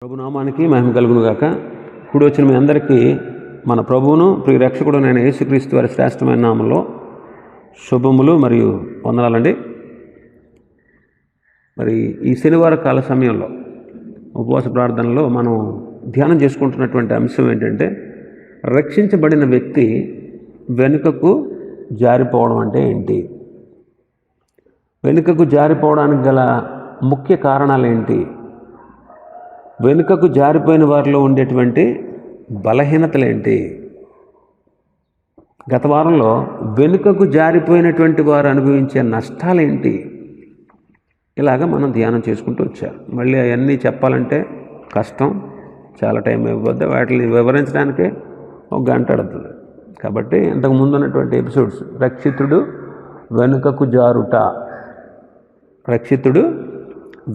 ప్రభునామానికి మహిమ కలుగును గాక. కూడి వచ్చిన మీ అందరికీ మన ప్రభువును ప్రియ రక్షకుడు నేను యేసుక్రీస్తు వారి శ్రేష్టమైన నామంలో శుభములు మరియు వందనాలండి. మరి ఈ శనివార కాల సమయంలో ఉపవాస ప్రార్థనలో మనం ధ్యానం చేసుకుంటున్నటువంటి అంశం ఏంటంటే, రక్షించబడిన వ్యక్తి వెనుకకు జారిపోవడం అంటే ఏంటి, వెనుకకు జారిపోవడానికి గల ముఖ్య కారణాలు ఏంటి, వెనుకకు జారిపోయిన వారిలో ఉండేటువంటి బలహీనతలేంటి. గత వారంలో వెనుకకు జారిపోయినటువంటి వారు అనుభవించే నష్టాలేంటి, ఇలాగ మనం ధ్యానం చేసుకుంటూ వచ్చాం. మళ్ళీ అవన్నీ చెప్పాలంటే కష్టం, చాలా టైం అయిపోద్ది. వాటిని వివరించడానికే ఒక గంట పడుతుంది. కాబట్టి ఇంతకు ముందు ఉన్నటువంటి ఎపిసోడ్స్ రక్షితుడు వెనుకకు జారుట, రక్షితుడు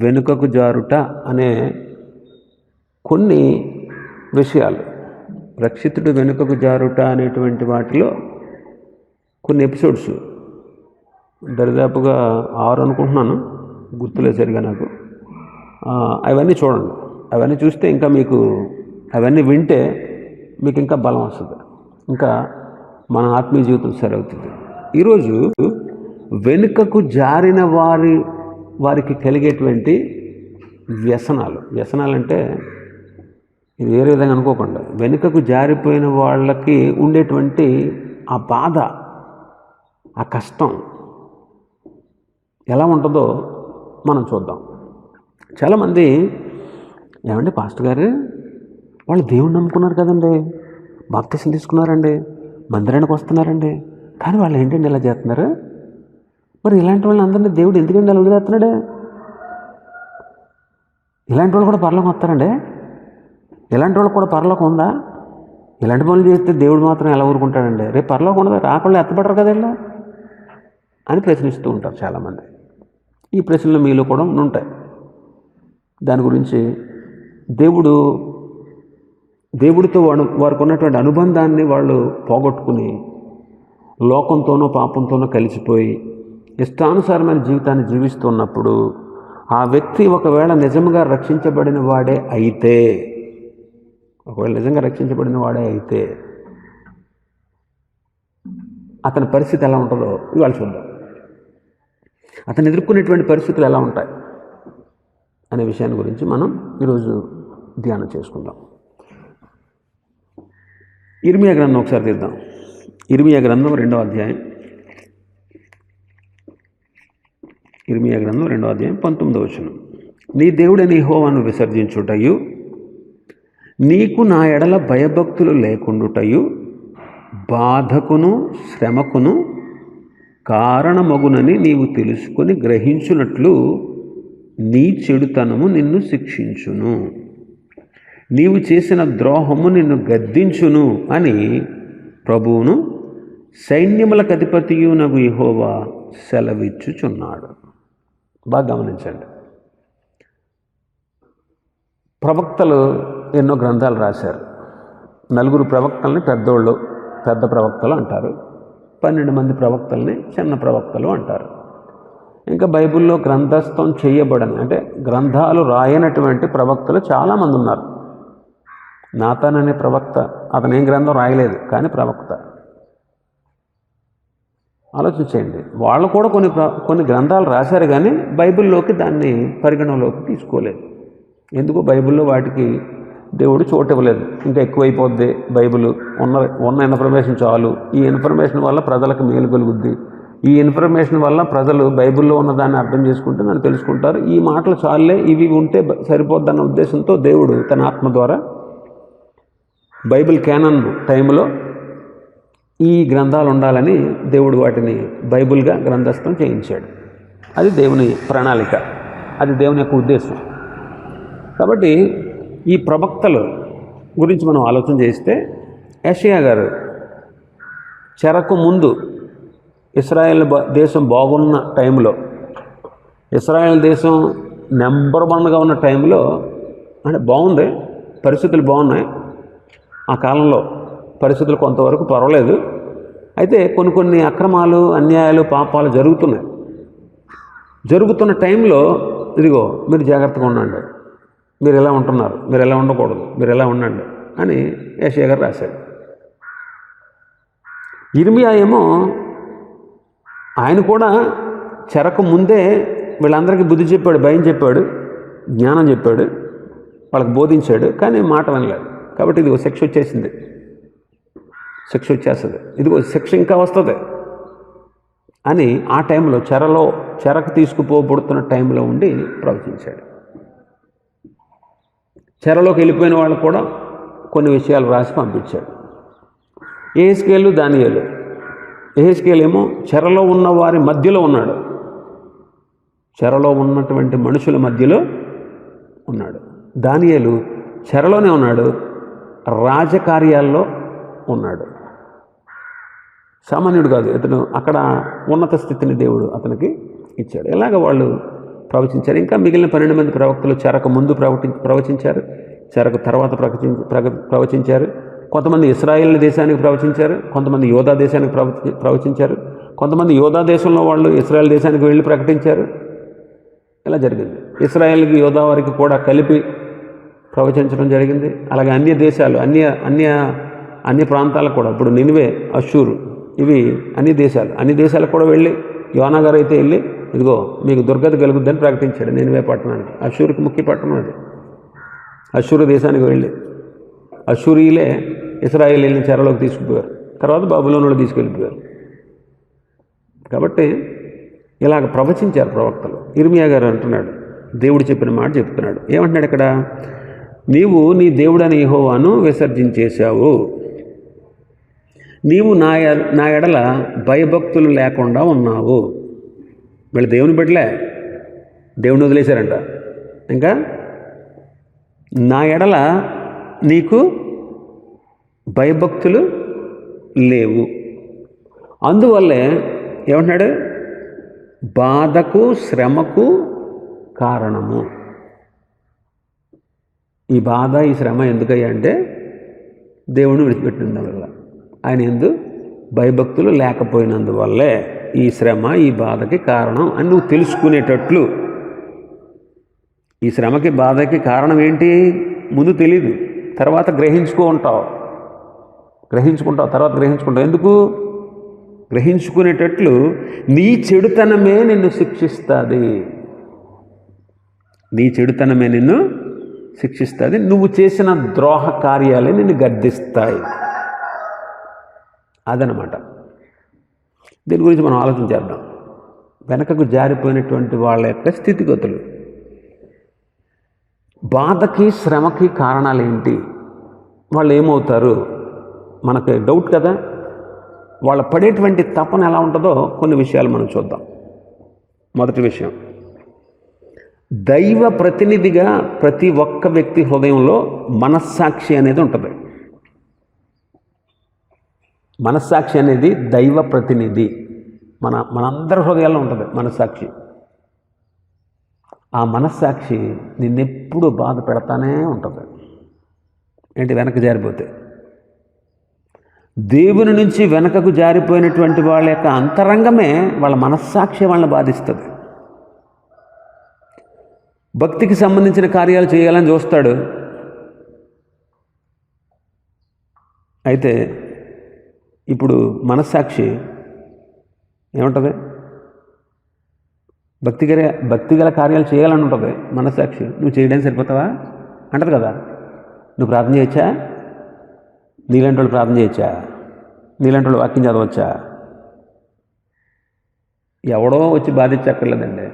వెనుకకు జారుట అనే కొన్ని విషయాలు, రక్షితుడు వెనుకకు జారుట అనేటువంటి వాటిలో కొన్ని ఎపిసోడ్స్ దరిదాపుగా 6 అనుకుంటున్నాను, గుర్తులేదు సరిగా నాకు. అవన్నీ చూడండి. అవన్నీ చూస్తే ఇంకా మీకు, అవన్నీ వింటే మీకు ఇంకా బలం వస్తుంది, ఇంకా మన ఆత్మీయ జీవితం సరవుతుంది. ఈరోజు వెనుకకు జారిన వారికి కలిగేటువంటి వ్యసనాలు అంటే ఇది వేరే విధంగా అనుకోకుండా, వెనుకకు జారిపోయిన వాళ్ళకి ఉండేటువంటి ఆ బాధ, ఆ కష్టం ఎలా ఉంటుందో మనం చూద్దాం. చాలామంది ఏమండి పాస్టర్ గారు, వాళ్ళు దేవుణ్ణి నమ్ముకున్నారు కదండి, బాప్తిసం తీసుకున్నారండి, మందిరానికి వస్తున్నారండి, కానీ వాళ్ళు ఏంటండి ఇలా చేస్తున్నారు, మరి ఇలాంటి వాళ్ళని అందరినీ దేవుడు ఎందుకండి అలా వదిలేస్తున్నాడే, ఇలాంటి వాళ్ళు కూడా పరలోకం వస్తారండి, ఇలాంటి వాళ్ళు కూడా పరలోకం ఉందా, ఇలాంటి పనులు చేస్తే దేవుడు మాత్రం ఎలా ఊరుకుంటాడండి, రేపు పరలోకం ఉండదు, రాకుండా ఎత్తపడరు కదా ఇలా అని ప్రశ్నిస్తూ ఉంటారు చాలామంది. ఈ ప్రశ్నలు మీలో కూడా ఉంటాయి. దాని గురించి దేవుడితో వారికి ఉన్నటువంటి అనుబంధాన్ని వాళ్ళు పోగొట్టుకుని లోకంతోనో పాపంతోనో కలిసిపోయి ఇష్టానుసారమైన జీవితాన్ని జీవిస్తున్నప్పుడు ఆ వ్యక్తి ఒకవేళ నిజంగా రక్షించబడిన వాడే అయితే, అతని పరిస్థితి ఎలా ఉంటుందో ఇవాళ చూద్దాం. అతను ఎదుర్కొనేటువంటి పరిస్థితులు ఎలా ఉంటాయి అనే విషయాన్ని గురించి మనం ఈరోజు ధ్యానం చేసుకుందాం. ఇర్మియా గ్రంథం ఒకసారి తీద్దాం. ఇర్మియా గ్రంథం 2వ అధ్యాయం, ఇర్మియా గ్రంథం 2వ అధ్యాయం 19వ వచనం. నీ దేవుడైన యెహోవాను విసర్జించుటయు, నీకు నా ఎడల భయభక్తులు లేకుండుటయు, బాధకును శ్రమకును కారణమగునని నీవు తెలుసుకొని గ్రహించున్నట్లు నీ చెడుతనము నిన్ను శిక్షించును, నీవు చేసిన ద్రోహము నిన్ను గద్దించును అని ప్రభువును సైన్యములకు అధిపతియునగు యెహోవా సెలవిచ్చుచున్నాడు. బాగా గమనించండి. ప్రవక్తలు ఎన్నో గ్రంథాలు రాశారు. 4 ప్రవక్తల్ని పెద్ద ప్రవక్తలు అంటారు, 12 మంది ప్రవక్తల్ని చిన్న ప్రవక్తలు అంటారు. ఇంకా బైబిల్లో గ్రంథస్థం చేయబడని, అంటే గ్రంథాలు రాయనటువంటి ప్రవక్తలు చాలామంది ఉన్నారు. నాతాన్ అనే ప్రవక్త, అతను ఏం గ్రంథం రాయలేదు కానీ ప్రవక్త. ఆలోచించండి, వాళ్ళు కూడా కొన్ని గ్రంథాలు రాశారు కానీ బైబిల్లోకి దాన్ని పరిగణలోకి తీసుకోలేదు. ఎందుకు? బైబిల్లో వాటికి దేవుడు చోటు ఇవ్వలేదు. ఇంకా ఎక్కువైపోద్ది బైబిల్, ఉన్న ఇన్ఫర్మేషన్ చాలు, ఈ ఇన్ఫర్మేషన్ వల్ల ప్రజలకు మేలు కలుగుద్ది, ఈ ఇన్ఫర్మేషన్ వల్ల ప్రజలు బైబిల్లో ఉన్నదాన్ని అర్థం చేసుకుంటే నన్ను తెలుసుకుంటారు, ఈ మాటలు చాలే, ఇవి ఉంటే సరిపోద్దన్న ఉద్దేశంతో దేవుడు తన ఆత్మ ద్వారా బైబిల్ క్యానన్ టైంలో ఈ గ్రంథాలు ఉండాలని దేవుడు వాటిని బైబిల్గా గ్రంథస్థం చేయించాడు. అది దేవుని ప్రణాళిక, అది దేవుని యొక్క ఉద్దేశం. కాబట్టి ఈ ప్రవక్తల గురించి మనం ఆలోచన చేస్తే, యెషయా గారు చెరకు ముందు ఇశ్రాయేల్ దేశం బాగున్న టైంలో, ఇశ్రాయేల్ దేశం నెంబర్ 1గా ఉన్న టైంలో, అంటే బాగుంది, పరిస్థితులు బాగున్నాయి ఆ కాలంలో, పరిస్థితులు కొంతవరకు పర్వాలేదు. అయితే కొన్ని అక్రమాలు, అన్యాయాలు, పాపాలు జరుగుతున్న టైంలో ఇదిగో మీరు జాగ్రత్తగా ఉండండి, మీరు ఎలా ఉంటున్నారు, మీరు ఎలా ఉండకూడదు, మీరు ఎలా ఉండండి అని యెషయా గారు రాశాడు. ఇర్మియా ఏమో ఆయన కూడా చెరకు ముందే వీళ్ళందరికీ బుద్ధి చెప్పాడు, భయం చెప్పాడు, జ్ఞానం చెప్పాడు, వాళ్ళకి బోధించాడు, కానీ మాట వినలేదు. కాబట్టి ఇదిగో శిక్ష వచ్చేసింది, శిక్ష వచ్చేస్తుంది, ఇదిగో శిక్ష ఇంకా వస్తుంది అని ఆ టైంలో చెరకు తీసుకుపోబడుతున్న టైంలో ఉండి ప్రవచించాడు. చెరలోకి వెళ్ళిపోయిన వాళ్ళు కూడా కొన్ని విషయాలు రాసి పంపించాడు. యెహెజ్కేలు, దానియేలు. యెహెజ్కేలు ఏమో చెరలో ఉన్న వారి మధ్యలో ఉన్నాడు, చెరలో ఉన్నటువంటి మనుషుల మధ్యలో ఉన్నాడు. దానియేలు చెరలోనే ఉన్నాడు, రాజకార్యాల్లో ఉన్నాడు. సామాన్యుడు కాదు ఇతను, అక్కడ ఉన్నత స్థితిని దేవుడు అతనికి ఇచ్చాడు. ఇలాగ వాళ్ళు ప్రవచించారు. ఇంకా మిగిలిన 12 మంది ప్రవక్తలు చెరకు ముందు ప్రవచించారు, చెరకు తర్వాత ప్రవచించారు. కొంతమంది ఇశ్రాయేల్ దేశానికి ప్రవచించారు, కొంతమంది యోధా దేశానికి ప్రవచించారు, కొంతమంది యోధా దేశంలో వాళ్ళు ఇశ్రాయేల్ దేశానికి వెళ్ళి ప్రకటించారు. ఇలా జరిగింది. ఇశ్రాయేల్కి యోధా వారికి కూడా కలిపి ప్రవచించడం జరిగింది. అలాగే అన్య దేశాలు, అన్య ప్రాంతాలకు కూడా, ఇప్పుడు నినివే, అష్షూరు, ఇవి అన్ని దేశాలకు కూడా వెళ్ళి యోనా గారు అయితే వెళ్ళి ఇదిగో మీకు దుర్గతి కలుగుద్దని ప్రకటించాడు నినివే పట్టణానికి. అష్షూరుకి ముఖ్య పట్టణం అది. అష్షూరు దేశానికి వెళ్ళి అష్షూరీలే ఇశ్రాయేలీని చెరలోకి తీసుకుపోయారు, తర్వాత బబులోనులో తీసుకెళ్ళిపోయారు. కాబట్టి ఇలాగ ప్రవచించారు ప్రవక్తలు. ఇర్మియా గారు అంటున్నాడు, దేవుడు చెప్పిన మాట చెప్తున్నాడు. ఏమంటున్నాడు ఇక్కడ? నీవు నీ దేవుడని యెహోవాను విసర్జించేశావు, నీవు నా ఎడల భయభక్తులు లేకుండా ఉన్నావు. వీళ్ళు దేవుని బిడ్డలే, దేవుని వదిలేశారంట. ఇంకా నా ఎడల నీకు భయభక్తులు లేవు, అందువల్లే ఏమంటున్నాడు? బాధకు శ్రమకు కారణము. ఈ బాధ ఈ శ్రమ ఎందుకయ్యా అంటే దేవుడిని విడిచిపెట్టినందువల్ల, ఆయన యందు భయభక్తులు లేకపోయినందువల్లే ఈ శ్రమ ఈ బాధకి కారణం అని నువ్వు తెలుసుకునేటట్లు. ఈ శ్రమకి బాధకి కారణం ఏంటి ముందు తెలీదు, తర్వాత గ్రహించుకుంటావు, తర్వాత గ్రహించుకుంటావు. ఎందుకు? గ్రహించుకునేటట్లు నీ చెడుతనమే నిన్ను శిక్షిస్తుంది, నీ చెడుతనమే నిన్ను శిక్షిస్తుంది, నువ్వు చేసిన ద్రోహ కార్యాలే నిన్ను గద్దిస్తాయి. అదనమాట. దీని గురించి మనం ఆలోచన చేద్దాం. వెనకకు జారిపోయినటువంటి వాళ్ళ యొక్క స్థితిగతులు, బాధకి శ్రమకి కారణాలు ఏంటి, వాళ్ళు ఏమవుతారు, మనకి డౌట్ కదా. వాళ్ళ పడేటువంటి తపన ఎలా ఉంటుందో కొన్ని విషయాలు మనం చూద్దాం. మొదటి విషయం, దైవ ప్రతినిధిగా ప్రతి ఒక్క వ్యక్తి హృదయంలో మనస్సాక్షి అనేది ఉంటుంది. మనస్సాక్షి అనేది దైవ ప్రతినిధి, మనందరి హృదయాల్లో ఉంటుంది మనస్సాక్షి. ఆ మనస్సాక్షి నిన్నెప్పుడు బాధ పెడతానే ఉంటుంది. ఏంటి? వెనక జారిపోతే. దేవుని నుంచి వెనకకు జారిపోయినటువంటి వాళ్ళ యొక్క అంతరంగమే వాళ్ళ మనస్సాక్షి వాళ్ళని బాధిస్తుంది. భక్తికి సంబంధించిన కార్యాలు చేయాలని చూస్తాడు, అయితే ఇప్పుడు మనస్సాక్షి ఏముంటుంది? భక్తిగల కార్యాలు చేయాలని ఉంటుంది మనస్సాక్షి. నువ్వు చేయడానికి సరిపోతావా అంటది కదా. నువ్వు ప్రార్థన చేయొచ్చా? నీలాంటి వాళ్ళు ప్రార్థన చేయొచ్చా? నీలాంటి వాళ్ళు వాక్యం చదవచ్చా? ఎవడో వచ్చి బాధించక్కర్లేదండి,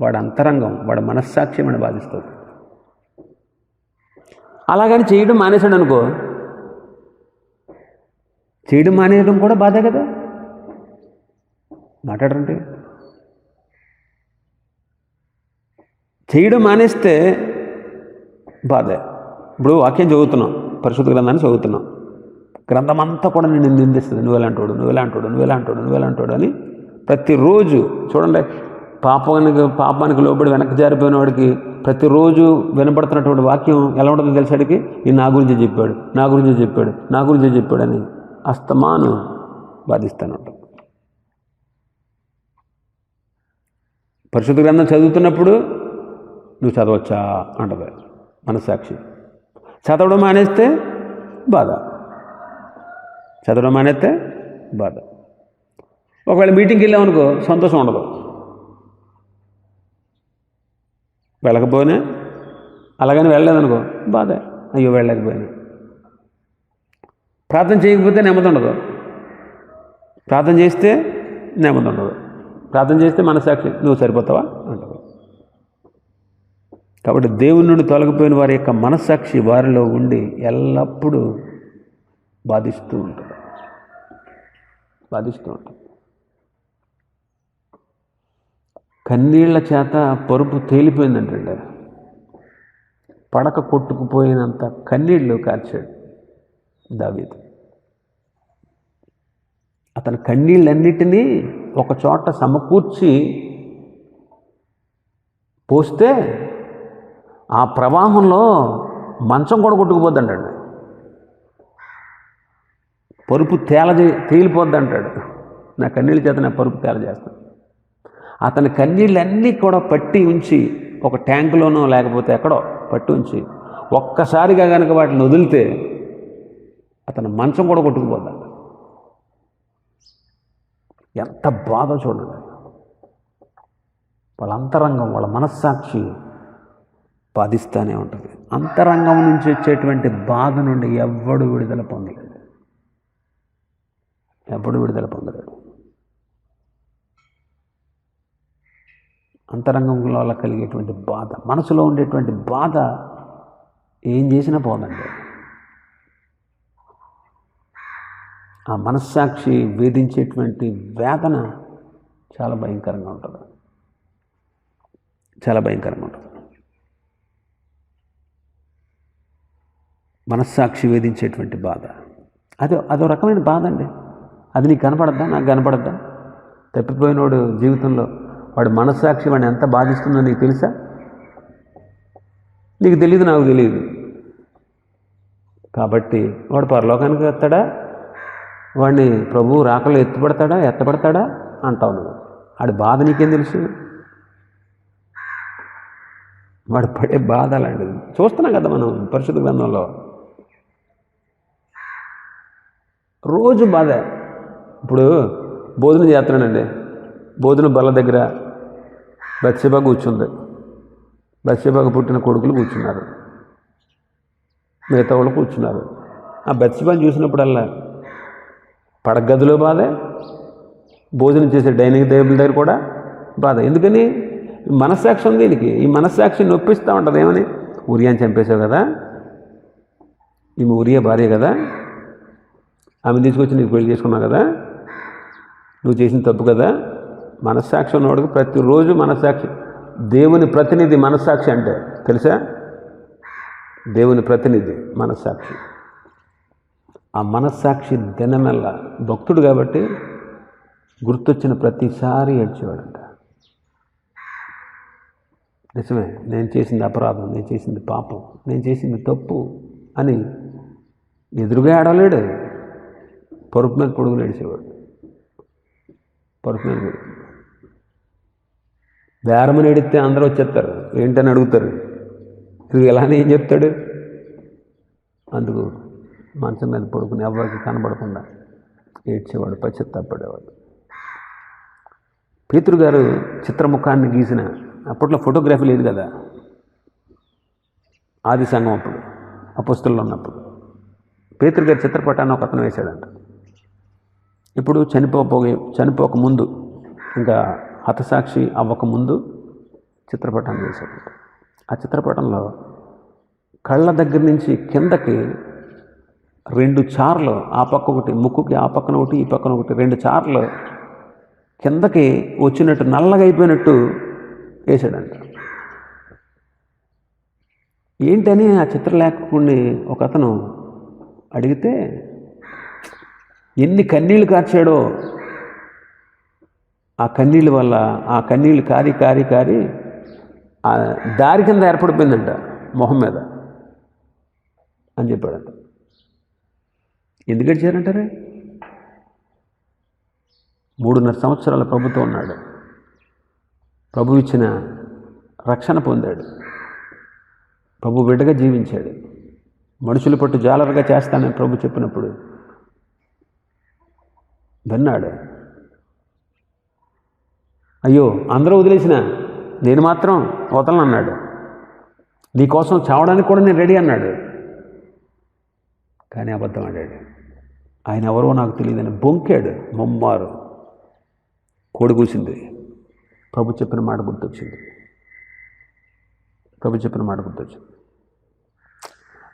వాడు అంతరంగం, వాడి మనస్సాక్షి మన బాధిస్తుంది. అలాగని చేయడం మానేశాడు అనుకో, చేయడం మానేయడం కూడా బాధే కదా. మాట్లాడరంటే చేయడం మానేస్తే బాధే. ఇప్పుడు వాక్యం చదువుతున్నాం, పరిశుద్ధ గ్రంథాన్ని చదువుతున్నాం, గ్రంథం అంతా కూడా నేను నిందిస్తుంది, నువ్వెలాంటోడు అని ప్రతిరోజు. చూడండి, పాపానికి లోబడి వెనక్కి జారిపోయిన వాడికి ప్రతిరోజు వినపడుతున్నటువంటి వాక్యం ఎలా ఉంటుందో తెలిసాడికి, ఈ నా గురించి చెప్పాడు అని అస్తమాను బాధిస్తానంట. పరిశుద్ధ గ్రంథం చదువుతున్నప్పుడు నువ్వు చదవచ్చా అంటది, మనస్సాక్షి. చదవడం మానేస్తే బాధ, చదవడం మానేస్తే బాధ. ఒకవేళ మీటింగ్కి వెళ్ళామనుకో సంతోషం ఉండదు, వెళ్ళకపోయినా అలాగని వెళ్ళలేదనుకో బాధ, అయ్యో వెళ్ళలేకపోయినా. ప్రార్థన చేయకపోతే నెమ్మది ఉండదు, ప్రార్థన చేస్తే నెమ్మది ఉండదు, ప్రార్థన చేస్తే మనస్సాక్షి నువ్వు సరిపోతావా అంటారు. కాబట్టి దేవుని నుండి తొలగిపోయిన వారి యొక్క మనస్సాక్షి వారిలో ఉండి ఎల్లప్పుడూ బాధిస్తూ ఉంటుంది. కన్నీళ్ల చేత పరుపు తేలిపోయిందంటండి. పడక కొట్టుకుపోయినంత కన్నీళ్లు కార్చాడు దావీదు. అతని కన్నీళ్ళన్నిటినీ ఒక చోట సమకూర్చి పోస్తే ఆ ప్రవాహంలో మంచం కూడా కొట్టుకుపోద్దంటాడు, పరుపు తేలిపోద్ది అంటాడు. నా కన్నీళ్ళ చేత నా పరుపు తేల చేస్తాను. అతని కన్నీళ్ళన్నీ కూడా పట్టి ఉంచి ఒక ట్యాంకులోనో లేకపోతే ఎక్కడో పట్టి ఉంచి ఒక్కసారిగా కనుక వాటిని వదిలితే అతని మంచం కూడా కొట్టుకుపోద్దంట. ఎంత బాధ చూడండి. వాళ్ళ అంతరంగం, వాళ్ళ మనస్సాక్షి బాధిస్తూనే ఉంటుంది. అంతరంగం నుంచి వచ్చేటువంటి బాధ నుండి ఎవ్వడు విడుదల పొందలేడు. అంతరంగంలో వల్ల కలిగేటువంటి బాధ, మనసులో ఉండేటువంటి బాధ ఏం చేసినా పోదండి. ఆ మనస్సాక్షి వేధించేటువంటి వేదన చాలా భయంకరంగా ఉంటుంది. మనస్సాక్షి వేధించేటువంటి బాధ అదో రకమైన బాధ అండి. అది నీకు కనపడద్దా, నాకు కనపడద్దా? తప్పిపోయినోడు జీవితంలో వాడు మనస్సాక్షి వాడిని ఎంత బాధిస్తుందో నీకు తెలుసా? నీకు తెలియదు, నాకు తెలియదు. కాబట్టి వాడు పరలోకానికి వస్తాడా, వాడిని ప్రభువు రాకలో ఎత్తపడతాడా అంటావు నువ్వు. వాడి బాధ నీకేం తెలుసు? వాడు పడే బాధ అలాంటిది. చూస్తున్నాం కదా మనం పరిశుద్ధ గ్రంథంలో రోజు బాధ. ఇప్పుడు భోజనం చేస్తున్నాడండి, భోజనం బల్ల దగ్గర బత్షెబ కూర్చుంది. బత్షెబకు పుట్టిన కొడుకులు కూర్చున్నారు, మిగతా వాళ్ళు కూర్చున్నారు. ఆ బత్షెబని చూసినప్పుడల్లా పడగదిలో బాధే, భోజనం చేసే డైనింగ్ టేబుల్ దగ్గర కూడా బాధ. ఎందుకని? మనస్సాక్షి ఉంది దీనికి. ఈ మనస్సాక్షి నొప్పిస్తూ ఉంటుంది. ఏమని? ఉరియాని చంపేశావు కదా, ఈమె ఉరియా భార్య కదా, ఆమె తీసుకొచ్చి నీకు పెళ్లి చేసుకున్నావు కదా, నువ్వు చేసిన తప్పు కదా. మనస్సాక్షి ఉన్నవాడికి ప్రతిరోజు మనస్సాక్షి. దేవుని ప్రతినిధి మనస్సాక్షి అంటే తెలుసా? దేవుని ప్రతినిధి మనస్సాక్షి. ఆ మనస్సాక్షి దినమెల్లా భక్తుడు కాబట్టి గుర్తొచ్చిన ప్రతిసారి ఏడ్చేవాడంట. నిజమే, నేను చేసింది అపరాధం, నేను చేసింది పాపం, నేను చేసింది తప్పు అని ఎదురుగా ఆడలేడు. పరుపు మీద పొడుగులు ఏడిచేవాడు. బేరమని ఎడితే అందరూ వచ్చేస్తారు, ఏంటని అడుగుతారు. ఇది ఎలానే ఏం చెప్తాడు? అందుకు మంచం మీద పడుకుని ఎవరికి కనబడకుండా ఏడ్చేవాడు, పశ్చాత్తాపడేవాడు. పేతురు గారు చిత్రముఖాన్ని గీసిన, అప్పట్లో ఫోటోగ్రఫీ లేదు కదా, ఆది సంఘం అప్పుడు అపొస్తలులు ఉన్నప్పుడు పేతురు గారి చిత్రపటాన్ని ఒక అతను వేశాడంట. ఇప్పుడు చనిపోక ముందు, ఇంకా హతసాక్షి అవ్వకముందు చిత్రపటాన్ని వేశాడంట. ఆ చిత్రపటంలో కళ్ళ దగ్గర నుంచి కిందకి 2 చార్లు, ఆ పక్క ఒకటి, ముక్కుకి ఆ పక్కన ఒకటి, ఈ పక్కన ఒకటి, 2 చార్లు కిందకి వచ్చినట్టు నల్లగా అయిపోయినట్టు వేసాడంట. ఏంటని ఆ చిత్రలేఖకుడిని ఒక అతను అడిగితే, ఎన్ని కన్నీళ్ళు కార్చాడో, ఆ కన్నీళ్ళ వల్ల ఆ కన్నీళ్ళు కారి కారి కారి ఆ దారి కింద ఏర్పడిపోయిందంట మొహం మీద అని చెప్పాడంట. ఎందుకు ఏడ్చారంటారే? 3.5 సంవత్సరాల ప్రభుత్వం ఉన్నాడు, ప్రభు ఇచ్చిన రక్షణ పొందాడు, ప్రభు బిడ్డగా జీవించాడు. మనుషులు పట్టు జాలరుగా చేస్తానని ప్రభు చెప్పినప్పుడు విన్నాడు. అయ్యో అందరూ వదిలేసిన నేను మాత్రం వదలనన్నాడు. నీకోసం చావడానికి కూడా నేను రెడీ అన్నాడు. కానీ అబద్ధం ఆడాడు. ఆయన ఎవరో నాకు తెలియదని బొంకాడు. ముమ్మారు కోడి కూసింది. ప్రభు చెప్పిన మాట గుర్తొచ్చింది.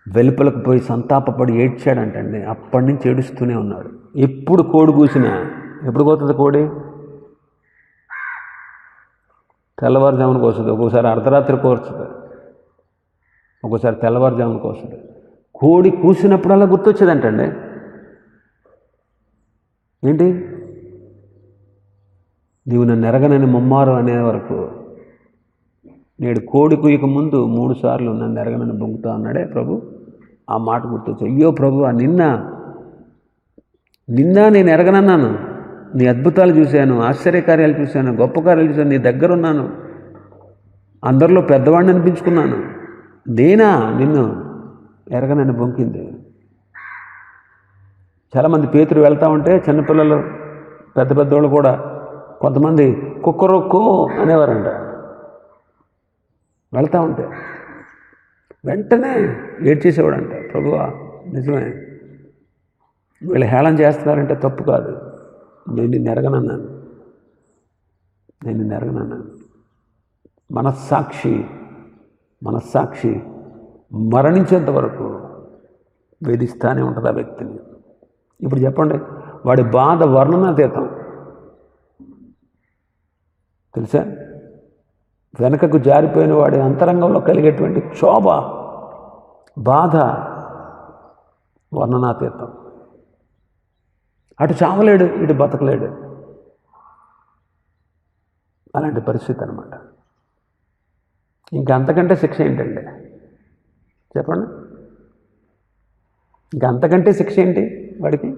వెలుపలకు పోయి సంతాపపడి ఏడ్చాడంటండి. అప్పటి నుంచి ఏడుస్తూనే ఉన్నాడు. ఎప్పుడు కోడి కూసినా, ఎప్పుడు కోతుంది కోడి? తెల్లవారుజామున కోస్తుంది, ఒక్కోసారి అర్ధరాత్రి కోస్తుంది, ఒక్కోసారి తెల్లవారుజామున కోస్తుంది. కోడి కూసినప్పుడల్లా గుర్తొచ్చేదంటండి. ఏంటి? నీవు నన్ను ఎరగనని ముమ్మారు అనే వరకు. నేడు కోడి కుయ్యక ముందు 3 సార్లు నన్ను ఎరగనని బొంగుతా అన్నాడే ప్రభు. ఆ మాట గుర్తొచ్చి, అయ్యో ప్రభు, నిన్న నేను ఎరగనన్నాను. నీ అద్భుతాలు చూశాను, ఆశ్చర్యకార్యాలు చూశాను, గొప్ప కార్యాలు చూశాను, నీ దగ్గర ఉన్నాను, అందరిలో పెద్దవాడిని అనిపించుకున్నాను. నేనా నిన్ను ఎరగనని బొంకింది? చాలామంది పేతురు వెళ్తూ ఉంటే చిన్నపిల్లలు పెద్దవాళ్ళు కూడా కొంతమంది కుక్కరొక్కో అనేవారంట. వెళ్తూ ఉంటే వెంటనే ఏడ్చేసేవాడంట. ప్రభువా, నిజమే, వీళ్ళు హేళన చేస్తున్నారంటే తప్పు కాదు, నేను నిన్ను ఎరగనన్నాను. మనస్సాక్షి మరణించేంత వరకు వేధిస్తానే ఉంటుంది ఆ వ్యక్తిని. ఇప్పుడు చెప్పండి, వాడి బాధ వర్ణనాతీతం. తెలుసా? వెనకకు జారిపోయిన వాడి అంతరంగంలో కలిగేటువంటి క్షోభ, బాధ వర్ణనాతీతం. అటు చావలేడు, ఇటు బతకలేడు. అలాంటి పరిస్థితి అన్నమాట. ఇంకా అంతకంటే శిక్ష ఏంటండి? చెప్పండి, ఇంకా అంతకంటే శిక్ష ఏంటి వాడికి?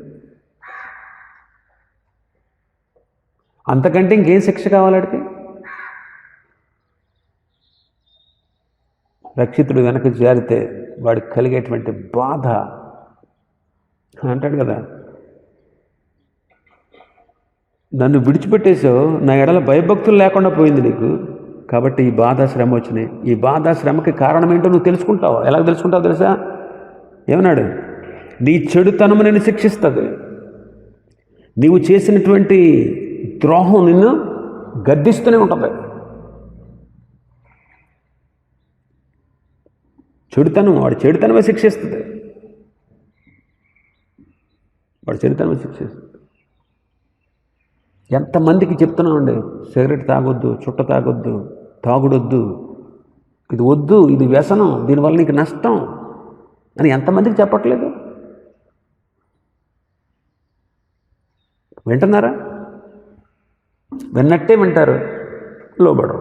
అంతకంటే ఇంకేం శిక్ష కావాలి వాడికి? రక్షితుడు వెనక జారితే వాడికి కలిగేటువంటి బాధ అంటాడు కదా, నన్ను విడిచిపెట్టేసావు, నా ఎడల భయభక్తులు లేకుండా పోయింది నీకు, కాబట్టి ఈ బాధ శ్రమ వచ్చినాయి. ఈ బాధ శ్రమకి కారణం ఏంటో నువ్వు తెలుసుకుంటావు. ఎలా తెలుసుకుంటావు తెలుసా? ఏమన్నాడు? నీ చెడుతనము నిన్ను శిక్షిస్తుంది. నీవు చేసినటువంటి ద్రోహం నిన్ను గద్దిస్తూనే ఉంటుంది. వాడి చెడుతనమే శిక్షిస్తుంది. ఎంతమందికి చెప్తున్నామండి, సిగరెట్ తాగొద్దు, చుట్ట తాగొద్దు, తాగుడొద్దు, ఇది వద్దు, ఇది వ్యసనం, దీనివల్ల నీకు నష్టం అని ఎంతమందికి చెప్పట్లేదు? వింటున్నారా? విన్నట్టే వింటారు, లోబడరు.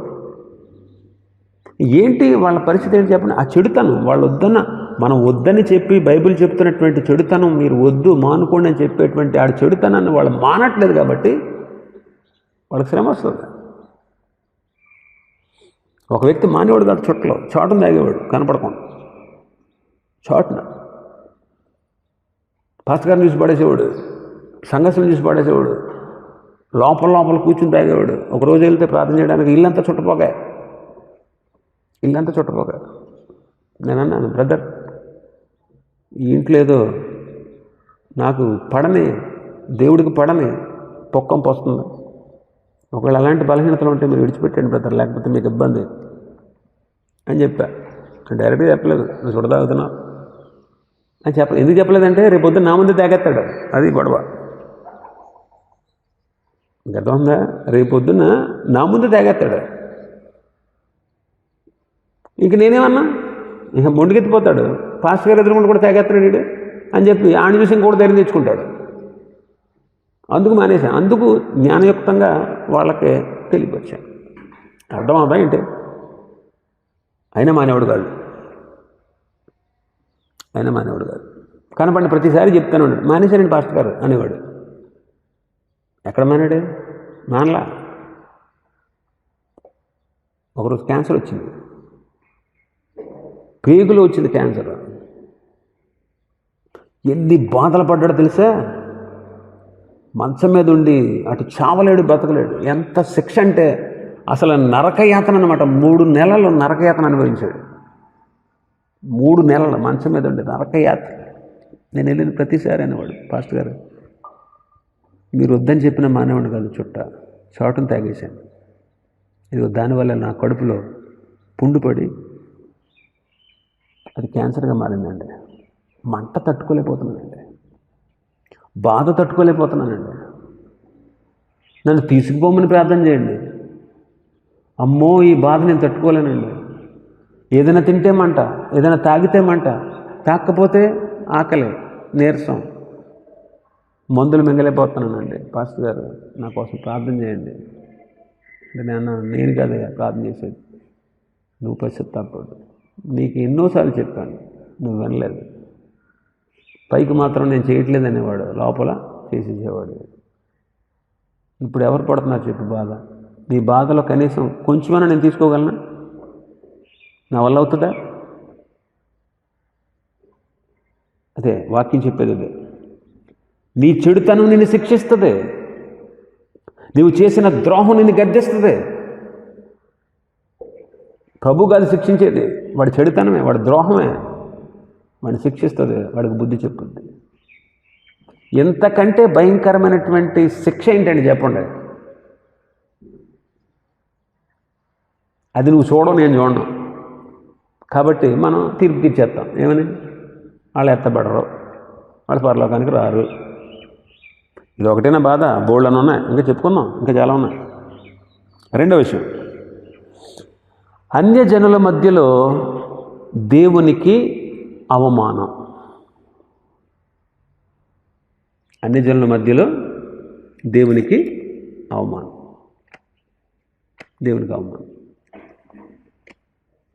ఏంటి వాళ్ళ పరిస్థితి ఏంటి చెప్పండి? ఆ చెడుతనం మనం వద్దని చెప్పి బైబిల్ చెప్తున్నటువంటి చెడుతనం మీరు వద్దు, మానుకోండి అని చెప్పేటువంటి ఆ చెడుతనాన్ని వాళ్ళు మానట్లేదు కాబట్టి వాళ్ళకి శ్రమ వస్తుంది. ఒక వ్యక్తి మానేవాడు కాదు, చాటును తాగేవాడు కనపడకుండా, చాటున పాస్టర్ గారిని చూసి పడేసేవాడు, సంఘర్షణ చూసి పడేసేవాడు, లోపల కూర్చుని తాగేవాడు. ఒకరోజు వెళ్తే ప్రార్థన చేయడానికి ఇల్లంతా చుట్టపోగా. నేను అన్నాను, బ్రదర్, ఈ ఇంట్లో ఏదో నాకు దేవుడికి పడని పొక్కంపు వస్తుంది. ఒకవేళ అలాంటి బలహీనతలు ఉంటే మీరు విడిచిపెట్టండి బ్రదర్, లేకపోతే మీకు ఇబ్బంది అని చెప్పా. డైరెక్ట్గా చెప్పలేదు, నువ్వు చూడదాగుతున్నావు అని చెప్పలేదు. ఎందుకు చెప్పలేదంటే రేపు పొద్దున్న నా ముందే తాగేస్తాడు, అది గొడవ. గతం ఉందా? రేపు పొద్దున్న నా ముందే తాగేస్తాడు. ఇంక నేనేమన్నా, ఇక మొండికెత్తిపోతాడు, పాస్టర్ గారు ఎదురుకుండా కూడా తాగేస్తాడు అని చెప్పి ఆడి విషయం కూడా ధైర్యం తెచ్చుకుంటాడు. అందుకు మానేశాను. అందుకు జ్ఞానయుక్తంగా వాళ్ళకి తెలియపరిచాను. అర్థమవుతా ఏంటి? అయినా మానేవాడు కాదు. కనపడిన ప్రతిసారి చెప్తాను, మానేశానండి పాస్టర్ గారు అనేవాడు. ఎక్కడ మానాడు? మానలా. ఒకరోజు క్యాన్సర్ వచ్చింది. పేగులో వచ్చింది క్యాన్సర్. ఎన్ని బాధలు పడ్డాడో తెలుసా? మంచం మీద ఉండి అటు చావలేడు, బ్రతకలేడు. ఎంత శిక్ష అంటే అసలు నరకయాతన అనమాట. 3 నెలలు నరకయాతన అనుభవించాడు. 3 నెలలు మంచం మీద ఉండి నరకయాతన. నేను వెళ్ళిన ప్రతిసారి అనేవాడు, పాస్టర్ గారు మీరు వద్దని చెప్పిన మానేవాడు కాదు, చాటును తాగేశాను. ఇది దానివల్ల నా కడుపులో పుండు పడి అది క్యాన్సర్గా మారిందండి. మంట తట్టుకోలేకపోతున్నానండి, బాధ తట్టుకోలేకపోతున్నానండి. నన్ను తీసుకుపోమని ప్రార్థన చేయండి. అమ్మో ఈ బాధ నేను తట్టుకోలేనండి. ఏదైనా తింటే మంట, ఏదైనా తాగితే మంట, తాకపోతే ఆకలి, నీరసం, మందులు మింగలేకపోతున్నానండి. పాస్టర్ గారు నా కోసం ప్రార్థన చేయండి అంటే నేను కాదు ప్రార్థన చేసేది, నువ్వు పశ్చాత్తాపడు. నీకు ఎన్నోసార్లు చెప్పాను, నువ్వు వినలేదు. పైకి మాత్రం నేను చేయట్లేదు అనేవాడు, లోపల చేసేసేవాడు. ఇప్పుడు ఎవరు పడుతున్నారు చెప్పు బాధ? నీ బాధలో కనీసం కొంచెమైనా నేను తీసుకోగలనా? నా వల్ల అవుతుందా? అదే వాక్యం చెప్పేది. అదే నీ చెడుతనం నిన్ను శిక్షిస్తుంది, నీవు చేసిన ద్రోహం నిన్ను గద్దిస్తుంది. ప్రభు కాదు శిక్షించేది, వాడి చెడుతనమే, వాడి ద్రోహమే వాడిని శిక్షిస్తుంది, వాడికి బుద్ధి చెప్పుద్ది. ఎంతకంటే భయంకరమైనటువంటి శిక్ష ఏంటండి చెప్పండి? అది నువ్వు చూడవు, నేను చూడను. కాబట్టి మనం తీర్పు తీర్చేస్తాం. ఏమని? వాళ్ళు ఎత్తబడరు, వాళ్ళు పరలోకానికి రారు. ఇది ఒకటేనా బాధ? బోల్డని ఉన్నాయి, ఇంకా చెప్పుకుందాం, ఇంకా చాలా ఉన్నాయి. రెండో విషయం, అన్యజనుల మధ్యలో దేవునికి అవమానం. అన్యజనుల మధ్యలో దేవునికి అవమానం. దేవునికి అవమానం,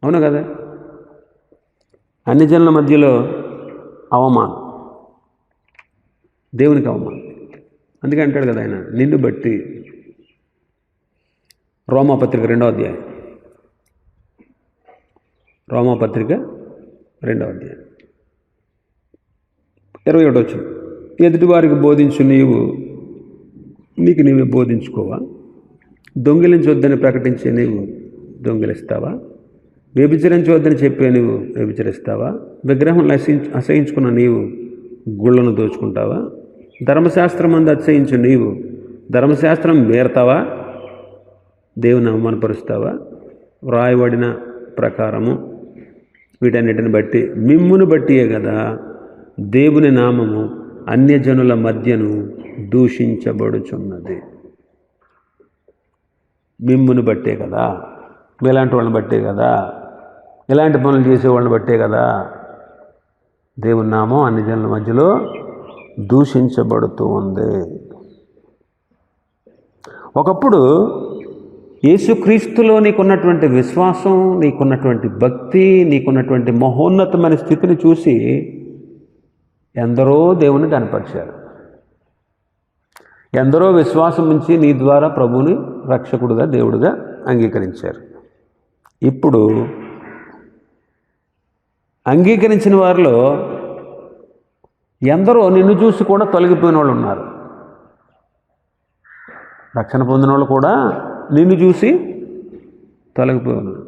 అవును కదా? అన్యజనుల మధ్యలో అవమానం, దేవునికి అవమానం. అందుకే అంటాడు కదా ఆయన, నిన్ను బట్టి. రోమాపత్రిక 2వ అధ్యాయం, రోమాపత్రిక 2వ అధ్యాయం 21వ వచనం. ఎదుటి వారికి బోధించు నీకు నీవే బోధించుకోవా? దొంగిలించొద్దని ప్రకటించే నీవు దొంగిలిస్తావా? వ్యభిచరించవద్దని చెప్పే నీవు వ్యభిచరిస్తావా? విగ్రహం అసహించుకున్న నీవు గుళ్ళను దోచుకుంటావా? ధర్మశాస్త్రం అందు అతిశయించు నీవు ధర్మశాస్త్రం మీరతావా? దేవుని అవమానపరుస్తావా? వ్రాయబడిన ప్రకారము వీటన్నిటిని బట్టి మిమ్మును బట్టియే కదా దేవుని నామము అన్యజనుల మధ్యను దూషించబడుచున్నది. మిమ్మును బట్టే కదా, ఇలాంటి వాళ్ళని బట్టే కదా, ఇలాంటి పనులు చేసేవాళ్ళని బట్టే కదా దేవుని నామం అన్యజనుల మధ్యలో దూషించబడుతూ ఉంది. ఒకప్పుడు యేసుక్రీస్తులో నీకున్నటువంటి విశ్వాసం, నీకున్నటువంటి భక్తి, నీకున్నటువంటి మహోన్నతమైన స్థితిని చూసి ఎందరో దేవుని కనపరిచారు. ఎందరో విశ్వాసం ఉంచి నీ ద్వారా ప్రభువుని రక్షకుడుగా, దేవుడుగా అంగీకరించారు. ఇప్పుడు అంగీకరించిన వారిలో ఎందరో నిన్ను చూసి కూడా తొలగిపోయిన వాళ్ళు ఉన్నారు. రక్షణ పొందిన వాళ్ళు కూడా నిన్ను చూసి తొలగిపోయి ఉన్నారు.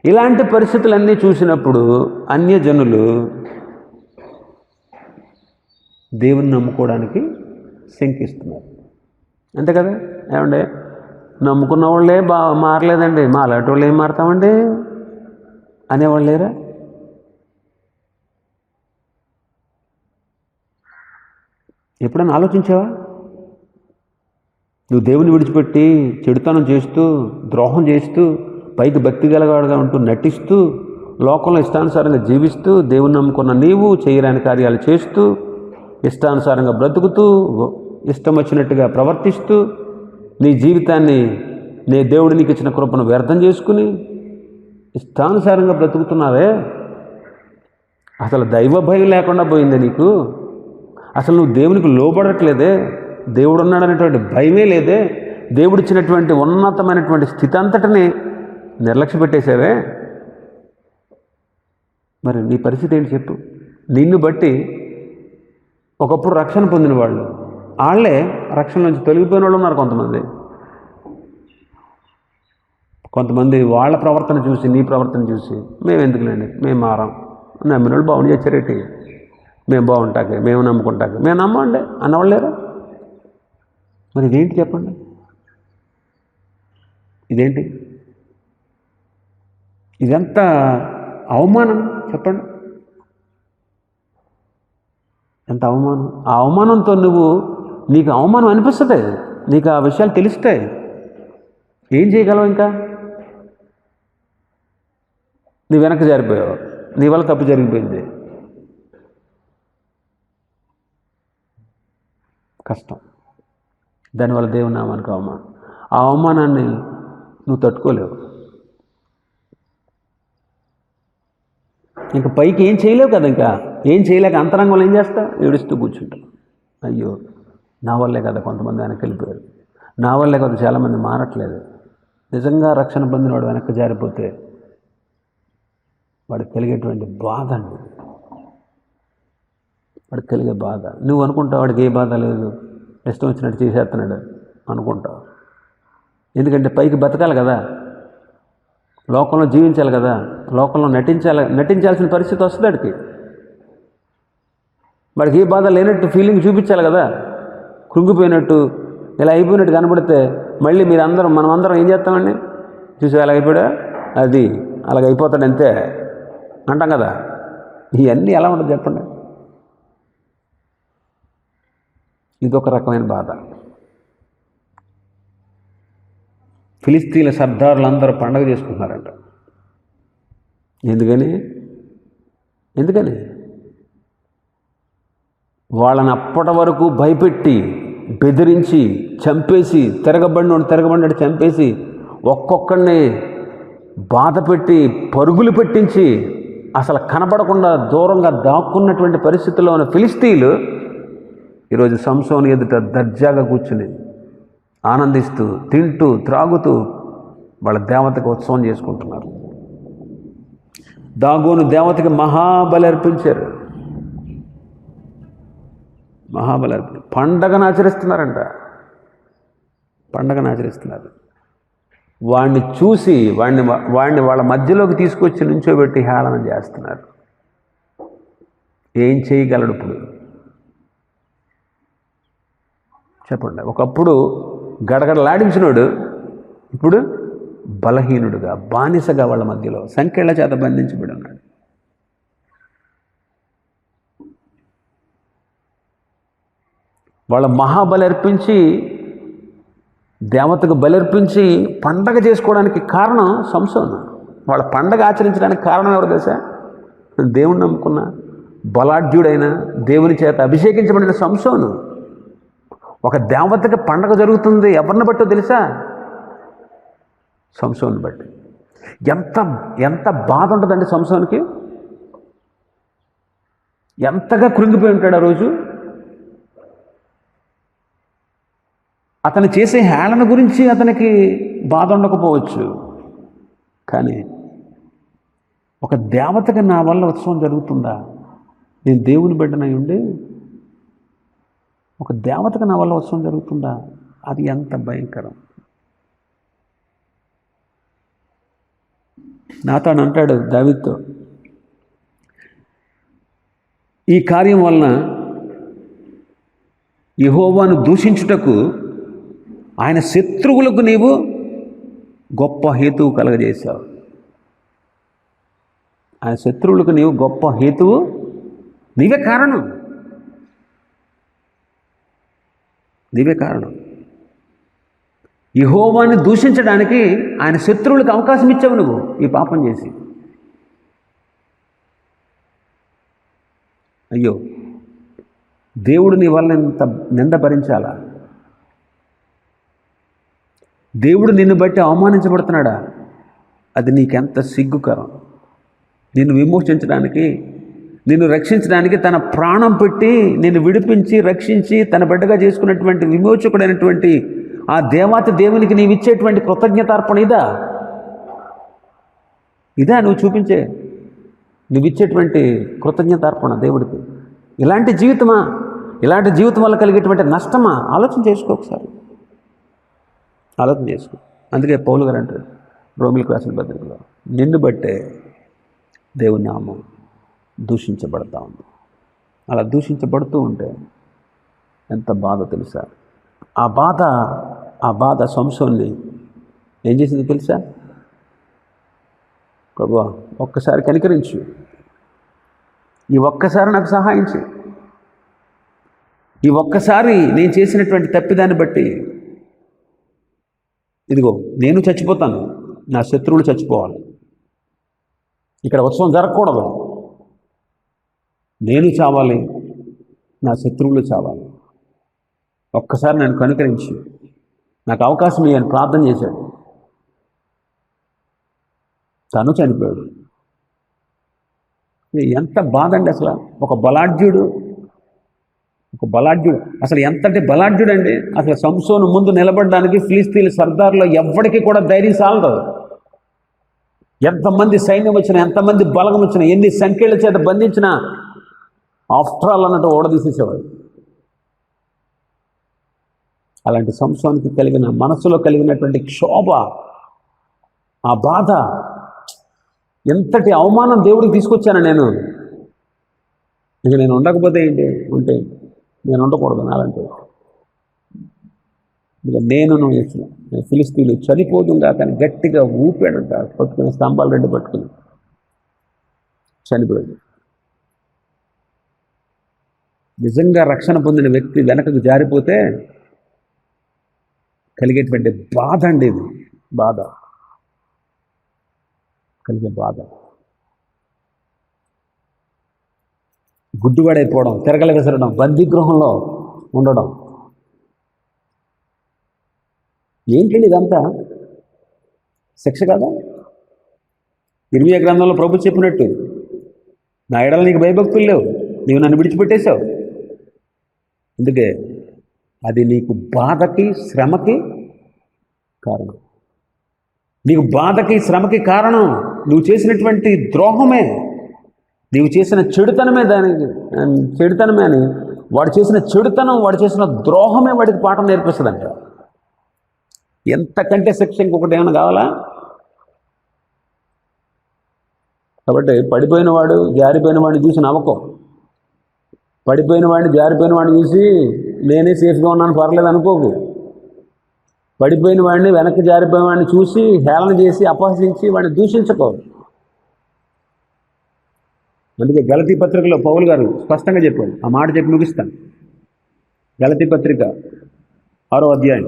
ఇలాంటి పరిస్థితులన్నీ చూసినప్పుడు అన్యజనులు దేవుని నమ్ముకోవడానికి శంకిస్తున్నారు. అంతే కదా? ఏమండి, నమ్ముకున్న వాళ్ళే మారలేదండి, మా అలాంటి వాళ్ళు ఏం మారుతామండి అనేవాళ్ళు లేరా? ఎప్పుడైనా ఆలోచించావా? నువ్వు దేవుని విడిచిపెట్టి చెడుతనం చేస్తూ, ద్రోహం చేస్తూ, పైకి భక్తి గలవాడుగా ఉంటూ నటిస్తూ, లోకంలో ఇష్టానుసారంగా జీవిస్తూ, దేవుని నమ్ముకున్న నీవు చేయరాని కార్యాలు చేస్తూ, ఇష్టానుసారంగా బ్రతుకుతూ, ఇష్టం వచ్చినట్టుగా ప్రవర్తిస్తూ, నీ జీవితాన్ని నీ దేవుడు నీకు ఇచ్చిన కృపను వ్యర్థం చేసుకుని ఇష్టానుసారంగా బ్రతుకుతున్నావే. అసలు దైవ భయం లేకుండా పోయిందే నీకు. అసలు నువ్వు దేవునికి లోబడట్లేదే, దేవుడు ఉన్నాడనేటువంటి భయమే లేదే, దేవుడిచ్చినటువంటి ఉన్నతమైనటువంటి స్థితి అంతటిని నిర్లక్ష్య పెట్టేశావే. మరి నీ పరిస్థితి ఏంటి చెప్పు? నిన్ను బట్టి ఒకప్పుడు రక్షణ పొందిన వాళ్ళు వాళ్ళే రక్షణ నుంచి తొలగిపోయిన వాళ్ళు ఉన్నారు. కొంతమంది వాళ్ళ ప్రవర్తన చూసి, నీ ప్రవర్తన చూసి మేము ఎందుకులేండి, మేము మారాం, నమ్మిన వాళ్ళు బాగుండి చేశారేటి, మేము బాగుంటాకే, మేము నమ్ముకుంటాకే, మేము నమ్మండి అన్నవాళ్ళు లేరా? మరి ఇదేంటి చెప్పండి? ఇదేంటి? ఇదంతా అవమానం చెప్పండి. ఎంత అవమానం! ఆ అవమానంతో నీకు అవమానం అనిపిస్తుంది, నీకు ఆ విషయాలు తెలుస్తాయి, ఏం చేయగలవు? ఇంకా నువ్వు వెనక్కి జారిపోయావు, నీ వల్ల తప్పు జరిగిపోయింది, కష్టం. దానివల్ల దేవుని నామానికి అవమానం. ఆ అవమానాన్ని నువ్వు తట్టుకోలేవు. ఇంకా పైకి ఏం చేయలేవు కదా. ఇంకా ఏం చేయలేక అంతరంగంలో ఏం చేస్తావు? ఏడుస్తూ కూర్చుంటావు. అయ్యో నా వల్లే కదా కొంతమంది వెనక్కి వెళ్ళిపోయారు, నా వల్లే కదా చాలామంది మారట్లేదు. నిజంగా రక్షణ పొందినవాడు వెనక్కి జారిపోతే వాడికి కలిగేటువంటి బాధ అండి, వాడికి కలిగే బాధ. నువ్వు అనుకుంటావు వాడికి ఏ బాధ లేదు, ఇష్టం వచ్చినట్టు చేసేస్తున్నాడు అనుకుంటావు. ఎందుకంటే పైకి బతకాలి కదా, లోకంలో జీవించాలి కదా, లోకంలో నటించాల్సిన పరిస్థితి వస్తుంది వాడికి. వాడికి ఏ బాధ లేనట్టు ఫీలింగ్ చూపించాలి కదా. కృంగిపోయినట్టు ఇలా అయిపోయినట్టు కనబడితే మళ్ళీ మనమందరం ఏం చేస్తామండి? చూసి అలా అయిపోయా, అది అలాగ అయిపోతాడు అంతే అంటాం కదా. ఇవన్నీ ఎలా ఉంటుంది చెప్పండి? ఇదొక రకమైన బాధ. ఫిలిస్తీన్ల సర్దారులందరూ పండగ చేసుకుంటున్నారంట. ఎందుకని వాళ్ళని అప్పటి వరకు భయపెట్టి, బెదిరించి, చంపేసి, తిరగబడినాడు చంపేసి, ఒక్కొక్కడిని బాధ పెట్టి, పరుగులు పెట్టించి, అసలు కనబడకుండా దూరంగా దాక్కున్నటువంటి పరిస్థితుల్లో ఉన్న ఫిలిస్తీన్లు ఈరోజు సంసోను ఎదుట దర్జాగా కూర్చుని ఆనందిస్తూ, తింటూ, త్రాగుతూ వాళ్ళ దేవతకి ఉత్సవం చేసుకుంటున్నారు. దాగోను దేవతకి మహాబలి అర్పించారు. పండగను ఆచరిస్తున్నారంట. వాడిని చూసి వాడిని వాళ్ళ మధ్యలోకి తీసుకొచ్చి నుంచోబెట్టి హేళన చేస్తున్నారు. ఏం చేయగలడు ఇప్పుడు చెప్పండి? ఒకప్పుడు గడగడలాడించినోడు ఇప్పుడు బలహీనుడుగా, బానిసగా వాళ్ళ మధ్యలో సంకెళ్ళ చేత బంధించబడి ఉన్నాడు. వాళ్ళ మహాబలి అర్పించి, దేవతకు బలర్పించి పండగ చేసుకోవడానికి కారణం సంసోను. వాళ్ళ పండగ ఆచరించడానికి కారణం ఎవరు తెలుసా? దేవుణ్ణి నమ్ముకున్న బలాఢ్యుడైన, దేవుని చేత అభిషేకించబడిన సంసోను. ఒక దేవతకి పండగ జరుగుతుంది ఎవరిని బట్టో తెలుసా? సంసోను బట్టి. ఎంత బాధ ఉంటుందండి సంసోనుకి. ఎంతగా కృంగిపోయి ఉంటాడు ఆ రోజు. అతను చేసే హేళన గురించి అతనికి బాధ ఉండకపోవచ్చు, కానీ ఒక దేవతకి నా వల్ల ఉత్సవం జరుగుతుందా? నేను దేవుని బిడ్డనై ఉండి ఒక దేవతకి నా వల్ల ఉత్సవం జరుగుతుందా? అది ఎంత భయంకరం. నాతాను అంటాడు దావీదుతో, ఈ కార్యం వలన యెహోవాను దూషించుటకు ఆయన శత్రువులకు నీవు గొప్ప హేతువు కలగజేశావు. ఆయన శత్రువులకు నీవు గొప్ప హేతువు, నీవే కారణం. యెహోవాని దూషించడానికి ఆయన శత్రువులకు అవకాశం ఇచ్చావు నువ్వు ఈ పాపం చేసి. అయ్యో, దేవుడు నీ వల్ల ఇంత నింద భరించాలా? దేవుడు నిన్ను బట్టి అవమానించబడుతున్నాడా? అది నీకెంత సిగ్గుకరం. నిన్ను విమోచించడానికి, నిన్ను రక్షించడానికి తన ప్రాణం పెట్టి నిన్ను విడిపించి రక్షించి తన బిడ్డగా చేసుకున్నటువంటి విమోచకుడైనటువంటి ఆ దేవాతి దేవునికి నీవు ఇచ్చేటువంటి కృతజ్ఞతార్పణ ఇదా నువ్వు చూపించే నువ్వు ఇచ్చేటువంటి కృతజ్ఞతార్పణ దేవుడికి. ఇలాంటి జీవితమా? ఇలాంటి జీవితం వల్ల కలిగేటువంటి నష్టమా? ఆలోచన చేసుకో ఒకసారి, ఆలోచన చేసుకో. అందుకే పౌలు గారు అంటారు రోమిలకు రాసిన పత్రికలో, నిన్ను బట్టే దేవుని నామం దూషించబడతా ఉంది. అలా దూషించబడుతూ ఉంటే ఎంత బాధ తెలుసా? ఆ బాధ సంసోన్ని ఏం చేసింది తెలుసా? ప్రభువా ఒక్కసారి కనికరించు, ఈ ఒక్కసారి నాకు సహాయం చేయి, ఈ ఒక్కసారి నేను చేసినటువంటి తప్పిదాన్ని బట్టి ఇదిగో నేను చచ్చిపోతాను, నా శత్రువులు చచ్చిపోవాలి, ఇక్కడ ఉత్సవం జరగకూడదు, నేను చావాలి, నా శత్రువులు చావాలి, ఒక్కసారి నన్ను కనుకరించి నాకు అవకాశం ఇవ్వని ప్రార్థన చేశాడు. తను చనిపోయాడు. ఎంత బాధ అండి అసలు. ఒక బలాఢ్యుడు అసలు ఎంతటి బలాఢ్యుడు అండి. అసలు సంసోను ముందు నిలబడడానికి ఫిలిస్తీన్ల సర్దార్లో ఎవ్వడికి కూడా ధైర్యం సాలదు. ఎంతమంది సైన్యం వచ్చినా, ఎంతమంది బలగం వచ్చినా, ఎన్ని సంఖ్యల చేత బంధించినా ఆఫ్టర్ ఆల్ అన్నట్టు ఓడదీసేసేవాడు. అలాంటి సంసోనికి కలిగిన మనసులో కలిగినటువంటి క్షోభ, ఆ బాధ, ఎంతటి అవమానం దేవుడికి తీసుకొచ్చాను నేను. ఇక నేను ఉండకపోతే ఏంటి, ఉంటే నేను ఉండకూడదు అలాంటి. ఇక నేను ఫిలిస్తీన్లు చనిపోతుందా కానీ గట్టిగా ఊపాడంట, పట్టుకుని స్తంభాలు రెండు పట్టుకుని చనిపోయాడు. నిజంగా రక్షణ పొందిన వ్యక్తి వెనకకు జారిపోతే కలిగేటువంటి బాధ అండి ఇది. కలిగే బాధ. గుడ్డివాడైపోవడం, తిరగల విసరడం, బందీగృహంలో ఉండడం. ఏంటండి ఇదంతా? శిక్ష కదా? ఇర్మీయా గ్రంథంలో ప్రభు చెప్పినట్టు, నా ఎడల నీకు భయభక్తులు లేవు, నీవు నన్ను విడిచిపెట్టేశావు. అందుకే అది నీకు బాధకి శ్రమకి కారణం. నీకు బాధకి శ్రమకి కారణం నువ్వు చేసినటువంటి ద్రోహమే, నీవు చేసిన చెడుతనమే. చెడుతనమే అని వాడు చేసిన చెడుతనం, వాడు చేసిన ద్రోహమే వాడికి పాఠం నేర్పిస్తుందంట. ఎంతకంటే శిక్ష ఇంకొకటి ఏమైనా కావాలా? కాబట్టి పడిపోయిన వాడు, జారిపోయిన వాడిని చూసి నవ్వకం. పడిపోయిన వాడిని, జారిపోయిన వాడిని చూసి నేనే సేఫ్గా ఉన్నాను పర్లేదు అనుకోకు. పడిపోయిన వాడిని, వెనక్కి జారిపోయిన వాడిని చూసి హేళన చేసి అపహసించి వాడిని దూషించకో. అందుకే గలతీ పత్రికలో పౌలు గారు స్పష్టంగా చెప్పాడు. ఆ మాట చెప్పి ముగిస్తాను. గలతీ పత్రిక 6వ అధ్యాయం.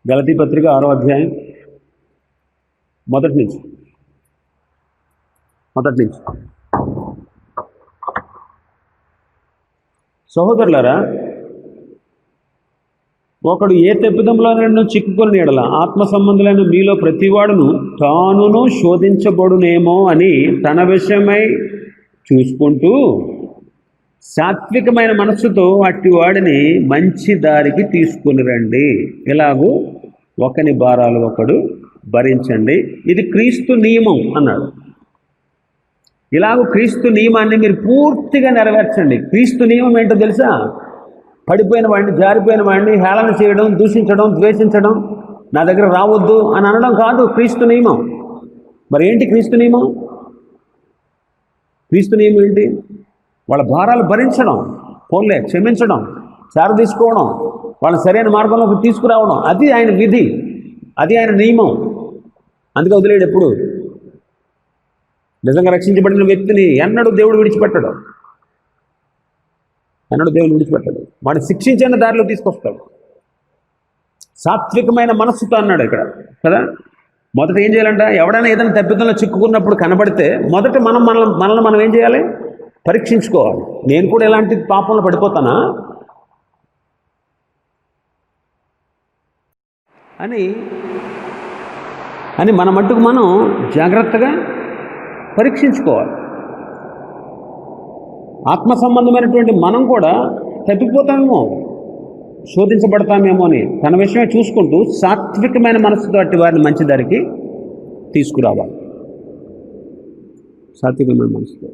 గలతీ పత్రిక 6వ అధ్యాయం మొదటి నుంచి. సహోదరులారా, ఒకడు ఏ తప్పిదంలోనైనా చిక్కుకొని ఎడల ఆత్మ సంబంధులైన మీలో ప్రతివాడును తానును శోధించబడునేమో అని తన విషయమై చూసుకుంటూ సాత్వికమైన మనస్సుతో అట్టి వాడిని మంచి దారికి తీసుకుని రండి. ఇలాగూ ఒకని భారాలు ఒకడు భరించండి, ఇది క్రీస్తు నియమం అన్నాడు. ఇలాగూ క్రీస్తు నియమాన్ని మీరు పూర్తిగా నెరవేర్చండి. క్రీస్తు నియమం ఏంటో తెలుసా? పడిపోయిన వాడిని, జారిపోయిన వాడిని హేళన చేయడం, దూషించడం, ద్వేషించడం, నా దగ్గర రావద్దు అని అనడం కాదు క్రీస్తు నియమం. మరి ఏంటి క్రీస్తు నియమం? క్రీస్తు నియమం ఏంటి? వాళ్ళ భారాలు భరించడం, పోన్లే క్షమించడం, తీసుకోవడం, వాళ్ళని సరైన మార్గంలోకి తీసుకురావడం. అది ఆయన విధి, అది ఆయన నియమం. అందుకే వదిలేడు. ఎప్పుడు నిజంగా రక్షించబడిన వ్యక్తిని ఎన్నడూ దేవుడు విడిచిపెట్టడు. వాడిని శిక్షించిన దారిలో తీసుకొస్తాడు. సాత్వికమైన మనస్సుతో అన్నాడు ఇక్కడ కదా. మొదట ఏం చేయాలంట? ఎవడైనా ఏదైనా తప్పిదంలో చిక్కుకున్నప్పుడు కనబడితే మొదట మనల్ని మనం ఏం చేయాలి? పరీక్షించుకోవాలి. నేను కూడా ఎలాంటి పాపంలో పడిపోతానా అని మన మట్టుకు మనం జాగ్రత్తగా పరీక్షించుకోవాలి. ఆత్మ సంబంధమైనటువంటి మనం కూడా తప్పిపోతామేమో, శోధించబడతామేమో అని తన విషయమే చూసుకుంటూ సాత్వికమైన మనసుతో అట్టి వారిని మంచి దారికి తీసుకురావాలి సాత్వికమైన మనసుతో.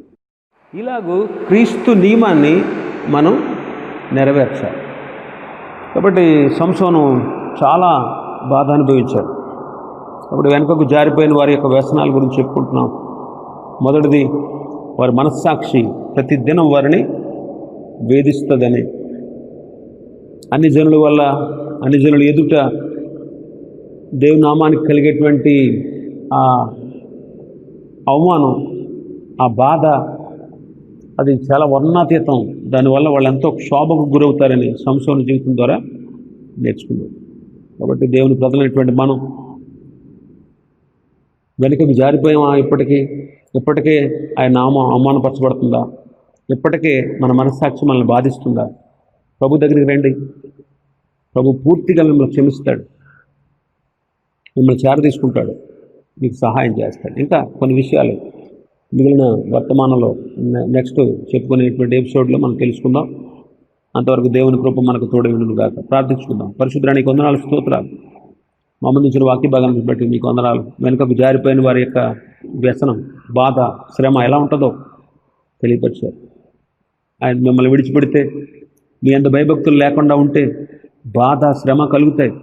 ఇలాగూ క్రీస్తు నియమాన్ని మనం నెరవేర్చాలి. కాబట్టి సంసోను చాలా బాధ అనుభవించాడు. కాబట్టి వెనుకకు జారిపోయిన వారి యొక్క వ్యసనాల గురించి చెప్పుకుంటున్నాం. మొదటిది, వారి మనస్సాక్షి ప్రతిదినం వారిని వేధిస్తుందని. అన్ని జనుల వల్ల, అన్ని జనుల ఎదుట దేవుని నామానికి కలిగేటువంటి ఆ అవమానం, ఆ బాధ, అది చాలా వర్ణాతీతం. దానివల్ల వాళ్ళు ఎంతో క్షోభకు గురవుతారని సంసోను జీవితం ద్వారా నేర్చుకున్నారు. కాబట్టి దేవుని ప్రజలైనటువంటి మనం వెనుకకు జారిపోయామా? ఇప్పటికే ఆయన నామం అవమానపరచబడుతుందా? ఇప్పటికే మన మనస్సాక్షి మనల్ని బాధిస్తుందా? ప్రభు దగ్గరికి రండి. ప్రభు పూర్తిగా మిమ్మల్ని క్షమిస్తాడు, మిమ్మల్ని చేరదీసుకుంటాడు, మీకు సహాయం చేస్తాడు. ఇంకా కొన్ని విషయాలు మిగిలిన వర్తమానంలో నెక్స్ట్ చెప్పుకునేటువంటి ఎపిసోడ్లో మనం తెలుసుకుందాం. అంతవరకు దేవుని కృప మనకు తోడైండును గాక. ప్రార్థించుకుందాం. పరిశుద్ధానికి వందనాలు, స్తోత్రాలు. మా ముందుంచిన వాక్య భాగాన్ని బట్టి మీకు వందనాలు. వెనుకకు జారిపోయిన వారి యొక్క వ్యసనం, బాధ, శ్రమ ఎలా ఉంటుందో తెలియపరిచారు. ఆయన మిమ్మల్ని విడిచిపెడితే, మీ అంత భయభక్తులు లేకుండా ఉంటే బాధ, శ్రమ కలుగుతాయి.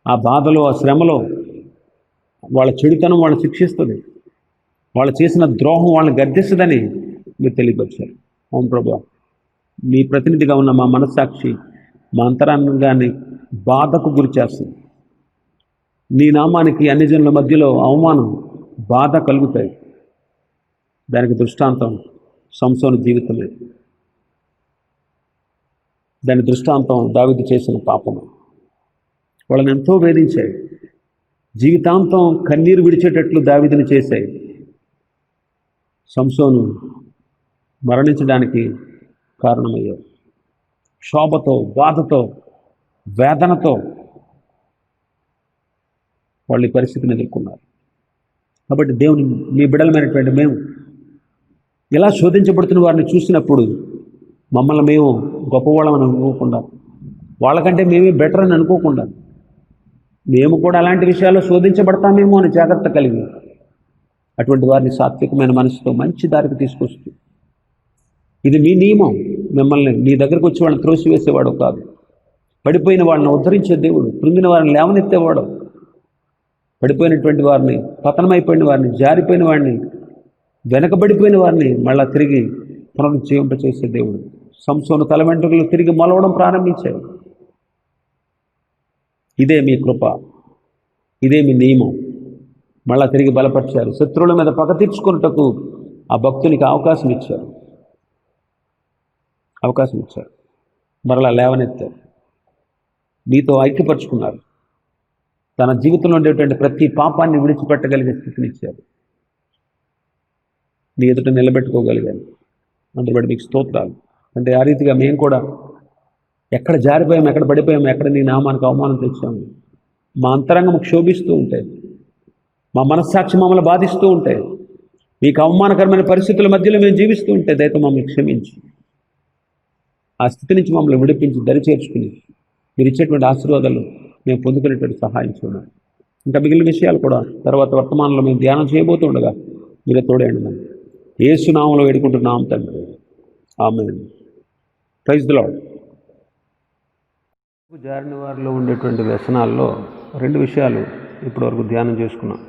ఆ బాధలో, ఆ శ్రమలో వాళ్ళ చెడుతనం వాళ్ళని శిక్షిస్తుంది, వాళ్ళు చేసిన ద్రోహం వాళ్ళని గద్దిస్తుందని మీరు తెలియపరిచారు. అవును ప్రభా, మీ ప్రతినిధిగా ఉన్న మా మనస్సాక్షి, మా అంతరంగాన్ని బాధకు గురి చేస్తుంది. నీ నామానికి అన్ని జనుల మధ్యలో అవమానం, బాధ కలుగుతాయి. దానికి దృష్టాంతం సంసోను జీవితమే. దాని దృష్టాంతం దావీదు చేసిన పాపము. వాళ్ళని ఎంతో వేధించాయి. జీవితాంతం కన్నీరు విడిచేటట్లు దావీదుని చేశాయి. సంసోను మరణించడానికి కారణమయ్యారు. క్షోభతో, బాధతో, వేదనతో వాళ్ళు ఈ పరిస్థితిని ఎదుర్కొన్నారు. కాబట్టి దేవుని మీ బిడ్డలమైనటువంటి మేము ఇలా శోధించబడుతున్న వారిని చూసినప్పుడు మమ్మల్ని మేము గొప్పవాళ్ళమని అనుకోకుండా, వాళ్ళకంటే మేమే బెటర్ అని అనుకోకుండా, మేము కూడా అలాంటి విషయాల్లో శోధించబడతామేమో అని జాగ్రత్త కలిగి అటువంటి వారిని సాత్వికమైన మనసుతో మంచి దారికి తీసుకొస్తూ, ఇది మీ నియమం, మిమ్మల్ని మీ దగ్గరకు వచ్చి వాళ్ళని త్రోసివేసేవాడు కాదు, పడిపోయిన వాళ్ళని ఉద్ధరించే దేవుడు, కృంగిన వారిని లేవనెత్తేవాడు, పడిపోయినటువంటి వారిని, పతనమైపోయిన వారిని, జారిపోయిన వారిని, వెనకబడిపోయిన వారిని మళ్ళా తిరిగి పునరుజ్జీవింపచేసే దేవుడు. సంసోను తల వెంట్రుకలు తిరిగి మొలవడం ప్రారంభించాడు. ఇదే మీ కృప, ఇదే మీ నియమం. మళ్ళా తిరిగి బలపరిచారు. శత్రువుల మీద పగ తీర్చుకున్నటకు ఆ భక్తునికి అవకాశం ఇచ్చారు. మరలా లేవనెత్తారు, మీతో ఐక్యపరుచుకున్నారు. తన జీవితంలో ఉండేటువంటి ప్రతి పాపాన్ని విడిచిపెట్టగలిగే స్థితిని ఇచ్చారు. నీ ఎదుట నిలబెట్టుకోగలిగాను. అందుబట్టి మీకు స్తోత్రాలు. అంటే ఆ రీతిగా మేము కూడా ఎక్కడ జారిపోయాము, ఎక్కడ పడిపోయాము, ఎక్కడ నీ నామానికి అవమానం తెచ్చాము, మా అంతరంగం క్షోభిస్తూ ఉంటాయి, మా మనస్సాక్షి మమ్మల్ని బాధిస్తూ ఉంటాయి, మీకు అవమానకరమైన పరిస్థితుల మధ్యలో మేము జీవిస్తూ ఉంటే దయతో మమ్మల్ని క్షమించి ఆ స్థితి నుంచి మమ్మల్ని విడిపించి దరిచేర్చుకుని మీరు ఇచ్చేటువంటి ఆశీర్వాదాలు మేము పొందుకునేటువంటి సహాయం చూడాలి. ఇంకా మిగిలిన విషయాలు కూడా తర్వాత వర్తమానంలో మేము ధ్యానం చేయబోతుండగా మీరే తోడేయండి. యేసు నామములో వేడుకుంటున్నాం తండ్రి, ఆమేన్. Praise the lord. జారిన వారిలో ఉండేటువంటి వ్యసనాల్లో రెండు విషయాలు ఇప్పటివరకు ధ్యానం చేసుకున్నాం.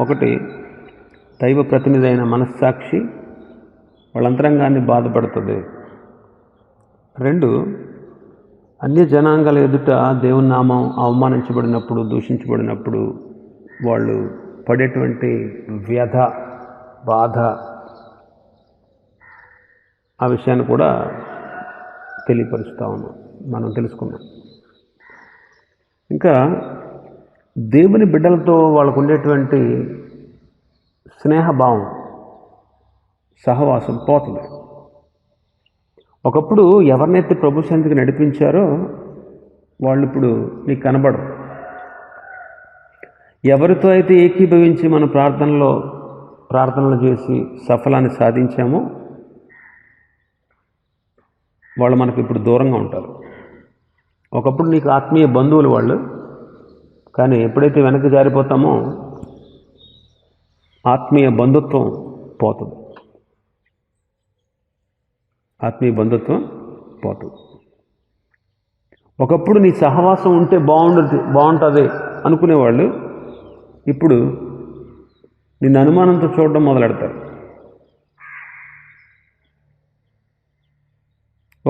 ఒకటి, దైవ ప్రతినిధి అయిన మనస్సాక్షి వాళ్ళ అంతరంగాన్ని బాధపడుతుంది. రెండు, అన్య జనాంగాల ఎదుట దేవుని నామం అవమానించబడినప్పుడు, దూషించబడినప్పుడు వాళ్ళు పడేటువంటి వ్యధ, బాధ, ఆ విషయాన్ని కూడా తెలియపరుస్తూ ఉన్నాం, మనం తెలుసుకున్నాం. ఇంకా దేవుని బిడ్డలతో వాళ్ళకు ఉండేటువంటి స్నేహభావం, సహవాసం పోతుంది. ఒకప్పుడు ఎవరినైతే ప్రభు సన్నిధికి నడిపించారో వాళ్ళు ఇప్పుడు నీకు కనబడరు. ఎవరితో అయితే ఏకీభవించి మన ప్రార్థనలు చేసి సఫలాన్ని సాధించామో వాళ్ళు మనకు ఇప్పుడు దూరంగా ఉంటారు. ఒకప్పుడు నీకు ఆత్మీయ బంధువులు వాళ్ళు, కానీ ఎప్పుడైతే వెనక్కి జారిపోతామో ఆత్మీయ బంధుత్వం పోతుంది. ఆత్మీయ బంధుత్వం పోతుంది. ఒకప్పుడు నీ సహవాసం ఉంటే బాగుంటుంది అనుకునేవాళ్ళు ఇప్పుడు నిన్ను అనుమానంతో చూడడం మొదలెడతారు.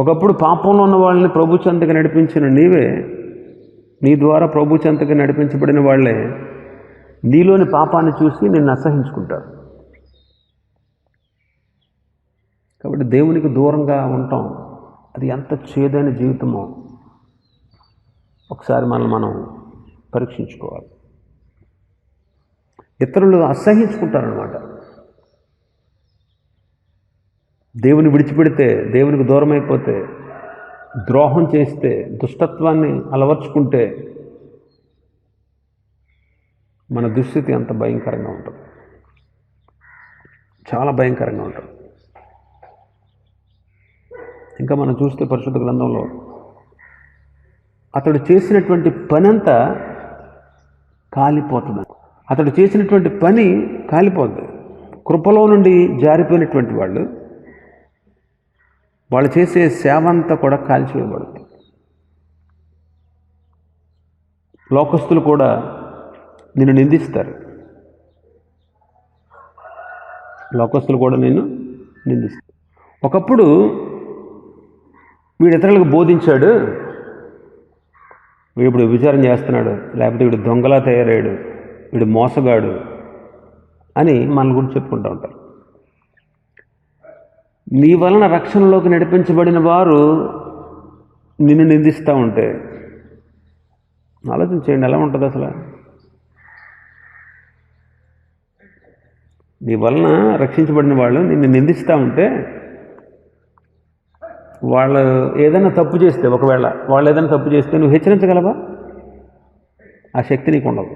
ఒకప్పుడు పాపంలో ఉన్న వాళ్ళని ప్రభు చెంతకి నడిపించిన నీవే, నీ ద్వారా ప్రభు చెంతకి నడిపించబడిన వాళ్ళే నీలోని పాపాన్ని చూసి నిన్ను అసహించుకుంటారు. కాబట్టి దేవునికి దూరంగా ఉంటాం, అది ఎంత చేదైన జీవితమో ఒకసారి మనం పరీక్షించుకోవాలి. ఇతరులు అసహించుకుంటారనమాట. దేవుని విడిచిపెడితే, దేవునికి దూరం అయిపోతే, ద్రోహం చేస్తే, దుష్టత్వాన్ని అలవర్చుకుంటే మన దుస్థితి అంత భయంకరంగా ఉంటుంది. చాలా భయంకరంగా ఉంటుంది. ఇంకా మనం చూస్తే పరిశుద్ధ గ్రంథంలో అతడు చేసినటువంటి పని అంతా కాలిపోతుంది. అతడు చేసినటువంటి పని కాలిపోతుంది. కృపలో నుండి జారిపోయినటువంటి వాళ్ళు చేసే సేవ అంతా కూడా కాల్చివేయబడుతుంది. లోకస్తులు కూడా నిన్ను నిందిస్తారు. లోకస్తులు కూడా నిన్ను నిందిస్తారు. ఒకప్పుడు వీడు ఇతరులకు బోధించాడు, వీడు విచారం చేస్తున్నాడు, లేకపోతే వీడు దొంగలా తయారయ్యాడు, వీడు మోసగాడు అని మన గురించి చెప్పుకుంటూ ఉంటారు. నీ వలన రక్షణలోకి నడిపించబడిన వారు నిన్ను నిందిస్తూ ఉంటే ఆలోచన చేయండి, ఎలా ఉంటుంది అసలు? నీ వలన రక్షించబడిన వాళ్ళు నిన్ను నిందిస్తూ ఉంటే, వాళ్ళు ఏదైనా తప్పు చేస్తే, ఒకవేళ వాళ్ళు ఏదైనా తప్పు చేస్తే నువ్వు హెచ్చరించగలవా? ఆ శక్తి నీకు ఉండదు.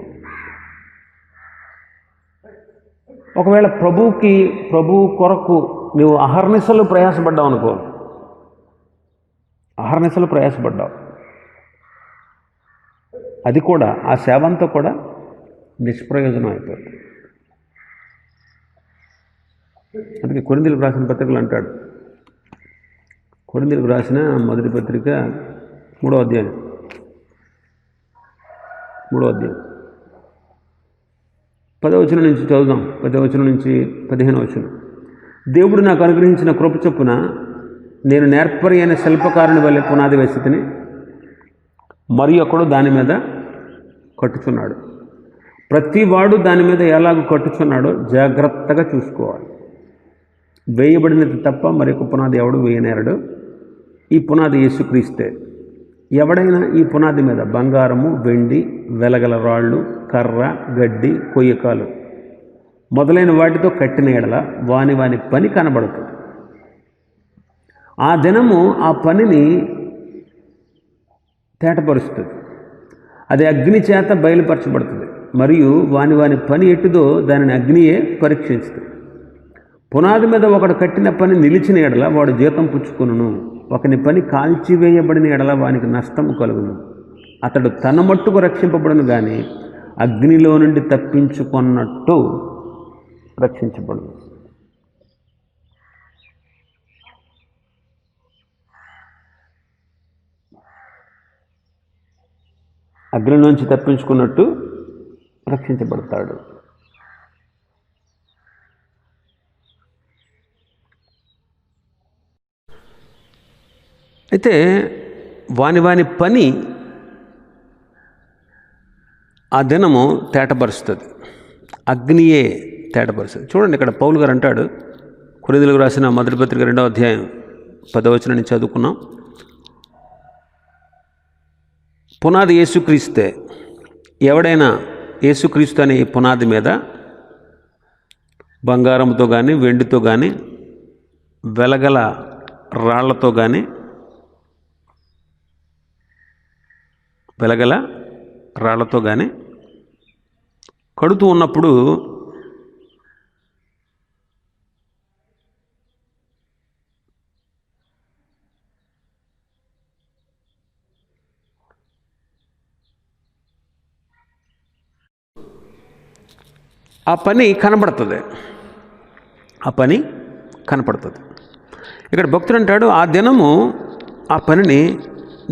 ఒకవేళ ప్రభు కొరకు నువ్వు అహర్నిశలు ప్రయాసపడ్డావు అనుకో, అహర్నిశలు ప్రయాసపడ్డావు, అది కూడా ఆ సేవ అంతా కూడా నిష్ప్రయోజనం అయిపోతుంది. అందుకే కొరింథీయులకు రాసిన పత్రికలు అంటాడు, కొరింథీయులకు రాసిన మొదటి పత్రిక 3వ అధ్యాయం 10వ వచనం నుంచి చదువుదాం. 10వ వచనం నుంచి 15వ వచనం. దేవుడు నాకు అనుగ్రహించిన కృప చొప్పున నేను నేర్పరి అయిన శిల్పకారుని వలె పునాది వేసితిని, మరి ఒకడు దాని మీద కట్టుచున్నాడు. ప్రతివాడు దాని మీద ఎలాగ కట్టుచున్నాడో జాగ్రత్తగా చూసుకోవాలి. వేయబడినది తప్ప మరొక పునాది ఎవడు వేయనేరడు. ఈ పునాది యేసుక్రీస్తే. ఎవడైనా ఈ పునాది మీద బంగారము, వెండి, వెలగల రాళ్ళు, కర్ర, గడ్డి, కొయ్యకాలు మొదలైన వాటితో కట్టిన ఎడల వాని పని కనబడుతుంది. ఆ దినము ఆ పనిని తేటపరుస్తుంది. అది అగ్ని చేత బయలుపరచబడుతుంది. మరియు వాని పని ఎట్టుదో దానిని అగ్నియే పరీక్షిస్తుంది. పునాది మీద ఒకడు కట్టిన పని నిలిచిన ఎడల వాడు జీతం పుచ్చుకొనును. ఒకని పని కాల్చివేయబడిన ఎడల వానికి నష్టము కలుగును. అతడు తన మట్టుకు రక్షింపబడును కానీ అగ్నిలో నుండి తప్పించుకున్నట్టు రక్షించబడును. అగ్ని నుంచి తప్పించుకున్నట్టు రక్షించబడతాడు. అయితే వాని పని ఆ దినము తేటపరుస్తుంది, అగ్నియే తేటపరుస్తుంది. చూడండి, ఇక్కడ పౌలు గారు అంటాడు, కొరింథీయులకు రాసిన మొదటి పత్రిక 2వ అధ్యాయం 10వ వచనం నుంచి చదువుకున్నాం. పునాది యేసుక్రీస్తే. ఎవడైనా యేసుక్రీస్తు అనే ఈ పునాది మీద బంగారంతో కానీ, వెండితో కానీ, వెలగల రాళ్లతో కానీ, కడుతూ ఉన్నప్పుడు ఆ పని కనబడుతుంది, ఆ పని కనపడుతుంది. ఇక్కడ భక్తుడు అంటాడు, ఆ దినము ఆ పనిని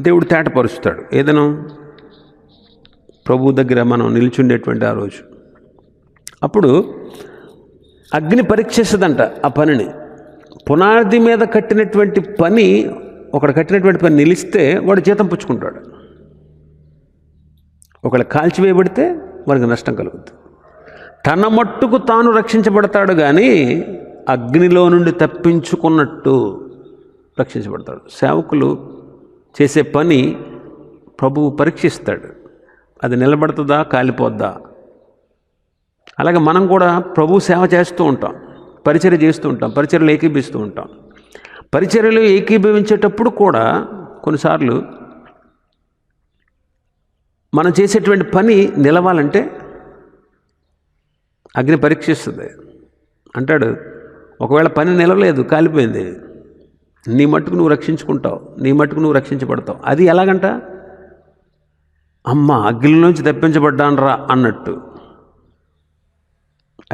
దేవుడు తేటపరుస్తాడు. ఏ దినం? ప్రభువు దగ్గర మనం నిల్చుండేటువంటి ఆ రోజు. అప్పుడు అగ్ని పరీక్షిస్తుందంట ఆ పనిని. పునాది మీద కట్టినటువంటి పని, ఒకడు కట్టినటువంటి పని నిలిస్తే వాడు జీతం పుచ్చుకుంటాడు. ఒకళ్ళు కాల్చివేయబడితే వాడికి నష్టం కలుగుతుంది. తన మట్టుకు తాను రక్షించబడతాడు, కానీ అగ్నిలో నుండి తప్పించుకున్నట్టు రక్షించబడతాడు. సేవకులు చేసే పని ప్రభువు పరీక్షిస్తాడు, అది నిలబడుతుందా కాలిపోద్దా. అలాగే మనం కూడా ప్రభు సేవ చేస్తూ ఉంటాం, పరిచర్య చేస్తూ ఉంటాం, పరిచర్యలు ఏకీభిస్తూ ఉంటాం. పరిచర్యలు ఏకీభవించేటప్పుడు కూడా కొన్నిసార్లు మనం చేసేటువంటి పని నిలవాలంటే అగ్ని పరీక్షిస్తుంది. అంటాడు, ఒకవేళ పని నిలవలేదు, కాలిపోయింది, నీ మట్టుకు నువ్వు రక్షించుకుంటావు, నీ మట్టుకు నువ్వు రక్షించబడతావు. అది ఎలాగంట? అమ్మ అగ్నిలో నుంచి తప్పించబడ్డానరా అన్నట్టు,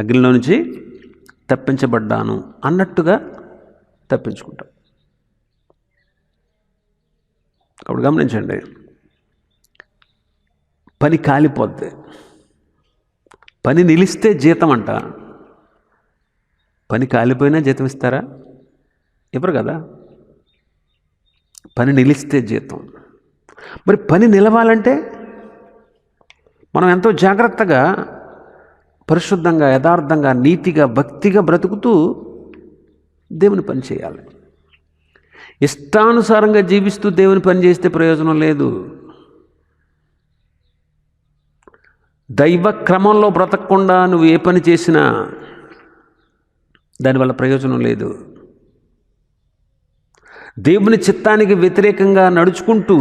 అగ్నిలో నుంచి తప్పించబడ్డాను అన్నట్టుగా తప్పించుకుంటాం. కాబట్టి గమనించండి, పని కాలిపోద్ది, పని నిలిస్తే జీతం అంట. పని కాలిపోయినా జీతం ఇస్తారా? ఇవ్వరు కదా. పని నిలిస్తే జీతం. మరి పని నిలవాలంటే మనం ఎంతో జాగ్రత్తగా, పరిశుద్ధంగా, యథార్థంగా, నీతిగా, భక్తిగా బ్రతుకుతూ దేవుని పని చేయాలి. ఇష్టానుసారంగా జీవిస్తూ దేవుని పని చేస్తే ప్రయోజనం లేదు. దైవ క్రమంలో బ్రతకకుండా నువ్వు ఏ పని చేసినా దానివల్ల ప్రయోజనం లేదు. దేవుని చిత్తానికి వ్యతిరేకంగా నడుచుకుంటూ,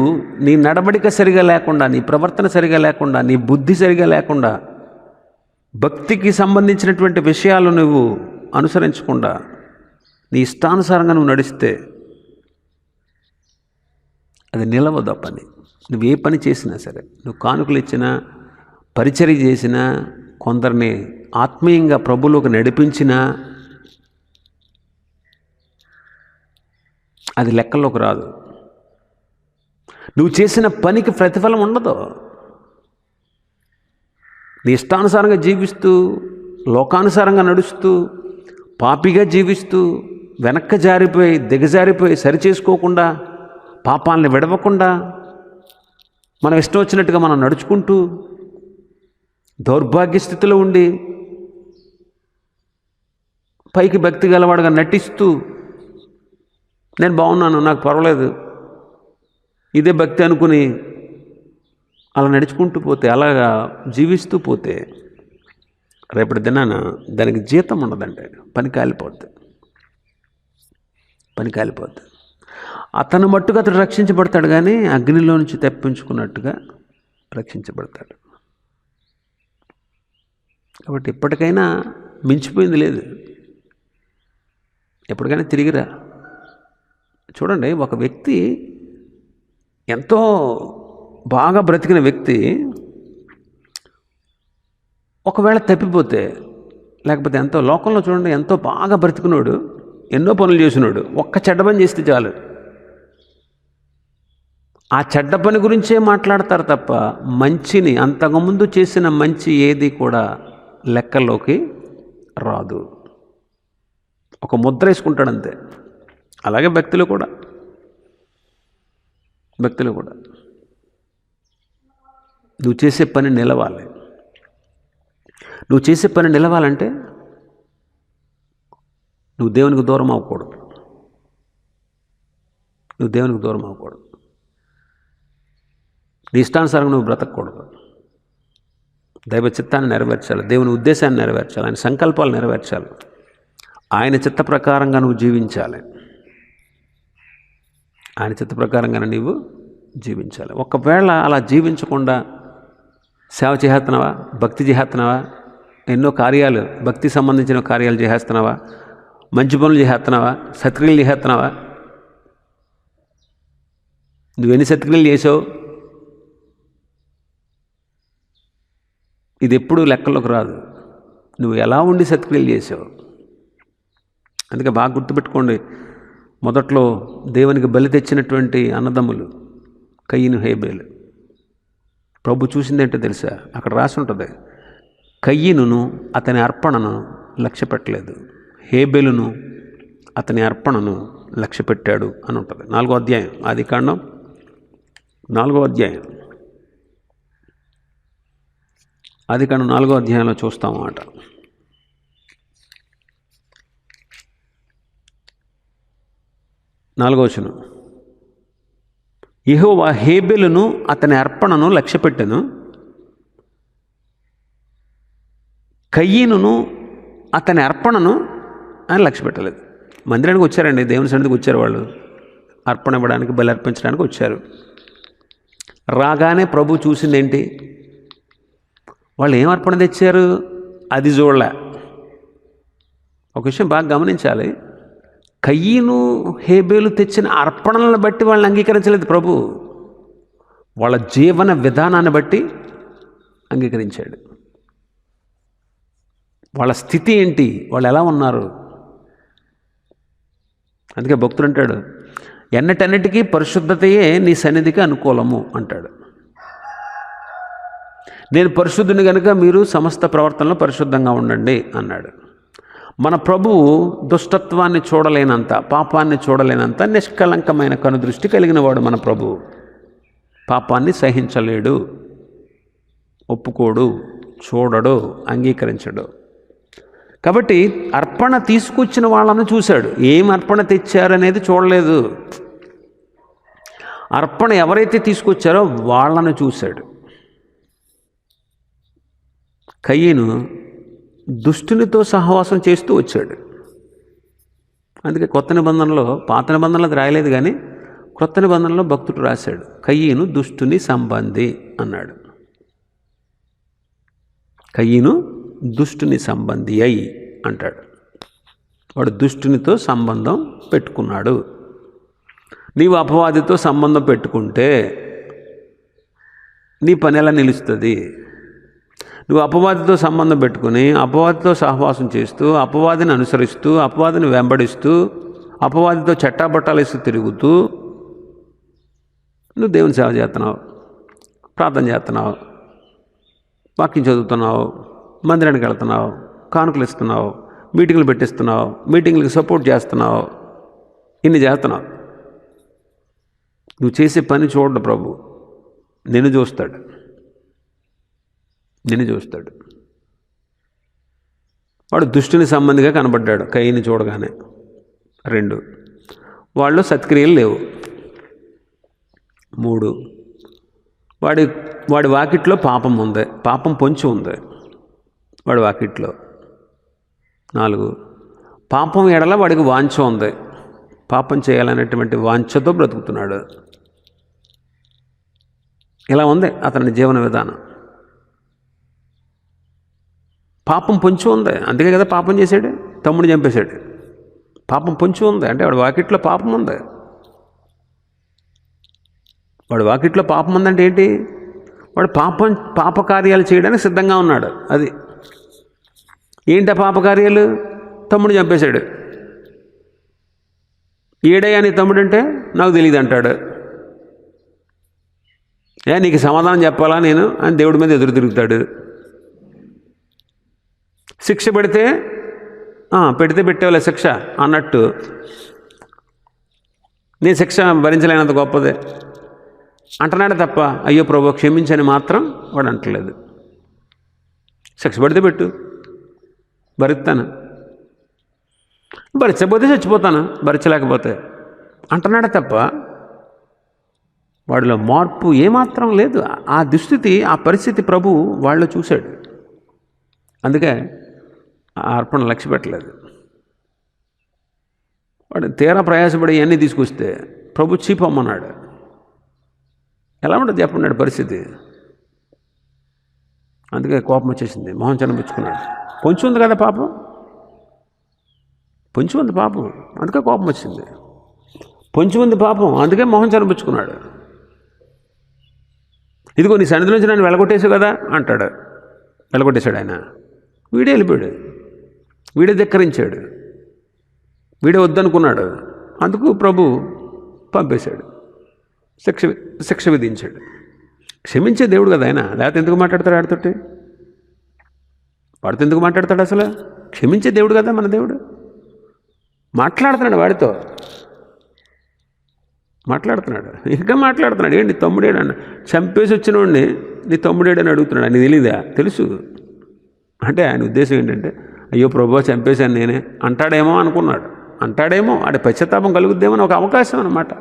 నీ నడవడిక సరిగా లేకుండా, నీ ప్రవర్తన సరిగా లేకుండా, నీ బుద్ధి సరిగా లేకుండా, భక్తికి సంబంధించినటువంటి విషయాలు నువ్వు అనుసరించకుండా నీ ఇష్టానుసారంగా నువ్వు నడిస్తే అది నిలవదు. ఆ పని నువ్వు ఏ పని చేసినా సరే, నువ్వు కానుకలు ఇచ్చినా, పరిచర్య చేసినా, కొందరిని ఆత్మీయంగా ప్రభువులోకి నడిపించినా అది లెక్కల్లోకి రాదు. నువ్వు చేసిన పనికి ప్రతిఫలం ఉండదు. నీ ఇష్టానుసారంగా జీవిస్తూ, లోకానుసారంగా నడుస్తూ, పాపిగా జీవిస్తూ, వెనక్కి జారిపోయి, దిగజారిపోయి, సరిచేసుకోకుండా, పాపాలని విడవకుండా, మనం ఇష్టం వచ్చినట్టుగా మనం నడుచుకుంటూ, దౌర్భాగ్య స్థితిలో ఉండి, పైకి భక్తి గలవాడుగా నటిస్తూ, నేను బాగున్నాను, నాకు పర్వాలేదు, ఇదే భక్తి అనుకుని అలా నడుచుకుంటూ పోతే, అలాగా జీవిస్తూ పోతే రేపటి దినాన దానికి జీతం ఉండదంటే పని కాలిపోద్ది, పని కాలిపోద్ది. అతను మట్టుగా అతడు రక్షించబడతాడు, కానీ అగ్నిలో నుంచి తప్పించుకున్నట్టుగా రక్షించబడతాడు. కాబట్టి ఎప్పటికైనా మించిపోయింది లేదు, ఎప్పటికైనా తిరిగిరా. చూడండి, ఒక వ్యక్తి, ఎంతో బాగా బ్రతికిన వ్యక్తి ఒకవేళ తప్పిపోతే, లేకపోతే ఎంతో లోకంలో చూడండి, ఎంతో బాగా బ్రతికినోడు, ఎన్నో పనులు చేసినోడు, ఒక్క చెడ్డ పని చేస్తే చాలు, ఆ చెడ్డ పని గురించే మాట్లాడతారు తప్ప మంచిని, అంతకుముందు చేసిన మంచి ఏది కూడా లెక్కల్లోకి రాదు. ఒక ముద్ర వేసుకుంటాడు అంతే. అలాగే భక్తులు కూడా నువ్వు చేసే పని నిలవాలి. నువ్వు చేసే పని నిలవాలంటే నువ్వు దేవునికి దూరం అవ్వకూడదు. నీ ఇష్టానుసారంగా నువ్వు బ్రతకూడదు. దైవ చిత్తాన్ని నెరవేర్చాలి, దేవుని ఉద్దేశాన్ని నెరవేర్చాలి, ఆయన సంకల్పాలు నెరవేర్చాలి, ఆయన చిత్త ప్రకారంగా నువ్వు జీవించాలి. ఆయన చిత్త ప్రకారంగానే నీవు జీవించాలి. ఒకవేళ అలా జీవించకుండా సేవ చేస్తున్నావా, భక్తి చేస్తున్నావా, ఎన్నో కార్యాలు, భక్తికి సంబంధించిన కార్యాలు చేస్తున్నావా, మంచి పనులు చేస్తున్నావా, సత్క్రియలు చేస్తున్నావా, నువ్వెన్ని సత్క్రియలు చేసావు, ఇది ఎప్పుడూ లెక్కలోకి రాదు. నువ్వు ఎలా ఉండి సత్క్రియలు చేసావు. అందుకే బాగా గుర్తుపెట్టుకోండి, మొదట్లో దేవునికి బలి తెచ్చినటువంటి అన్నదమ్ములు కయీను హేబేలు. ప్రభు చూసిందేంటో తెలుసా? అక్కడ రాసి ఉంటుంది, కయీనును అతని అర్పణను లక్ష్య పెట్టలేదు, హేబేలును అతని అర్పణను లక్ష్య పెట్టాడు అని ఉంటుంది. 4వ అధ్యాయం ఆదికాండం 4వ అధ్యాయం ఆదికాండం 4వ అధ్యాయంలో చూస్తాం అన్నమాట. 4వ వచనం, యెహోవా హేబెలును అతని అర్పణను లక్ష్యపెట్టెను, కయీనును అతని అర్పణను ఆయన లక్ష్య పెట్టలేదు. మందిరానికి వచ్చారండి, దేవుని సన్నిధికి వచ్చారు, వాళ్ళు అర్పణ ఇవ్వడానికి, బలి అర్పించడానికి వచ్చారు. రాగానే ప్రభు చూసిందేంటి? వాళ్ళు ఏం అర్పణ తెచ్చారు అది చూడలే. ఒక విషయం బాగా గమనించాలి, కయీను హేబేలు తెచ్చిన అర్పణలను బట్టి వాళ్ళని అంగీకరించలేదు ప్రభు, వాళ్ళ జీవన విధానాన్ని బట్టి అంగీకరించాడు. వాళ్ళ స్థితి ఏంటి, వాళ్ళు ఎలా ఉన్నారు. అందుకే భక్తుడు అంటాడు, ఎన్నటన్నిటికీ పరిశుద్ధతయే నీ సన్నిధికి అనుకూలము అంటాడు. నేను పరిశుద్ధుని కనుక మీరు సమస్త ప్రవర్తనలో పరిశుద్ధంగా ఉండండి అన్నాడు. మన ప్రభువు దుష్టత్వాన్ని చూడలేనంత, పాపాన్ని చూడలేనంత నిష్కళంకమైన కనుదృష్టి కలిగిన వాడు మన ప్రభువు. పాపాన్ని సహించలేడు, ఒప్పుకోడు, చూడడు, అంగీకరించడు. కాబట్టి అర్పణ తీసుకొచ్చిన వాళ్ళను చూశాడు, ఏం అర్పణ తెచ్చారనేది చూడలేదు. అర్పణ ఎవరైతే తీసుకొచ్చారో వాళ్ళను చూశాడు. కయీను దుష్టునితో సహవాసం చేస్తూ వచ్చాడు. అందుకే కొత్త నిబంధనలో, పాత నిబంధనలో అది రాయలేదు కానీ కొత్త నిబంధనలో భక్తుడు రాశాడు, కయీను దుష్టుని సంబంధి అన్నాడు. కయీను దుష్టుని సంబంధి అయి అంటాడు. వాడు దుష్టునితో సంబంధం పెట్టుకున్నాడు. నీవు అపవాదితో సంబంధం పెట్టుకుంటే నీ పని ఎలా నిలుస్తుంది? నువ్వు అపవాదితో సంబంధం పెట్టుకుని అపవాదితో సహవాసం చేస్తూ, అపవాదిని అనుసరిస్తూ, అపవాదిని వెంబడిస్తూ, అపవాదితో చట్టాబట్టాలు వేస్తూ తిరుగుతూ నువ్వు దేవుని సేవ చేస్తున్నావు, ప్రార్థన చేస్తున్నావు, వాక్యం చదువుతున్నావు, మందిరానికి వెళ్తున్నావు, కానుకలు ఇస్తున్నావు, మీటింగ్లు పెట్టిస్తున్నావు, మీటింగ్లకు సపోర్ట్ చేస్తున్నావు, ఇన్ని చేస్తున్నావు. నువ్వు చేసే పని చూడడు ప్రభు, నిన్ను చూస్తాడు, నిన్ను చూస్తాడు. వాడు దుష్టుని సంబంధిగా కనబడ్డాడు కయీను చూడగానే. 2, వాళ్ళు సత్క్రియలు లేవు. 3, వాడి వాకిట్లో పాపం ఉంది, పాపం పొంచి ఉంది వాడి వాకిట్లో. 4, పాపం ఎడల వాడికి వాంఛ ఉంది, పాపం చేయాలనేటువంటి వాంఛతో బ్రతుకుతున్నాడు. ఇలా ఉంది అతని జీవన విధానం. పాపం పొంచి ఉంది, అందుకే కదా పాపం చేశాడు, తమ్ముడు చంపేశాడు. పాపం పొంచి ఉంది అంటే వాడి వాకిట్లో పాపం ఉంది. వాడి వాకిట్లో పాపం ఉందంటే ఏంటి? వాడు పాపకార్యాలు చేయడానికి సిద్ధంగా ఉన్నాడు. అది ఏంటి? పాపకార్యాలు తమ్ముడు చంపేశాడు. ఏడయ్యా నీ తమ్ముడు అంటే నాకు తెలియదు అంటాడు. నీకు సమాధానం చెప్పాలా నేను అని దేవుడి మీద ఎదురు తిరుగుతాడు. శిక్ష పెడితే పెట్టేవాళ్ళ శిక్ష అన్నట్టు నేను శిక్ష భరించలేనంత గొప్పదే అంటున్నాడు తప్ప అయ్యో ప్రభు క్షమించని మాత్రం వాడు అంటలేదు. శిక్ష పెడితే పెట్టు, భరిస్తాను, భరించకపోతే చచ్చిపోతాను, భరించలేకపోతే అంటున్నాడు తప్ప వాడిలో మార్పు ఏమాత్రం లేదు. ఆ దుస్థితి, ఆ పరిస్థితి ప్రభు వాళ్ళు చూశాడు. అందుకే ఆ అర్పణ లక్ష్య పెట్టలేదు. వాడు తీరా ప్రయాసపడి ఇవన్నీ తీసుకొస్తే ప్రభు చీపమ్మన్నాడు. ఎలా ఉంటుంది చెప్పన్నాడు పరిస్థితి. అందుకే కోపం వచ్చేసింది, మొహం చనిపించుకున్నాడు. పొంచి ఉంది కదా పాపం, పొంచి ఉంది పాపం, అందుకే కోపం వచ్చింది. పొంచి ఉంది పాపం, అందుకే మొహం చనిపించుకున్నాడు. ఇదిగో నీ సన్నిధి నుంచి నన్ను వెళ్ళగొట్టేసావు కదా అంటాడు. వెళ్ళగొట్టేశాడు ఆయన. వీడే వెళ్ళిపోయాడు, వీడే ధిక్కరించాడు, వీడే వద్దనుకున్నాడు. అందుకు ప్రభు పంపేశాడు, శిక్ష విధించాడు. క్షమించే దేవుడు కదా ఆయన, లేకపోతే ఎందుకు మాట్లాడతాడు ఆడితోటి? వాడితో ఎందుకు మాట్లాడతాడు? అసలు క్షమించే దేవుడు కదా మన దేవుడు. మాట్లాడుతున్నాడు, వాడితో మాట్లాడుతున్నాడు, ఇంకా మాట్లాడుతున్నాడు. ఏంటి తమ్ముడేడు అన్న, చంపేసి వచ్చిన వాడిని నీ తమ్ముడేడని అడుగుతున్నాడు. అని తెలీదా? తెలుసు. అంటే ఆయన ఉద్దేశం ఏంటంటే, అయ్యో ప్రభు చంపేశాను నేనే అంటాడేమో అనుకున్నాడు. అంటాడేమో, ఆడి పశ్చాత్తాపం కలుగుద్దేమో అని ఒక అవకాశం అన్నమాట.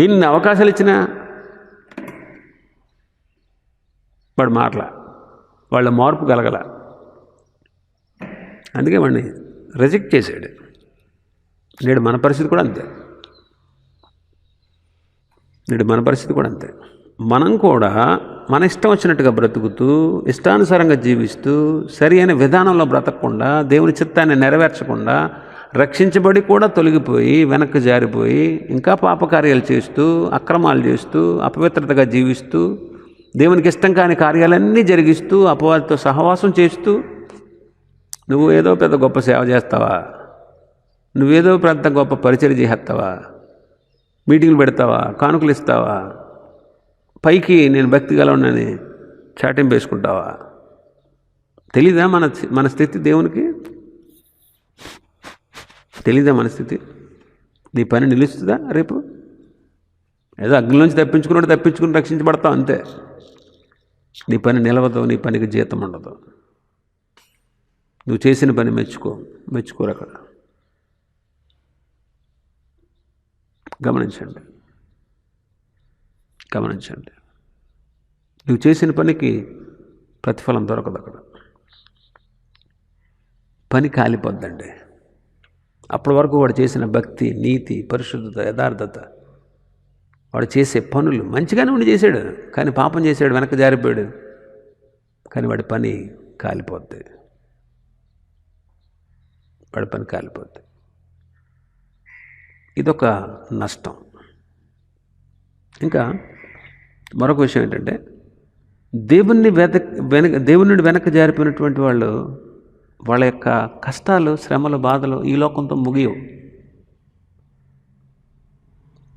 ఎన్ని అవకాశాలు ఇచ్చినా వాడు మాటల, వాళ్ళ మార్పు కలగల. అందుకే వాడిని రిజెక్ట్ చేశాడు. నేడు మన పరిస్థితి కూడా అంతే. మనం కూడా మన ఇష్టం వచ్చినట్టుగా బ్రతుకుతూ, ఇష్టానుసారంగా జీవిస్తూ, సరి అయిన విధానంలో బ్రతకకుండా, దేవుని చిత్తాన్ని నెరవేర్చకుండా, రక్షించబడి కూడా తొలగిపోయి, వెనక్కి జారిపోయి, ఇంకా పాపకార్యాలు చేస్తూ, అక్రమాలు చేస్తూ, అపవిత్రతగా జీవిస్తూ, దేవునికి ఇష్టం కాని కార్యాలన్నీ జరిగిస్తూ, అపవాదితో సహవాసం చేస్తూ, నువ్వు ఏదో పెద్ద గొప్ప సేవ చేస్తావా, నువ్వేదో పెద్ద గొప్ప పరిచర్య చేస్తావా, మీటింగ్లు పెడతావా, కానుకలు ఇస్తావా, పైకి నేను భక్తి గలవాడిని చాటింపు వేసుకుంటావా? తెలీదా మన స్థితి? దేవునికి తెలీదా మన స్థితి? నీ పని నిలుస్తుందా రేపు? ఏదో అగ్నిలోంచి తప్పించుకుని రక్షించబడతావు అంతే. నీ పని నిలవదు, నీ పనికి జీతం ఉండదు. నువ్వు చేసిన పని మెచ్చుకోరు అక్కడ. గమనించండి. నువ్వు చేసిన పనికి ప్రతిఫలం దొరకదు అక్కడ. పని కాలిపోద్దండి. అప్పటి వరకు వాడు చేసిన భక్తి, నీతి, పరిశుద్ధత, యథార్థత, వాడు చేసే పనులు మంచిగానే ఉండి చేశాడు, కానీ పాపం చేశాడు, వెనక్కి జారిపోయాడు, కానీ వాడి పని కాలిపోద్ది. ఇదొక నష్టం. ఇంకా మరొక విషయం ఏంటంటే, దేవుని నుండి వెనక్కి జారిపోయినటువంటి వాళ్ళ యొక్క కష్టాలు, శ్రమలు, బాధలు ఈ లోకంతో ముగియవు.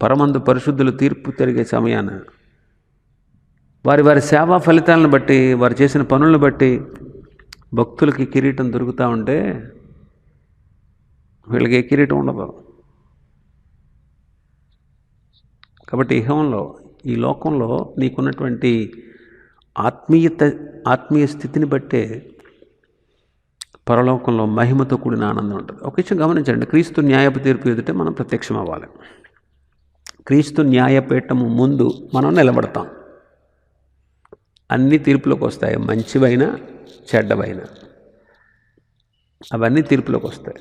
పరమందు పరిశుద్ధులు తీర్పు జరిగే సమయాన వారి సేవా ఫలితాలను బట్టి, వారు చేసిన పనులను బట్టి భక్తులకి కిరీటం దొరుకుతూ ఉంటే వీళ్ళకి ఏ కిరీటం ఉండదు. కాబట్టి ఈ లోకంలో నీకున్నటువంటి ఆత్మీయ స్థితిని బట్టే పరలోకంలో మహిమతో కూడిన ఆనందం ఉంటుంది. ఒక విషయం గమనించండి, క్రీస్తు న్యాయపు తీర్పు ఎదుటే మనం ప్రత్యక్షం అవ్వాలి. క్రీస్తు న్యాయపీఠము ముందు మనం నిలబడతాం. అన్ని తీర్పులోకి వస్తాయి, మంచివైనా చెడ్డవైనా అవన్నీ తీర్పులోకి వస్తాయి.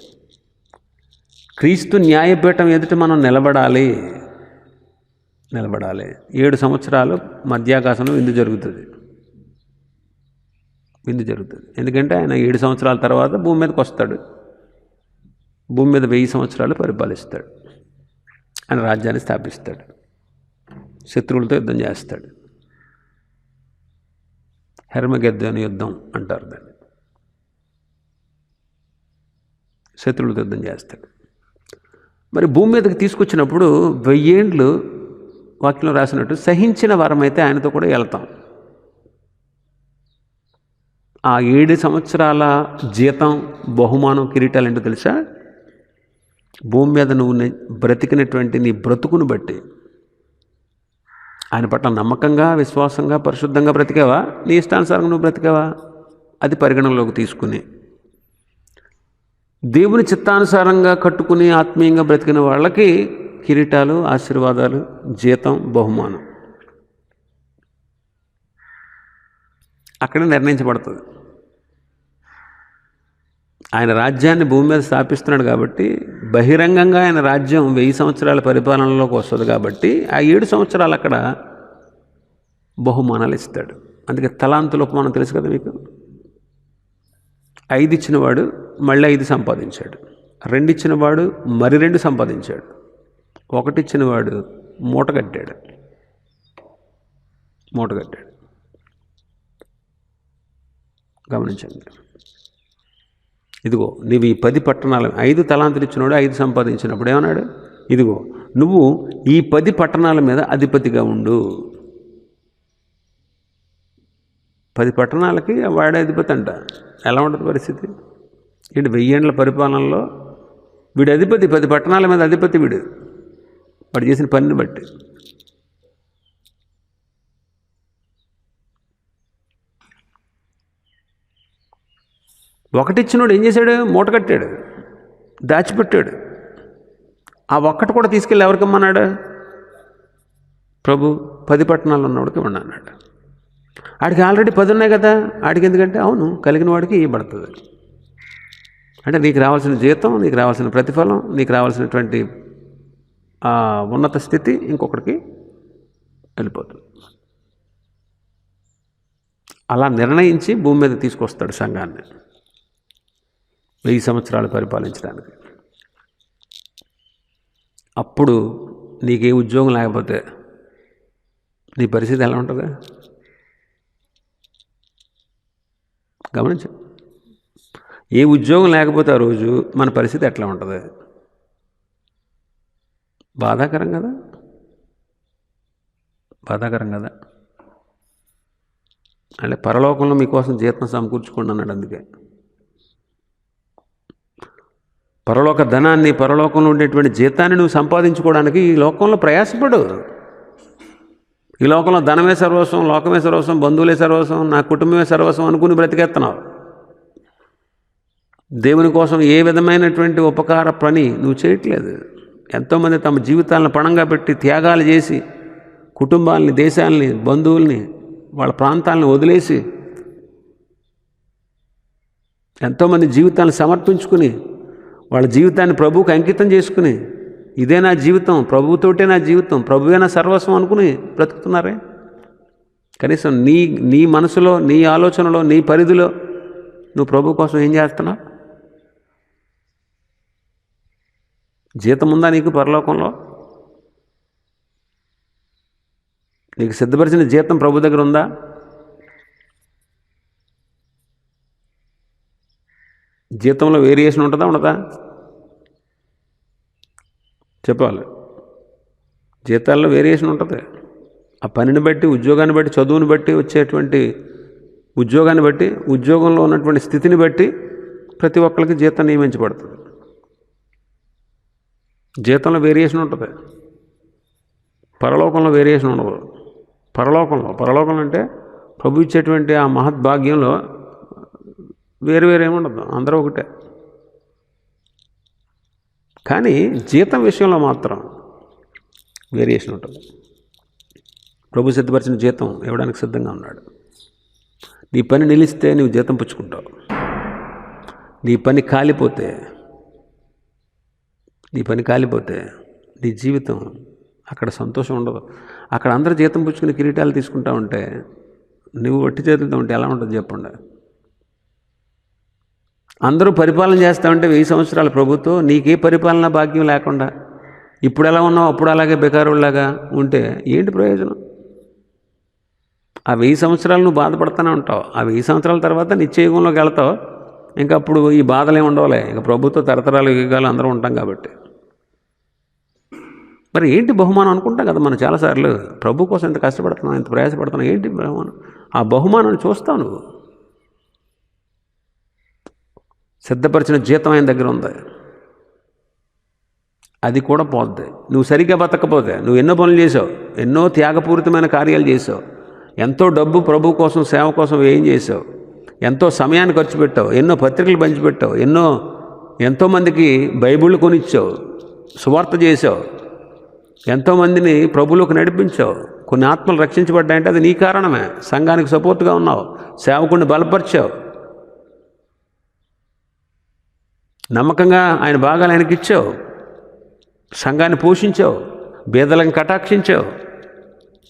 క్రీస్తు న్యాయపీఠం ఎదుట మనం నిలబడాలి. 7 సంవత్సరాలు మధ్యాకాశంలో విందు జరుగుతుంది. ఎందుకంటే ఆయన 7 సంవత్సరాల తర్వాత భూమి మీదకి వస్తాడు. భూమి మీద 1000 సంవత్సరాలు పరిపాలిస్తాడు. ఆయన రాజ్యాన్ని స్థాపిస్తాడు. శత్రువులతో యుద్ధం చేస్తాడు. హెర్మగెద్దోని యుద్ధం అంటారు దాన్ని. శత్రువులతో యుద్ధం చేస్తాడు. మరి భూమి మీదకి తీసుకొచ్చినప్పుడు 1000 ఏండ్లు వాక్యంలో రాసినట్టు సహించిన వారమైతే ఆయనతో కూడా వెళ్తాం. ఆ 7 సంవత్సరాల జీతం, బహుమానం, కిరీటాలు ఏంటో తెలుసా? భూమి మీద నువ్వు బ్రతికినటువంటి నీ బ్రతుకును బట్టి, ఆయన పట్ల నమ్మకంగా, విశ్వాసంగా, పరిశుద్ధంగా బ్రతికావా, నీ ఇష్టానుసారంగా నువ్వు బ్రతికావా, అది పరిగణనలోకి తీసుకుని దేవుని చిత్తానుసారంగా కట్టుకుని ఆత్మీయంగా బ్రతికిన వాళ్ళకి కిరీటాలు, ఆశీర్వాదాలు, జీతం, బహుమానం అక్కడే నిర్ణయించబడుతుంది. ఆయన రాజ్యాన్ని భూమి మీద స్థాపిస్తున్నాడు కాబట్టి, బహిరంగంగా ఆయన రాజ్యం 1000 సంవత్సరాల పరిపాలనలోకి వస్తుంది కాబట్టి, ఆ 7 సంవత్సరాలు అక్కడ బహుమానాలు ఇస్తాడు. అందుకే తలాంతుల ఉపమానం తెలుసు కదా మీకు. 5 ఇచ్చినవాడు మళ్ళీ 5 సంపాదించాడు. 2 ఇచ్చినవాడు మరి 2 సంపాదించాడు. 1 ఇచ్చినవాడు మూట కట్టాడు. గమనించండి. ఇదిగో నువ్వు ఈ 10 పట్టణాలు 5 తలాంతులు ఇచ్చినాడు, 5 సంపాదించినప్పుడు ఏమన్నాడు? ఇదిగో నువ్వు ఈ 10 పట్టణాల మీద అధిపతిగా ఉండు. 10 పట్టణాలకి వాడే అధిపతి అంట. ఎలా ఉంటుంది పరిస్థితి? ఏంటి 1000 ఏళ్ల పరిపాలనలో వీడు అధిపతి, 10 పట్టణాల మీద అధిపతి వీడు, వాడు చేసిన పనిని బట్టి. ఒకటిచ్చినోడు ఏం చేశాడు? మూట కట్టాడు, దాచిపెట్టాడు. ఆ ఒక్కటి కూడా తీసుకెళ్ళి ఎవరికి ఇమ్మన్నాడు? ప్రభు 10 పట్టణాలు ఉన్నవాడికి ఇవ్వండి అన్నాడు. ఆడికి ఆల్రెడీ 10 ఉన్నాయి కదా, ఆడికి ఎందుకంటే అవును కలిగిన వాడికి ఇవ్వబడుతుంది. అంటే నీకు రావాల్సిన జీతం, నీకు రావాల్సిన ప్రతిఫలం, నీకు రావాల్సినటువంటి ఉన్నత స్థితి ఇంకొకరికి వెళ్ళిపోతుంది. అలా నిర్ణయించి భూమి మీద తీసుకొస్తాడు సంఘాన్ని 1000 సంవత్సరాలు పరిపాలించడానికి. అప్పుడు నీకే ఉద్యోగం లేకపోతే నీ పరిస్థితి ఎలా ఉంటుంది? గమనించు. ఏ ఉద్యోగం లేకపోతే ఆ రోజు మన పరిస్థితి ఎట్లా ఉంటుంది? బాధాకరం కదా, బాధాకరం కదా. అంటే పరలోకంలో మీకోసం జీతం సమకూర్చుకోండి అన్నాడు. అందుకే పరలోక ధనాన్ని, పరలోకంలో ఉండేటువంటి జీతాన్ని నువ్వు సంపాదించుకోవడానికి ఈ లోకంలో ప్రయాసపడు. ఈ లోకంలో ధనమే సర్వస్వం, లోకమే సర్వస్వం, బంధువులే సర్వస్వం, నా కుటుంబమే సర్వస్వం అనుకుని బ్రతికేస్తున్నావు. దేవుని కోసం ఏ విధమైనటువంటి ఉపకార పని నువ్వు చేయట్లేదు. ఎంతోమంది తమ జీవితాలను పణంగా పెట్టి త్యాగాలు చేసి కుటుంబాలని, దేశాలని, బంధువుల్ని, వాళ్ళ ప్రాంతాలను వదిలేసి ఎంతోమంది జీవితాలను సమర్పించుకుని వాళ్ళ జీవితాన్ని ప్రభువుకి అంకితం చేసుకుని ఇదే నా జీవితం, ప్రభువుతోటే నా జీవితం, ప్రభువే నా సర్వస్వం అనుకుని బ్రతుకుతున్నారే. కనీసం నీ మనసులో, నీ ఆలోచనలో, నీ పరిధిలో నువ్వు ప్రభు కోసం ఏం చేస్తున్నావు? జీతం ఉందా నీకు పరలోకంలో? నీకు సిద్ధపరిచిన జీతం ప్రభు దగ్గర ఉందా? జీతంలో వేరియేషన్ ఉంటుందా ఉండదా? చెప్పాలి. జీతాల్లో వేరియేషన్ ఉంటుంది. ఆ పనిని బట్టి, ఉద్యోగాన్ని బట్టి, చదువుని బట్టి, వచ్చేటువంటి ఉద్యోగాన్ని బట్టి, ఉద్యోగంలో ఉన్నటువంటి స్థితిని బట్టి ప్రతి ఒక్కరికి జీతం నియమించబడుతుంది. జీతంలో వేరియేషన్ ఉంటుంది. పరలోకంలో వేరియేషన్ ఉండదు. పరలోకంలో అంటే ప్రభు ఇచ్చేటువంటి ఆ మహద్భాగ్యంలో వేరు ఏమి ఉండదు, అందరూ ఒకటే. కానీ జీతం విషయంలో మాత్రం వేరియేషన్ ఉంటుంది. ప్రభు సిద్ధపరిచిన జీతం ఇవ్వడానికి సిద్ధంగా ఉన్నాడు. నీ పని నిలిస్తే నువ్వు జీతం పుచ్చుకుంటావు. నీ పని కాలిపోతే నీ జీవితం అక్కడ సంతోషం ఉండదు. అక్కడ అందరూ జీతం పుచ్చుకుని కిరీటాలు తీసుకుంటా ఉంటే నువ్వు వట్టి చేతులతో ఉంటే ఎలా ఉంటుంది చెప్పండి? అందరూ పరిపాలన చేస్తూ ఉంటే 1000 సంవత్సరాల ప్రభుతో నీకే పరిపాలనా భాగ్యం లేకుండా ఇప్పుడు ఎలా ఉన్నావు అప్పుడు అలాగే బెకారులాగా ఉంటే ఏంటి ప్రయోజనం? ఆ 1000 సంవత్సరాలు నువ్వు బాధపడుతూనే ఉంటావు. ఆ 1000 సంవత్సరాల తర్వాత నిత్యయుగంలోకి వెళ్తావు. ఇంకా అప్పుడు ఈ బాధలు ఏమి ఉండవులే. ఇంకా ప్రభుత్వ తరతరాలు యుగాలు అందరూ ఉంటాం కాబట్టి. మరి ఏంటి బహుమానం అనుకుంటాం కదా మనం చాలాసార్లు. ప్రభు కోసం ఎంత కష్టపడుతున్నావు, ఎంత ప్రయాసపడుతున్నావు, ఏంటి బహుమానం? ఆ బహుమానాన్ని చూస్తావు నువ్వు. సిద్ధపరిచిన జీతం ఆయన దగ్గర ఉంది, అది కూడా పోద్ది. నువ్వు సరిగ్గా బతకపోతే, నువ్వు ఎన్నో పనులు చేసావు, ఎన్నో త్యాగపూరితమైన కార్యాలు చేసావు, ఎంతో డబ్బు ప్రభు కోసం, సేవ కోసం ఏం చేసావు, ఎంతో సమయాన్ని ఖర్చు పెట్టావు, ఎన్నో పత్రికలు పంచిపెట్టావు, ఎంతోమందికి బైబిళ్ళు కొనిచ్చావు, సువార్త చేసావు, ఎంతోమందిని ప్రభులోకి నడిపించావు, కొన్ని ఆత్మలు రక్షించబడ్డాయంటే అది నీ కారణమే. సంఘానికి సపోర్ట్గా ఉన్నావు, సేవకుడిని బలపరిచావు, నమ్మకంగా ఆయన భాగాలు ఆయనకి ఇచ్చావు, సంఘాన్ని పోషించావు, బీదలను కటాక్షించావు,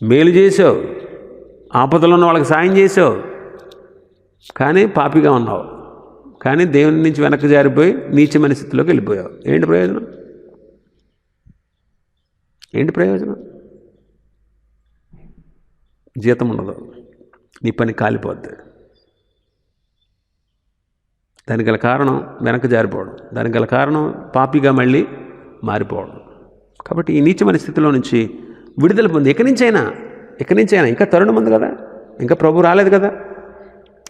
మేలు చేసావు, ఆపదలో ఉన్న వాళ్ళకి సాయం చేసావు. కానీ పాపిగా ఉన్నావు. కానీ దేవుని నుంచి వెనక్కి జారిపోయి నీచమైన స్థితిలోకి వెళ్ళిపోయావు. ఏంటి ప్రయోజనం? జీతం ఉండదు, నీ పని కాలిపోద్ది. దానికి గల కారణం వెనక్కి జారిపోవడం, దానికి గల కారణం పాపిగా మళ్ళీ మారిపోవడం. కాబట్టి ఈ నీచమైన స్థితిలో నుంచి విడుదల పొంది ఇక్కడి నుంచైనా ఇంకా తరుణం ఉంది కదా, ఇంకా ప్రభు రాలేదు కదా,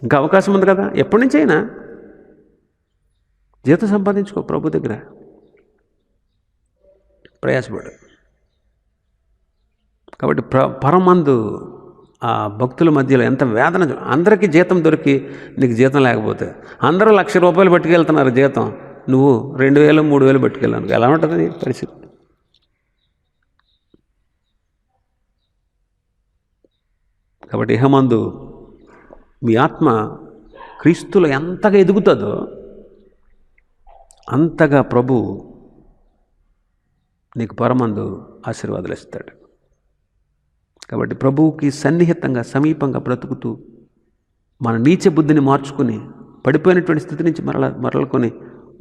ఇంకా అవకాశం ఉంది కదా, ఎప్పటి నుంచైనా జీతం సంపాదించుకో, ప్రభు దగ్గర ప్రయాసపడు. కాబట్టి పరమందు ఆ భక్తుల మధ్యలో ఎంత వేదన. అందరికీ జీతం దొరికి నీకు జీతం లేకపోతే, అందరూ ₹1,00,000 పట్టుకెళ్తున్నారు జీతం, నువ్వు 2,000 3,000 పట్టుకెళ్ళాను, ఎలా ఉంటుంది నీ పరిస్థితి? కాబట్టి ఇహమందు మీ ఆత్మ క్రీస్తులో ఎంతగా ఎదుగుతుందో అంతగా ప్రభు నీకు పరమందు ఆశీర్వాదాలు ఇస్తాడు. కాబట్టి ప్రభువుకి సన్నిహితంగా సమీపంగా బ్రతుకుతూ మన నీచ బుద్ధిని మార్చుకుని పడిపోయినటువంటి స్థితి నుంచి మరలుకొని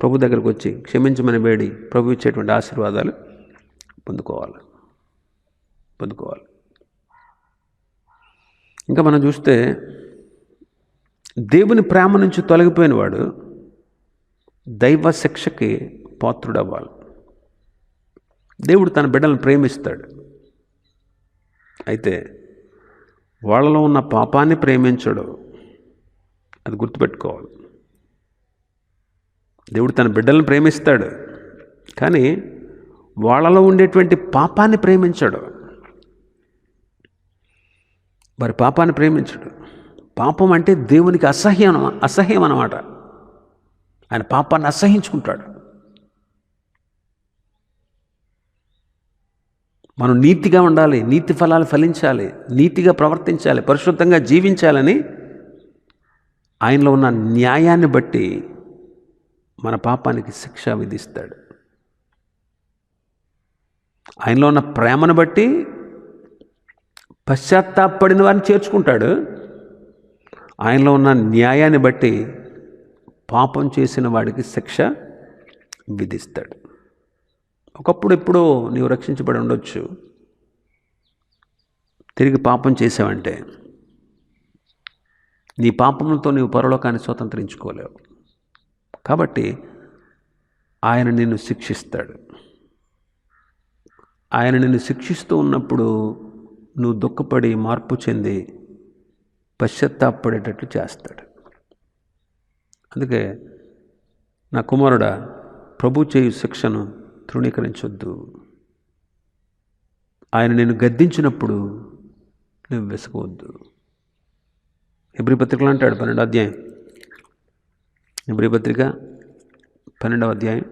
ప్రభు దగ్గరకు వచ్చి క్షమించమని వేడి ప్రభు ఇచ్చేటువంటి ఆశీర్వాదాలు పొందుకోవాలి. ఇంకా మనం చూస్తే దేవుని ప్రేమ నుంచి తొలగిపోయిన వాడు దైవ శిక్షకి పాత్రుడవ్వాలి. దేవుడు తన బిడ్డలను ప్రేమిస్తాడు, అయితే వాళ్ళలో ఉన్న పాపాన్ని ప్రేమించడు. అది గుర్తుపెట్టుకోవాలి. దేవుడు తన బిడ్డలను ప్రేమిస్తాడు, కానీ వాళ్ళలో ఉండేటువంటి పాపాన్ని ప్రేమించడు. వారి పాపాన్ని ప్రేమించడు. పాపం అంటే దేవునికి అసహ్యం అన్నమాట. ఆయన పాపాన్ని అసహించుకుంటాడు. మనం నీతిగా ఉండాలి, నీతి ఫలాలు ఫలించాలి, నీతిగా ప్రవర్తించాలి, పరిశుద్ధంగా జీవించాలని ఆయనలో ఉన్న న్యాయాన్ని బట్టి మన పాపానికి శిక్ష విధిస్తాడు. ఆయనలో ఉన్న ప్రేమను బట్టి పశ్చాత్తాపడిన వారిని చేర్చుకుంటాడు. ఆయనలో ఉన్న న్యాయాన్ని బట్టి పాపం చేసిన వాడికి శిక్ష విధిస్తాడు. ఒకప్పుడు ఎప్పుడో నీవు రక్షించబడి ఉండొచ్చు, తిరిగి పాపం చేసావంటే నీ పాపంతో నీవు పరలోకాన్ని స్వతంత్రించుకోలేవు. కాబట్టి ఆయన నిన్ను శిక్షిస్తాడు. ఆయన నిన్ను శిక్షిస్తూ ఉన్నప్పుడు నువ్వు దుఃఖపడి మార్పు చెంది పశ్చాత్తాపడేటట్లు చేస్తాడు. అందుకే నా కుమారుడా, ప్రభు చేయు శిక్షను తృణీకరించొద్దు. ఆయన నిన్ను గద్దించినప్పుడు నువ్వు వెసగవద్దు. హెబ్రీ పత్రికలు అంటాడు 12వ అధ్యాయం, హెబ్రీ పత్రిక 12వ అధ్యాయం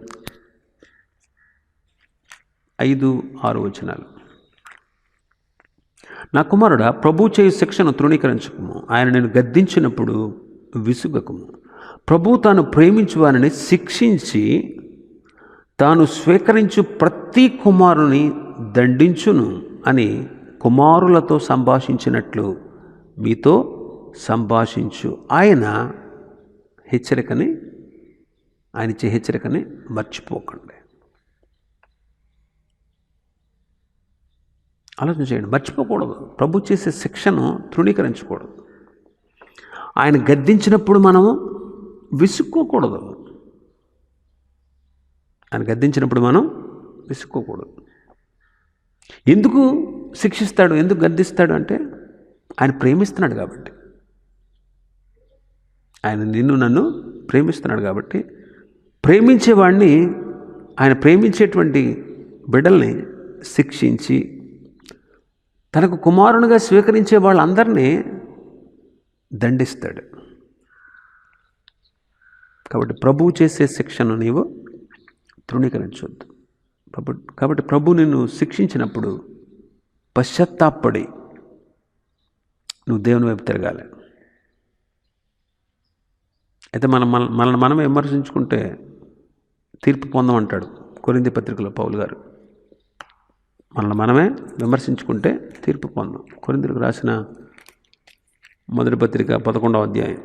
5-6 వచనాలు. నా కుమారుడా, ప్రభు చేయు శిక్షను తృణీకరించకము. ఆయన నేను గద్దించినప్పుడు విసుగకము. ప్రభు తాను ప్రేమించు వారిని శిక్షించి తాను స్వీకరించు ప్రతి కుమారుని దండించును అని కుమారులతో సంభాషించినట్లు మీతో సంభాషించు. ఆయన ఇచ్చే హెచ్చరికని మర్చిపోకండి. ఆలోచన చేయండి, మర్చిపోకూడదు. ప్రభు చేసే శిక్షను తృణీకరించకూడదు. ఆయన గద్దించినప్పుడు మనము విసుక్కోకూడదు. ఆయన గద్దించినప్పుడు మనం విసుక్కోకూడదు. ఎందుకు శిక్షిస్తాడు, ఎందుకు గద్దిస్తాడు అంటే ఆయన ప్రేమిస్తున్నాడు కాబట్టి. ఆయన నిన్ను నన్ను ప్రేమిస్తున్నాడు కాబట్టి ప్రేమించేవాడిని, ఆయన ప్రేమించేటువంటి బిడ్డల్ని శిక్షించి తనకు కుమారునిగా స్వీకరించే వాళ్ళందరినీ దండిస్తాడు. కాబట్టి ప్రభువు చేసే శిక్షను నీవు తృణీకరించవద్దు. కాబట్టి ప్రభు నిన్ను శిక్షించినప్పుడు పశ్చాత్తాపడి నువ్వు దేవుని వైపు తిరగాలి. అయితే మనల్ని విమర్శించుకుంటే తీర్పు పొందమంటాడు కొరింథీ పత్రికలో పౌలు గారు. మనమే విమర్శించుకుంటే తీర్పు పొందాం. కొరింథీయులకు రాసిన మొదటి పత్రిక 11వ అధ్యాయం.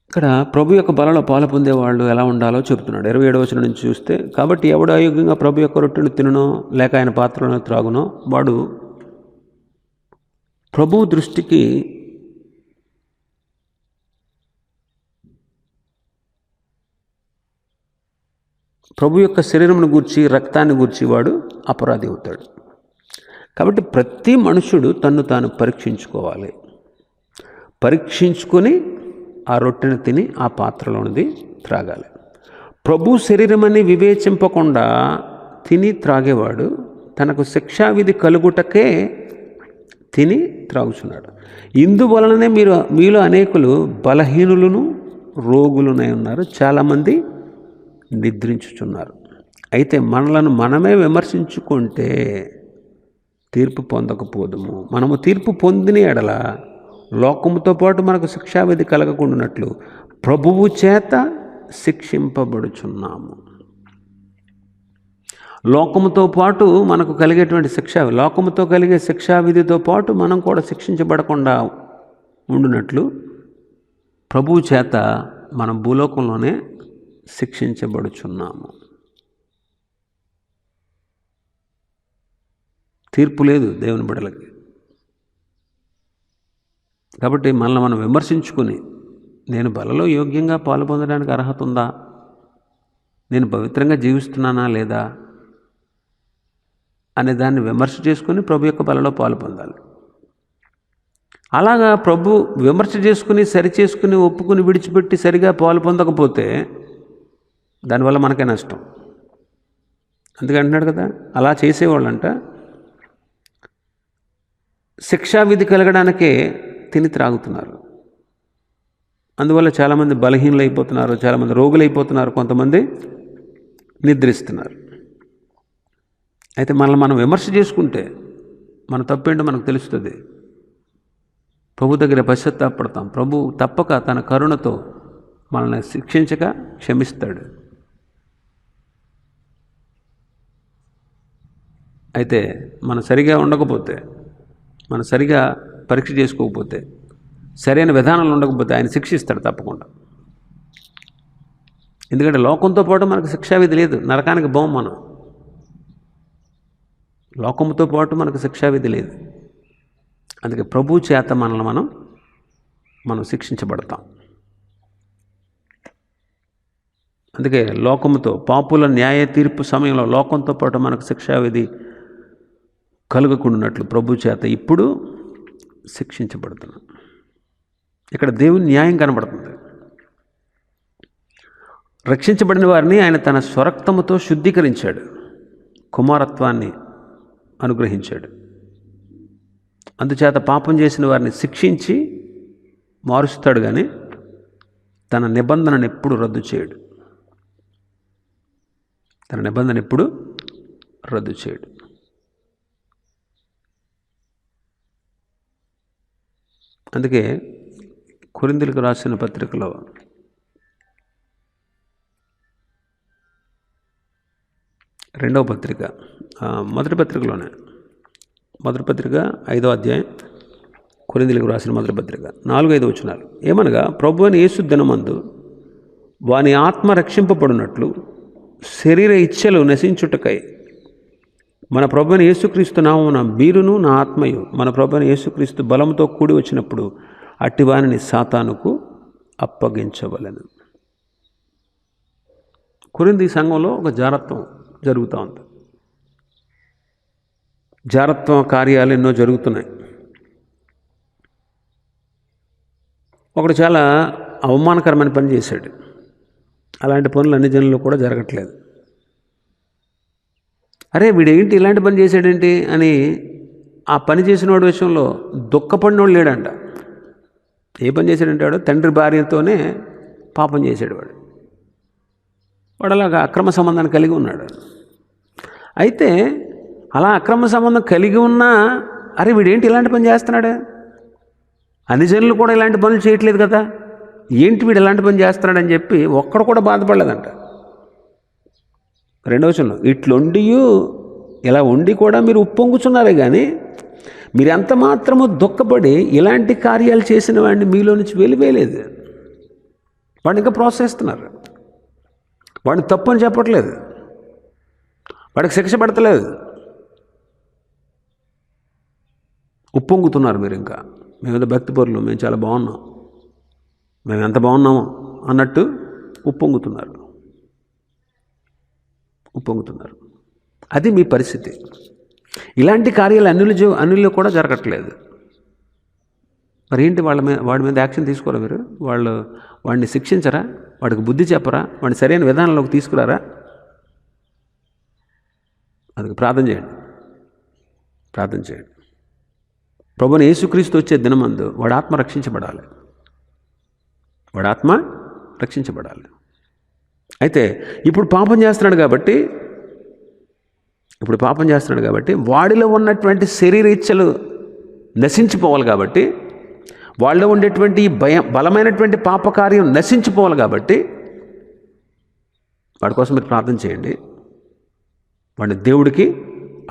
ఇక్కడ ప్రభు యొక్క బలలో పాలు పొందేవాళ్ళు ఎలా ఉండాలో చెబుతున్నాడు. 27వ వచనం నుంచి చూస్తే, కాబట్టి ఎవడు అయోగ్యంగా ప్రభు యొక్క రొట్టెను తినునో లేక ఆయన పాత్రలను త్రాగునో వాడు ప్రభువు దృష్టికి ప్రభు యొక్క శరీరమును గూర్చి, రక్తాన్ని గూర్చి వాడు అపరాధి అవుతాడు. కాబట్టి ప్రతి మనుషుడు తన్ను తాను పరీక్షించుకోవాలి. పరీక్షించుకొని ఆ రొట్టెను తిని ఆ పాత్రలోనిది త్రాగాలి. ప్రభు శరీరమని వివేచింపకుండా తిని త్రాగేవాడు తనకు శిక్షావిధి కలుగుటకే తిని త్రాగుచున్నాడు. ఇందువలననే మీలో అనేకులు బలహీనులను రోగులునై ఉన్నారు, చాలామంది నిద్రించుచున్నారు. అయితే మనలను మనమే విమర్శించుకుంటే తీర్పు పొందకపోదుము. మనము తీర్పు పొందిన ఎడల లోకముతో పాటు మనకు శిక్షావిధి కలగకుండానట్లు ప్రభువు చేత శిక్షింపబడుచున్నాము. లోకముతో పాటు మనకు కలిగేటువంటి లోకముతో కలిగే శిక్షావిధితో పాటు మనం కూడా శిక్షించబడకుండా ఉండునట్లు ప్రభువు చేత మనం భూలోకంలోనే శిక్షించబడుచున్నాము. తీర్పు లేదు దేవుని బిడ్డలకి. కాబట్టి మనల్ని మనం విమర్శించుకుని, నేను బలలో యోగ్యంగా పాలు పొందడానికి అర్హత ఉందా, నేను పవిత్రంగా జీవిస్తున్నానా లేదా అనే దాన్ని విమర్శ చేసుకుని ప్రభు యొక్క బలలో పాలు పొందాలి. అలాగా ప్రభు విమర్శ చేసుకుని, సరి చేసుకుని, ఒప్పుకుని, విడిచిపెట్టి సరిగా పాలు పొందకపోతే దానివల్ల మనకే నష్టం. అందుకే అంటున్నాడు కదా, అలా చేసేవాళ్ళంట శిక్షావిధి కలగడానికే తిని త్రాగుతున్నారు. అందువల్ల చాలామంది బలహీనలు అయిపోతున్నారు, చాలామంది రోగులు అయిపోతున్నారు, కొంతమంది నిద్రిస్తున్నారు. అయితే మనల్ని మనం విమర్శ చేసుకుంటే మన తప్పేంటో మనకు తెలుస్తుంది. ప్రభు దగ్గర పశ్చాత్తాపడతాం. ప్రభు తప్పక తన కరుణతో మనల్ని శిక్షించక క్షమిస్తాడు. అయితే మనం సరిగా ఉండకపోతే, మనం సరిగా పరీక్ష చేసుకోకపోతే, సరైన విధానాలు ఉండకపోతే ఆయన శిక్షిస్తాడు తప్పకుండా. ఎందుకంటే లోకంతో పాటు మనకు శిక్షావిధి లేదు, నరకానికి పోం మనం. లోకంతో పాటు మనకు శిక్షావిధి లేదు. అందుకే ప్రభు చేత మనల్ని మనం శిక్షించబడతాం. అందుకే లోకముతో, పాపుల న్యాయ తీర్పు సమయంలో లోకంతో పాటు మనకు శిక్షావిధి కలుగకుండానట్లు ప్రభు చేత ఇప్పుడు శిక్షించబడుతున్నాం. ఇక్కడ దేవుని న్యాయం కనబడుతుంది. రక్షించబడిన వారిని ఆయన తన స్వరక్తముతో శుద్ధీకరించాడు, కుమారత్వాన్ని అనుగ్రహించాడు. అందుచేత పాపం చేసిన వారిని శిక్షించి మారుస్తాడు, కానీ తన నిబంధనను ఎప్పుడు రద్దు చేయడు. తన నిబంధన ఎప్పుడు రద్దు చేయడు. అందుకే కొరింథీయులకు రాసిన పత్రికలో రెండవ పత్రిక, మొదటి పత్రికలోనే, మొదటి పత్రిక 5వ అధ్యాయం, కొరింథీయులకు రాసిన మొదటి పత్రిక 4-5 వచనాలు. ఏమనగా, ప్రభువైన యేసు దినమందు వాని ఆత్మ రక్షింపబడినట్లు శరీర ఇచ్ఛలు నశించుటకై మన ప్రభువైన యేసుక్రీస్తు నామమున మీరును నా ఆత్మయు మన ప్రభువైన యేసుక్రీస్తు బలంతో కూడి వచ్చినప్పుడు అట్టివానిని సాతానుకు అప్పగించవలెను. కొరింథీ సంఘంలో ఒక జారత్వం జరుగుతూ ఉంది. జారత్వ కార్యాలు ఎన్నో జరుగుతున్నాయి. ఒకడు చాలా అవమానకరమైన పని చేశాడు. అలాంటి పనులు అన్ని జనుల్లో కూడా జరగట్లేదు. అరే వీడేంటి ఇలాంటి పని చేశాడేంటి అని ఆ పని చేసిన వాడి విషయంలో దుఃఖపడినోడు లేడంట. ఏ పని చేశాడంటాడు? తండ్రి భార్యతోనే పాపం చేశాడు వాడు. వాడు అలాగా అక్రమ సంబంధాన్ని కలిగి ఉన్నాడు. అయితే అలా అక్రమ సంబంధం కలిగి ఉన్నా, అరే వీడేంటి ఇలాంటి పని చేస్తున్నాడు, అన్ని జనులు కూడా ఇలాంటి పనులు చేయట్లేదు కదా, ఏంటి వీడు ఇలాంటి పని చేస్తున్నాడని చెప్పి ఒక్కడు కూడా బాధపడలేదంట. రెండవ వచనంలో, ఇట్లుండి ఇలా ఉండి కూడా మీరు ఉప్పొంగుచున్నారే కానీ మీరు ఎంత మాత్రము దుఃఖపడి ఇలాంటి కార్యాలు చేసిన వాడిని మీలో నుంచి వెలివేయలేదు. వాడిని ఇంకా ప్రోత్సహిస్తున్నారు. వాడిని తప్పు అని చెప్పట్లేదు, వాడికి శిక్ష పడతలేదు. ఉప్పొంగుతున్నారు. మీరు ఇంకా మేమేదో భక్తి పరులు, మేము చాలా బాగున్నాం, మేము ఎంత బాగున్నామో అన్నట్టు ఉప్పొంగుతున్నారు. అది మీ పరిస్థితి. ఇలాంటి కార్యాలు అన్యుల్లో కూడా జరగట్లేదు. మరి ఏంటి, వాడి మీద యాక్షన్ తీసుకోరా మీరు? వాడిని శిక్షించరా? వాడికి బుద్ధి చెప్పరా? వాడిని సరైన విధానంలోకి తీసుకురారా? అది ప్రార్థన చేయండి. ప్రభువుని యేసుక్రీస్తు వచ్చే దినమందు వాడి ఆత్మ రక్షించబడాలి. అయితే ఇప్పుడు పాపం చేస్తున్నాడు కాబట్టి వాడిలో ఉన్నటువంటి శరీర ఇచ్చలు నశించిపోవాలి. కాబట్టి వాళ్ళలో ఉండేటువంటి బలమైనటువంటి పాపకార్యం నశించిపోవాలి. కాబట్టి వాడి కోసం మీరు ప్రార్థన చేయండి. వాడిని దేవుడికి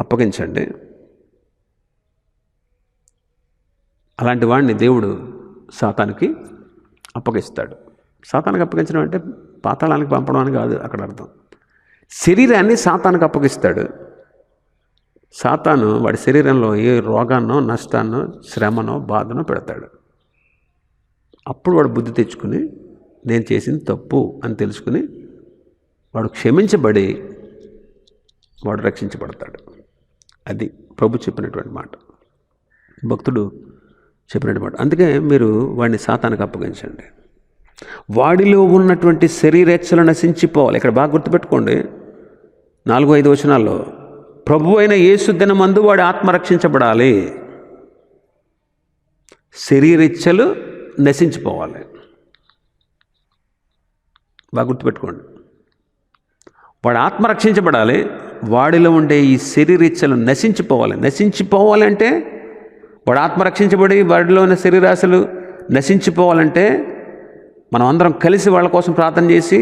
అప్పగించండి. అలాంటి వాడిని దేవుడు సాతానికి అప్పగిస్తాడు. సాతానికి అప్పగించడం అంటే పాతాళానికి పంపడం అని కాదు అక్కడ అర్థం. శరీరాన్ని సాతానికి అప్పగిస్తాడు. సాతాను వాడి శరీరంలో ఏ రోగాన్నో, నష్టాన్నో, శ్రమనో, బాధనో పెడతాడు. అప్పుడు వాడు బుద్ధి తెచ్చుకుని నేను చేసింది తప్పు అని తెలుసుకుని వాడు క్షమించబడి వాడు రక్షించబడతాడు. అది ప్రభు చెప్పినటువంటి మాట, భక్తుడు చెప్పినటువంటి మాట. అందుకే మీరు వాడిని సాతానికి అప్పగించండి. వాడిలో ఉన్నటువంటి శరీరేచ్ఛలు నశించిపోవాలి. ఇక్కడ బాగా గుర్తుపెట్టుకోండి, 4-5 వచనాల్లో ప్రభు అయిన యేసు దినమందు వాడి ఆత్మ రక్షించబడాలి, శరీరేచ్ఛలు నశించిపోవాలి. బాగా గుర్తుపెట్టుకోండి, వాడి ఆత్మ రక్షించబడాలి, వాడిలో ఉండే ఈ శరీరేచ్ఛలు నశించిపోవాలంటే వాడు ఆత్మ రక్షించబడి వాడిలో ఉన్న శరీరాశలు నశించిపోవాలంటే మనం అందరం కలిసి వాళ్ళ కోసం ప్రార్థన చేసి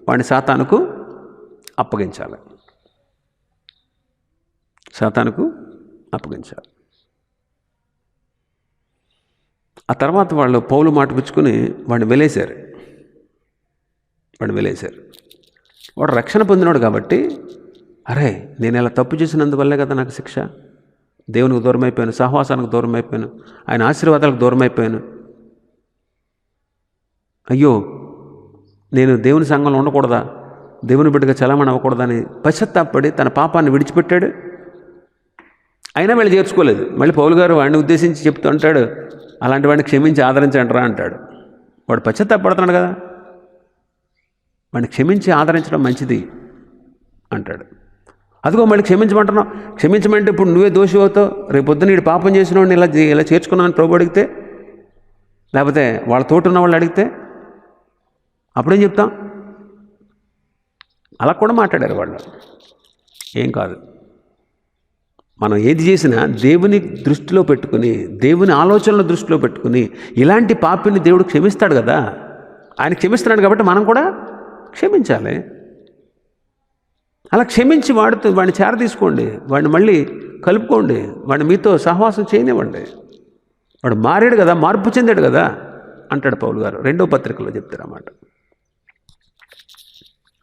వాడిని సాతానుకు అప్పగించాలి. ఆ తర్వాత వాళ్ళు పౌలు మాట పుచ్చుకుని వాడిని వెలేశారు. వాడు రక్షణ పొందినాడు కాబట్టి, అరే నేను ఇలా తప్పు చేసినందువల్లే కదా నాకు శిక్ష, దేవునికి దూరం అయిపోయాను, సహవాసానికి దూరం అయిపోయాను, ఆయన ఆశీర్వాదాలకు దూరం అయిపోయాను, అయ్యో నేను దేవుని సంఘంలో ఉండకూడదా, దేవుని బిడ్డగా చలామణి అవ్వకూడదని పశ్చాత్తాపడి తన పాపాన్ని విడిచిపెట్టాడు. అయినా వీళ్ళు చేర్చుకోలేదు. మళ్ళీ పౌలు గారు వాడిని ఉద్దేశించి చెప్తూ అంటాడు, అలాంటి వాడిని క్షమించి ఆదరించండిరా అంటాడు. వాడు పశ్చాత్తాపడుతున్నాడు కదా, వాడిని క్షమించి ఆదరించడం మంచిది అంటాడు. అదిగో మళ్ళీ క్షమించమంటున్నావు, క్షమించమంటే ఇప్పుడు నువ్వే దోషి అవుతావు, రేపు పొద్దున వీడు పాపం చేసిన వాడిని ఇలా చేర్చుకున్నామని ప్రభు అడిగితే, లేకపోతే వాళ్ళ తోటి ఉన్న వాళ్ళు అడిగితే అప్పుడేం చెప్తాం? అలా కూడా మాట్లాడారు వాళ్ళు. ఏం కాదు, మనం ఏది చేసినా దేవుని దృష్టిలో పెట్టుకుని, దేవుని ఆలోచనల దృష్టిలో పెట్టుకుని, ఇలాంటి పాపిని దేవుడు క్షమిస్తాడు కదా, ఆయన క్షమిస్తున్నాడు కాబట్టి మనం కూడా క్షమించాలి. అలా క్షమించి వాడిని చేరతీసుకోండి, వాడిని మళ్ళీ కలుపుకోండి, వాడిని మీతో సహవాసం చేయనివ్వండి. వాడు మారాడు కదా, మార్పు చెందాడు కదా అంటాడు పౌలు గారు 2వ పత్రికలో చెప్తారు అన్నమాట.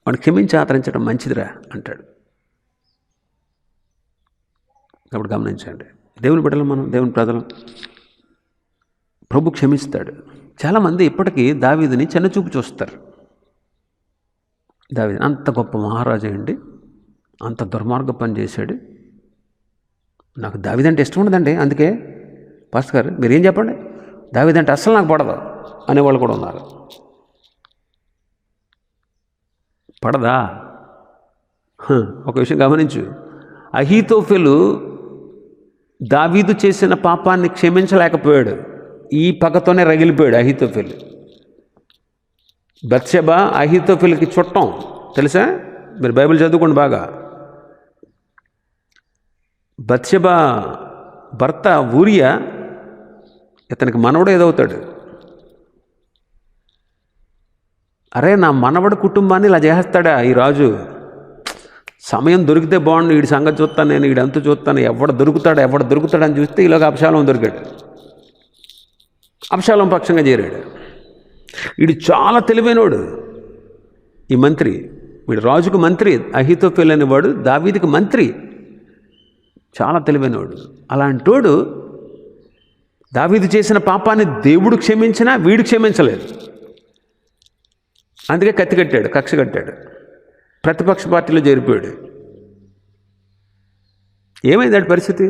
వాడిని క్షమించి ఆదరించడం మంచిదిరా అంటాడు. కాబట్టి గమనించండి, దేవుని బిడ్డలు మనం, దేవుని ప్రజలు, ప్రభు క్షమిస్తాడు. చాలామంది ఇప్పటికీ దావీదుని చిన్నచూపు చూస్తారు. దావీదు అంత గొప్ప మహారాజు అండి, అంత దుర్మార్గ పని చేశాడు, నాకు దావీదంటే ఇష్టం ఉండదండి, అందుకే పాస్టర్ గారు మీరేం చెప్పండి, దావీదంటే అస్సలు నాకు పడదు అనేవాళ్ళు కూడా ఉన్నారు. పడదా? ఒక విషయం గమనించు, అహీతోఫెలు దావీదు చేసిన పాపాన్ని క్షమించలేకపోయాడు, ఈ పగతోనే రగిలిపోయాడు అహీతోఫెలు. బత్షెబ అహీతోఫెలుకి చుట్టం, తెలుసా? మీరు బైబిల్ చదువుకోండి బాగా. బత్షెబ భర్త ఊరియా ఇతనికి మనవడు ఏదవుతాడు. అరే నా మనవడు కుటుంబాన్ని ఇలా చేస్తాడా ఈ రాజు, సమయం దొరికితే బాగుండు, వీడి సంగతి చూస్తాను నేను, వీడంతా చూస్తాను, ఎవడు దొరుకుతాడని చూస్తే ఇలాగ అబ్షాలోం దొరికాడు, అబ్షాలోం పక్షంగా చేరాడు. వీడు చాలా తెలివైనవాడు, ఈ మంత్రి, వీడు రాజుకు మంత్రి, అహీతోఫెలు అనేవాడు దావీదుకి మంత్రి, చాలా తెలివైనవాడు. అలాంటోడు దావీదు చేసిన పాపాన్ని దేవుడు క్షమించినా వీడు క్షమించలేదు. అందుకే కత్తి కట్టాడు, కక్ష కట్టాడు, ప్రతిపక్ష పార్టీలో చేరిపోయాడు. ఏమైంది వాడి పరిస్థితి?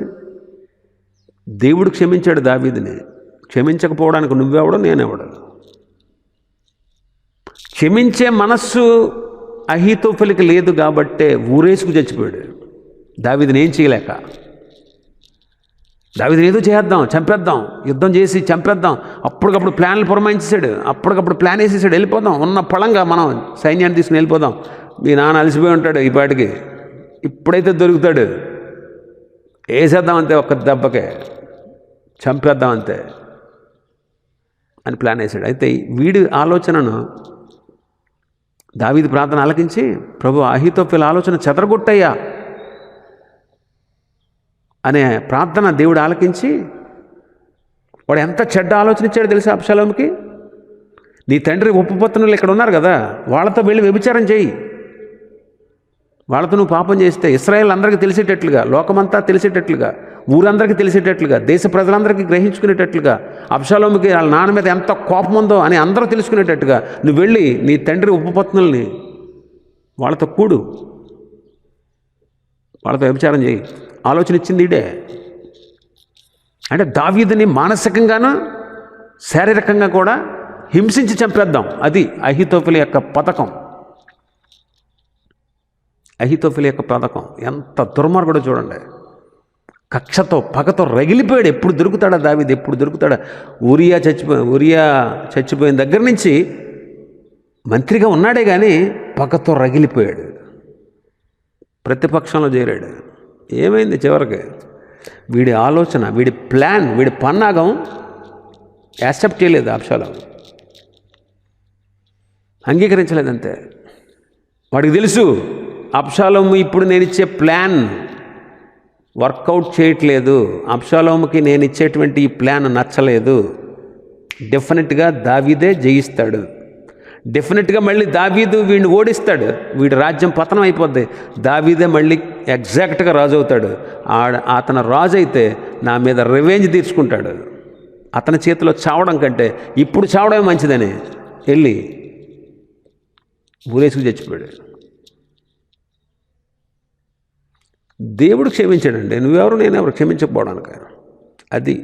దేవుడు క్షమించాడు దావీదుని, క్షమించకపోవడానికి నువ్వెవడో నేనెవడో. క్షమించే మనస్సు అహీతోఫెలుకి లేదు కాబట్టే ఊరేసుకు చచ్చిపోయాడు. దావీదుని ఏం చేయలేక, దావీదుని ఏదో చేద్దాం, చంపేద్దాం, యుద్ధం చేసి చంపేద్దాం, అప్పటికప్పుడు ప్లాన్లు పురమాయించేశాడు, అప్పటికప్పుడు ప్లాన్ వేసేసాడు, వెళ్ళిపోదాం, ఉన్న పళంగా మనం సైన్యాన్ని తీసుకుని వెళ్ళిపోదాం. మీ నాన్న అలసిపోయి ఉంటాడు ఈ పాటికి, ఇప్పుడైతే దొరుకుతాడు, వేసేద్దాం అంతే, ఒక్క దెబ్బకే చంపేద్దాం అంతే అని ప్లాన్ వేసాడు. అయితే వీడి ఆలోచనను దావీదు ప్రార్థన ఆలకించి, ప్రభు అహీతోఫెలు ఆలోచన చెదరగొట్టయ్యా అనే ప్రార్థన దేవుడు ఆలకించి, వాడు ఎంత చెడ్డ ఆలోచన ఇచ్చాడో తెలుసా అబ్షాలోముకి? నీ తండ్రి ఉపపత్నులు ఇక్కడ ఉన్నారు కదా, వాళ్ళతో వెళ్ళి వ్యభిచారం చేయి, వాళ్ళతో నువ్వు పాపం చేస్తే ఇశ్రాయేల్ అందరికీ తెలిసేటట్లుగా, లోకమంతా తెలిసేటట్లుగా, ఊరందరికీ తెలిసేటట్లుగా, దేశ ప్రజలందరికీ గ్రహించుకునేటట్లుగా, అబ్షాలోముకి వాళ్ళ నాన్న మీద ఎంత కోపం ఉందో అని అందరూ తెలుసుకునేటట్టుగా నువ్వు వెళ్ళి నీ తండ్రి ఉపపత్నుల్ని వాళ్ళతో కూడు, వాళ్ళతో వ్యభిచారం చేయి. ఆలోచన ఇచ్చింది ఇడే. అంటే దావీదుని మానసికంగాను శారీరకంగా కూడా హింసించి చంపేద్దాం, అది అహీతోఫెలు యొక్క పథకం. అహీతోఫెలు యొక్క పథకం ఎంత దుర్మార్గుడో చూడండి. కక్షతో పగతో రగిలిపోయాడు. ఎప్పుడు దొరుకుతాడా దావీదు, ఎప్పుడు దొరుకుతాడా? ఊరియా చచ్చిపోయిన దగ్గర నుంచి మంత్రిగా ఉన్నాడే కానీ పగతో రగిలిపోయాడు, ప్రతిపక్షంలో చేరాడు. ఏమైంది చివరికి? వీడి ఆలోచన, వీడి ప్లాన్, వీడి పన్నాగం యాక్సెప్ట్ చేయలేదు అబ్షాలోము, అంగీకరించలేదంతే. వాడికి తెలుసు అబ్షాలోము ఇప్పుడు నేను ఇచ్చే ప్లాన్ వర్కౌట్ చేయట్లేదు, అబ్షాలోముకి నేను ఇచ్చేటువంటి ఈ ప్లాన్ నచ్చలేదు, డెఫినెట్గా దావీదే జయిస్తాడు, డెఫినెట్గా మళ్ళీ దావీదు వీడిని ఓడిస్తాడు, వీడి రాజ్యం పతనం అయిపోద్ది, దావీదే మళ్ళీ ఎగ్జాక్ట్గా రాజు అవుతాడు, అతను రాజు అయితే నా మీద రివెంజ్ తీర్చుకుంటాడు, అతని చేతిలో చావడం కంటే ఇప్పుడు చావడమే మంచిదని వెళ్ళి ఊరేసుకు చచ్చిపోయాడు. దేవుడు క్షమించాడండి, నువ్వెవరు నేనెవరు క్షమించకపోవడానికి? అది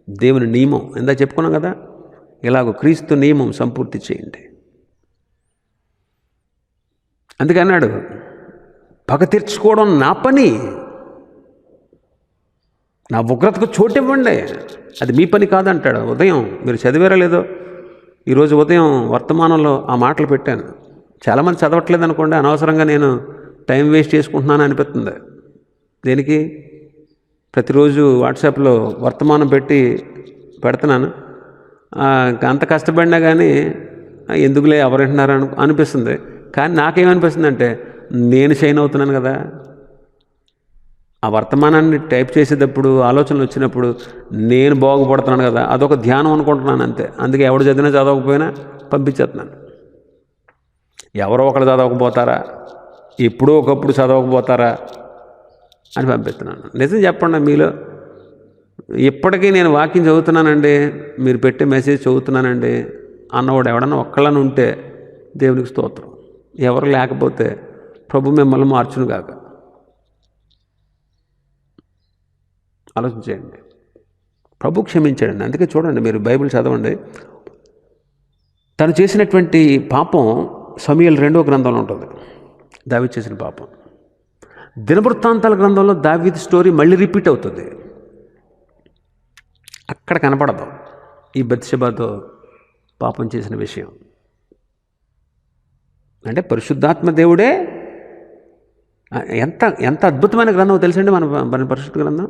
దేవుని నియమం. ఇందా చెప్పుకున్నాం కదా, ఇలాగ క్రీస్తు నియమం సంపూర్తి చేయండి. అందుకే అన్నాడు, పగ తీర్చుకోవడం నా పని, నా ఉగ్రతకు చోటు ఇవ్వండి, అది మీ పని కాదంటాడు. ఉదయం మీరు చదివారా లేదో, ఈరోజు ఉదయం వర్తమానంలో ఆ మాటలు పెట్టాను. చాలామంది చదవట్లేదు అనుకోండి, అనవసరంగా నేను టైం వేస్ట్ చేసుకుంటున్నాను అనిపిస్తుంది. దేనికి? ప్రతిరోజు వాట్సాప్లో వర్తమానం పెడుతున్నాను, అంత కష్టపడినా కానీ ఎందుకులే ఎవరంటున్నారు అనిపిస్తుంది. కానీ నాకేమనిపిస్తుంది అంటే, నేను షైన్ అవుతున్నాను కదా, ఆ వర్తమానాన్ని టైప్ చేసేటప్పుడు ఆలోచనలు వచ్చినప్పుడు నేను బాగుపడుతున్నాను కదా, అదొక ధ్యానం అనుకుంటున్నాను అంతే. అందుకే ఎవడు చదివినా చదవకపోయినా పంపించేస్తున్నాను. ఎవరో ఒకరు చదవకపోతారా, ఎప్పుడో ఒకప్పుడు చదవకపోతారా అని పంపిస్తున్నాను. నిజం చెప్పండి, మీలో ఇప్పటికీ నేను వాక్యం చదువుతున్నానండి, మీరు పెట్టే మెసేజ్ చదువుతున్నానండి అన్నవాడు ఎవడన్నా ఒక్కళ్ళని ఉంటే దేవునికి స్తోత్రం. ఎవరు లేకపోతే ప్రభు మిమ్మల్ని మార్చును గాక. ఆలోచించేయండి. ప్రభు క్షమించాడండి. అందుకే చూడండి, మీరు బైబిల్ చదవండి, తను చేసినటువంటి పాపం సమూయేలు 2వ గ్రంథంలో ఉంటుంది, దావీదు చేసిన పాపం. దినవృత్తాంతాల గ్రంథంలో దావీదు స్టోరీ మళ్ళీ రిపీట్ అవుతుంది, అక్కడ కనపడదు ఈ బత్షెబతో పాపం చేసిన విషయం. అంటే పరిశుద్ధాత్మ దేవుడే, ఎంత ఎంత అద్భుతమైన గ్రంథం తెలుసండి మన పరిశుద్ధ గ్రంథం.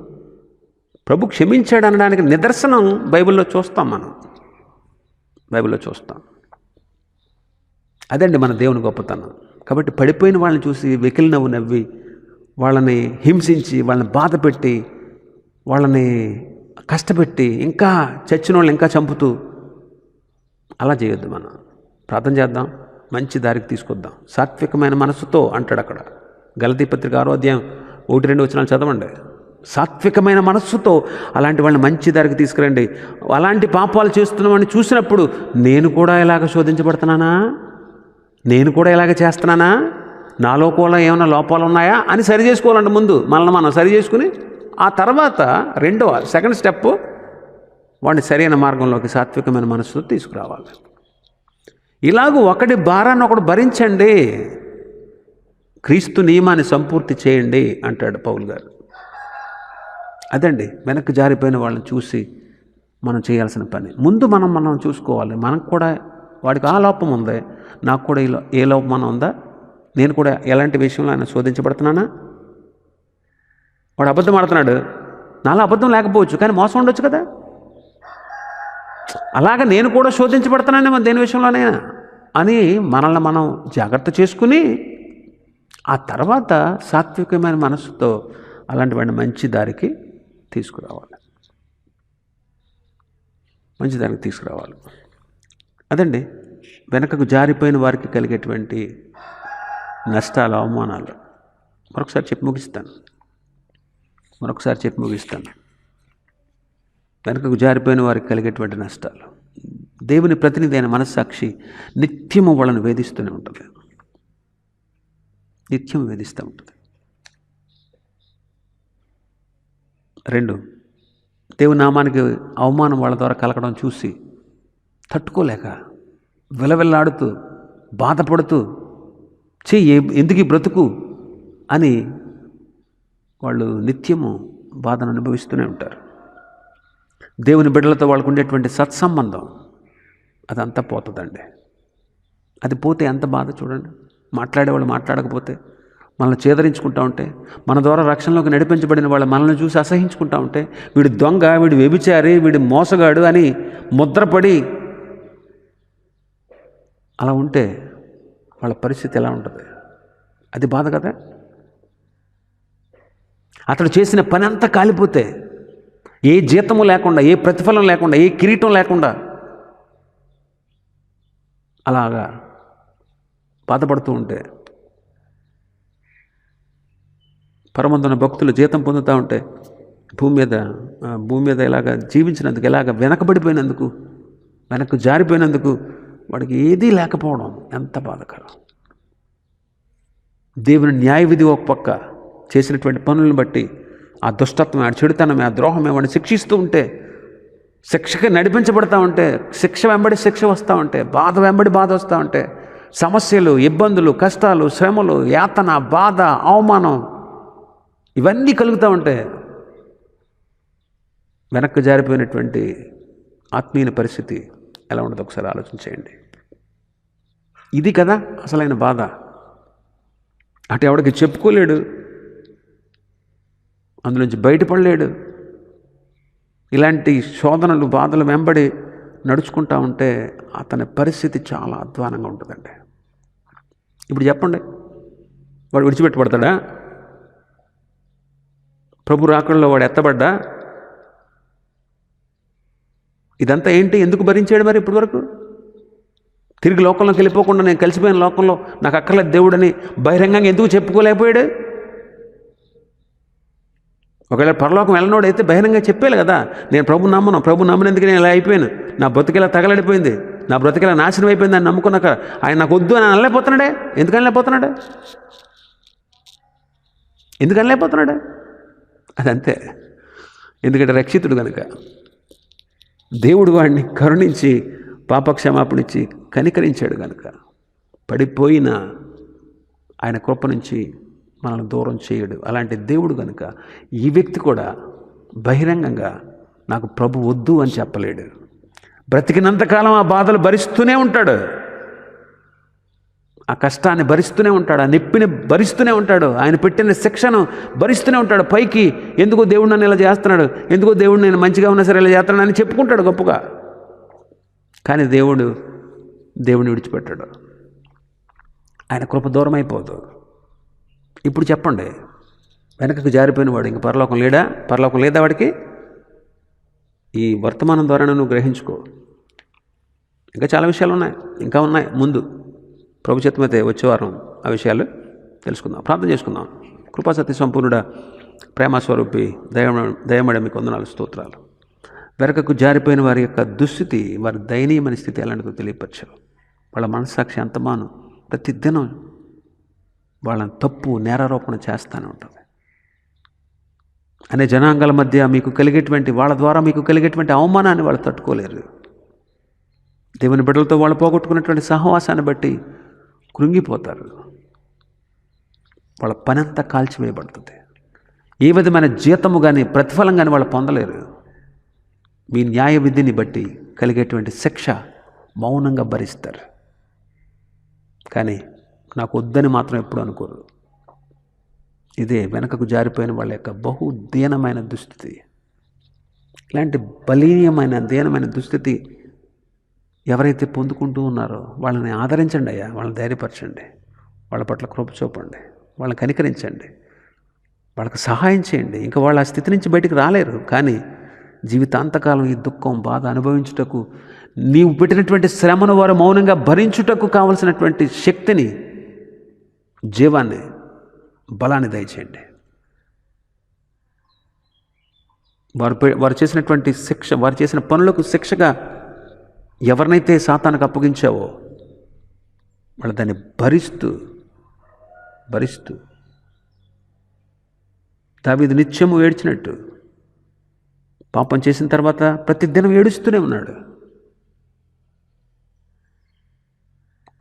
ప్రభు క్షమించాడు అనడానికి నిదర్శనం బైబిల్లో చూస్తాం, మనం బైబిల్లో చూస్తాం. అదండి మన దేవుని గొప్పతనం. కాబట్టి పడిపోయిన వాళ్ళని చూసి వెకిలి నవ్వు నవ్వి, వాళ్ళని హింసించి, వాళ్ళని బాధ పెట్టి, వాళ్ళని కష్టపెట్టి, ఇంకా చచ్చిన వాళ్ళని ఇంకా చంపుతూ అలా చేయొద్దు. మనం ప్రార్థన చేద్దాం, మంచి దారికి తీసుకొద్దాం, సాత్వికమైన మనసుతో అంటాడు అక్కడ. గలతీ పత్రిక 6వ అధ్యాయం 1-2 వచనాలు చదవండి. సాత్వికమైన మనస్సుతో అలాంటి వాళ్ళని మంచి దారికి తీసుకురండి. అలాంటి పాపాలు చేస్తున్నామని చూసినప్పుడు నేను కూడా ఇలాగ శోధించబడుతున్నానా, నేను కూడా ఇలాగ చేస్తున్నానా, నాలో కూడా ఏమైనా లోపాలు ఉన్నాయా అని సరి చేసుకోవాలంటే ముందు మనల్ని మనం సరి చేసుకుని ఆ తర్వాత సెకండ్ స్టెప్ వాడిని సరైన మార్గంలోకి సాత్వికమైన మనస్సుతో తీసుకురావాలి. ఇలాగూ ఒకటి భారాన్ని ఒకడు భరించండి, క్రీస్తు నియమాన్ని సంపూర్తి చేయండి అంటాడు పౌలు గారు. అదండి వెనక్కి జారిపోయిన వాళ్ళని చూసి మనం చేయాల్సిన పని. ముందు మనం చూసుకోవాలి. మనకు కూడా వాడికి ఆ లోపం ఉంది, నాకు కూడా ఏ లోపం మనం ఉందా, నేను కూడా ఎలాంటి విషయంలో ఆయన శోధించబడుతున్నానా. వాడు అబద్ధం ఆడుతున్నాడు, నాలో అబద్ధం లేకపోవచ్చు కానీ మోసం ఉండొచ్చు కదా. అలాగ నేను కూడా శోధించబడుతున్నానే మన దేని విషయంలోనైనా అని మనల్ని మనం జాగ్రత్త చేసుకుని ఆ తర్వాత సాత్వికమైన మనసుతో అలాంటి వాడిని మంచి దారికి తీసుకురావాలి. అదండి వెనకకు జారిపోయిన వారికి కలిగేటువంటి నష్టాలు, అవమానాలు. మరొకసారి చెప్పి ముగిస్తాను. వెనకకు జారిపోయిన వారికి కలిగేటువంటి నష్టాలు. దేవుని ప్రతినిధి అయిన మనస్సాక్షి నిత్యము వాళ్ళని వేధిస్తూనే ఉంటుంది. నిత్యం వేధిస్తూ ఉంటుంది. 2, దేవుని నామానికి అవమానం వాళ్ళ ద్వారా కలగడం చూసి తట్టుకోలేక విలవిల్లాడుతూ బాధపడుతూ ఎందుకు ఈ బ్రతుకు అని వాళ్ళు నిత్యము బాధను అనుభవిస్తూనే ఉంటారు. దేవుని బిడ్డలతో వాళ్ళకు ఉండేటువంటి సత్సంబంధం అదంతా పోతుందండి. అది పోతే ఎంత బాధ చూడండి. మాట్లాడేవాళ్ళు మాట్లాడకపోతే, మనల్ని చేదరించుకుంటూ ఉంటే, మన ద్వారా రక్షణలోకి నడిపించబడిన వాళ్ళు మనల్ని చూసి అసహించుకుంటూ ఉంటే, వీడి దొంగ, వీడి వ్యభిచారి, వీడి మోసగాడు అని ముద్రపడి అలా ఉంటే వాళ్ళ పరిస్థితి ఎలా ఉంటుంది? అది బాధ కదా. అతడు చేసిన పని అంతా కాలిపోతే, ఏ జీతము లేకుండా, ఏ ప్రతిఫలం లేకుండా, ఏ కిరీటం లేకుండా అలాగా బాధపడుతూ ఉంటే, పరమందున భక్తులు జీతం పొందుతూ ఉంటే, భూమి మీద ఇలాగ జీవించినందుకు, ఇలాగ వెనక్కు జారిపోయినందుకు వాడికి ఏదీ లేకపోవడం ఎంత బాధకరం. దేవుని న్యాయ విధి ఒక పక్క చేసినటువంటి పనులను బట్టి ఆ దుష్టత్వం, ఆ చెడుతనం, ఆ ద్రోహం వాడిని శిక్షిస్తూ ఉంటే, శిక్షకి నడిపించబడతా ఉంటే, శిక్ష వెంబడి శిక్ష వస్తూ ఉంటే, బాధ వెంబడి బాధ వస్తూ ఉంటే, సమస్యలు, ఇబ్బందులు, కష్టాలు, శ్రమలు, యాతన, బాధ, అవమానం ఇవన్నీ కలుగుతూ ఉంటే వెనక్కి జారిపోయినటువంటి ఆత్మీయ పరిస్థితి ఎలా ఉండదు ఒకసారి ఆలోచించేయండి. ఇది కదా అసలైన బాధ. అటు ఎవడికి చెప్పుకోలేడు, అందులోంచి బయటపడలేడు. ఇలాంటి శోధనలు, బాధలు వెంబడి నడుచుకుంటూ ఉంటే అతని పరిస్థితి చాలా అధ్వానంగా ఉంటుందండి. ఇప్పుడు చెప్పండి, వాడు విడిచిపెట్టబడతాడా? ప్రభు రాకడలో వాడు ఎత్తబడ్డా? ఇదంతా ఏంటి? ఎందుకు భరించాడు మరి ఇప్పటి వరకు? తిరిగి లోకంలోకి వెళ్ళిపోకుండా నేను కలిసిపోయిన లోకంలో నాకు అక్కర్లేదు దేవుడని బహిరంగంగా ఎందుకు చెప్పుకోలేకపోయాడు? ఒకవేళ పరలోకం వెళ్ళనోడు అయితే బహిరంగంగా చెప్పేయాలి కదా, నేను ప్రభు నమ్మనందుకు నేను ఇలా అయిపోయాను, నా బ్రతికిలా తగలడిపోయింది, నా బ్రతికిలా నాశనం అయిపోయింది అని నమ్ముకున్నాక ఆయన నాకు వద్దు అని అనలేకపోతున్నాడే. ఎందుకు అనలేకపోతున్నాడు? అదంతే. ఎందుకంటే రక్షితుడు కనుక, దేవుడు వాడిని కరుణించి పాపక్షమాపణించి కనికరించాడు కనుక, పడిపోయిన ఆయన కృప నుంచి మనల్ని దూరం చేయడు. అలాంటి దేవుడు కనుక ఈ వ్యక్తి కూడా బహిరంగంగా నాకు ప్రభు వద్దు అని చెప్పలేడు. బ్రతికినంతకాలం ఆ బాధలు భరిస్తూనే ఉంటాడు, ఆ కష్టాన్ని భరిస్తూనే ఉంటాడు, ఆ నొప్పిని భరిస్తూనే ఉంటాడు, ఆయన పెట్టిన శిక్షను భరిస్తూనే ఉంటాడు. పైకి ఎందుకో దేవుడు నన్ను ఇలా చేస్తున్నాడు, ఎందుకో దేవుడు నేను మంచిగా ఉన్నా సరే ఇలా చేస్తున్నాడు అని చెప్పుకుంటాడు గొప్పగా. కానీ దేవుడిని విడిచిపెట్టాడు. ఆయన కృప దూరం అయిపోదు. ఇప్పుడు చెప్పండి, వెనకకు జారిపోయిన వాడు ఇంక పరలోకం లేదా వాడికి? ఈ వర్తమానం ద్వారా నువ్వు గ్రహించుకో. ఇంకా చాలా విషయాలు ఉన్నాయి ముందు. ప్రభుత్వమైతే వచ్చే వారం ఆ విషయాలు తెలుసుకుందాం. ప్రార్థన చేసుకుందాం. కృపాసత్య సంపూర్ణుడా, ప్రేమస్వరూపి దయమడ మీకు వందనాలు, స్తోత్రాలు. వెనకకు జారిపోయిన వారి యొక్క దుస్థితి, వారి దయనీయమైన స్థితి ఎలాంటిదో తెలియపరిచారు. వాళ్ళ మనస్సాక్షి అంతమాను ప్రతిదినం వాళ్ళని తప్పు నేరారోపణ చేస్తూనే ఉంటుంది. అనే జనాంగాల మధ్య మీకు కలిగేటువంటి, వాళ్ళ ద్వారా మీకు కలిగేటువంటి అవమానాన్ని వాళ్ళు తట్టుకోలేరు. దేవుని బిడ్డలతో వాళ్ళు పోగొట్టుకున్నటువంటి సహవాసాన్ని బట్టి కృంగిపోతారు. వాళ్ళ పని అంతా కాల్చివేయబడుతుంది. ఏ విధమైన జీతము కానీ ప్రతిఫలం కానీ వాళ్ళు పొందలేరు. మీ న్యాయ విధిని బట్టి కలిగేటువంటి శిక్ష మౌనంగా భరిస్తారు. కానీ నాకు వద్దని మాత్రం ఎప్పుడు అనుకోరు. ఇదే వెనకకు జారిపోయిన వాళ్ళ యొక్క బహుదీనమైన దుస్థితి. ఇలాంటి బలీయమైన దీనమైన దుస్థితి ఎవరైతే పొందుకుంటూ ఉన్నారో వాళ్ళని ఆదరించండి అయ్యా, వాళ్ళని ధైర్యపరచండి, వాళ్ళ పట్ల కృప చూపండి, వాళ్ళని కనికరించండి, వాళ్ళకి సహాయం చేయండి. ఇంకా వాళ్ళ ఆ స్థితి నుంచి బయటికి రాలేరు. కానీ జీవితాంతకాలం ఈ దుఃఖం, బాధ అనుభవించుటకు, నీవు పెట్టినటువంటి శ్రమను వారు మౌనంగా భరించుటకు కావలసినటువంటి శక్తిని, జీవాన్ని, బలాన్ని దయచేయండి. వారు చేసినటువంటి శిక్ష, వారు చేసిన పనులకు శిక్షగా ఎవరినైతే సాతానుకు అప్పగించావో వాళ్ళు దాన్ని భరిస్తూ దావీదు నిత్యము ఏడ్చినట్టు పాపం చేసిన తర్వాత ప్రతిదినం ఏడుస్తూనే ఉన్నాడు.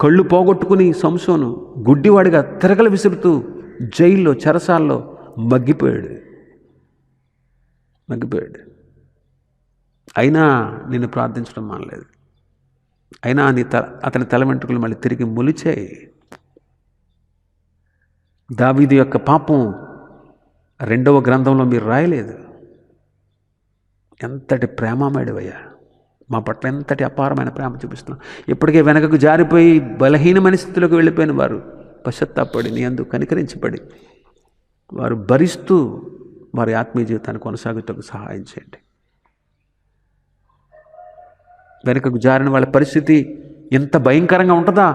కళ్ళు పోగొట్టుకుని సంసోను గుడ్డివాడిగా తిరగలు విసురుతూ జైల్లో, చెరసాల్లో మగ్గిపోయాడు. అయినా నిన్ను ప్రార్థించడం మానలేదు. అయినా అతని తల వెంట్రుకలు మళ్ళీ తిరిగి మొలిచాయి. దావీదు యొక్క పాపం 2వ గ్రంథంలో మీరు రాయలేదు. ఎంతటి ప్రేమమేడివయ్యా, మా పట్ల ఎంతటి అపారమైన ప్రేమ చూపిస్తున్నాం. ఇప్పటికే వెనకకు జారిపోయి బలహీనమైన స్థితిలోకి వెళ్ళిపోయిన వారు పశ్చాత్తాపడి నీ యందు కనికరించబడి వారు భరిస్తూ వారి ఆత్మీయ జీవితాన్ని కొనసాగుటకు సహాయం చేయండి. వెనకకు జారిన వాళ్ళ పరిస్థితి ఎంత భయంకరంగా ఉంటుందా?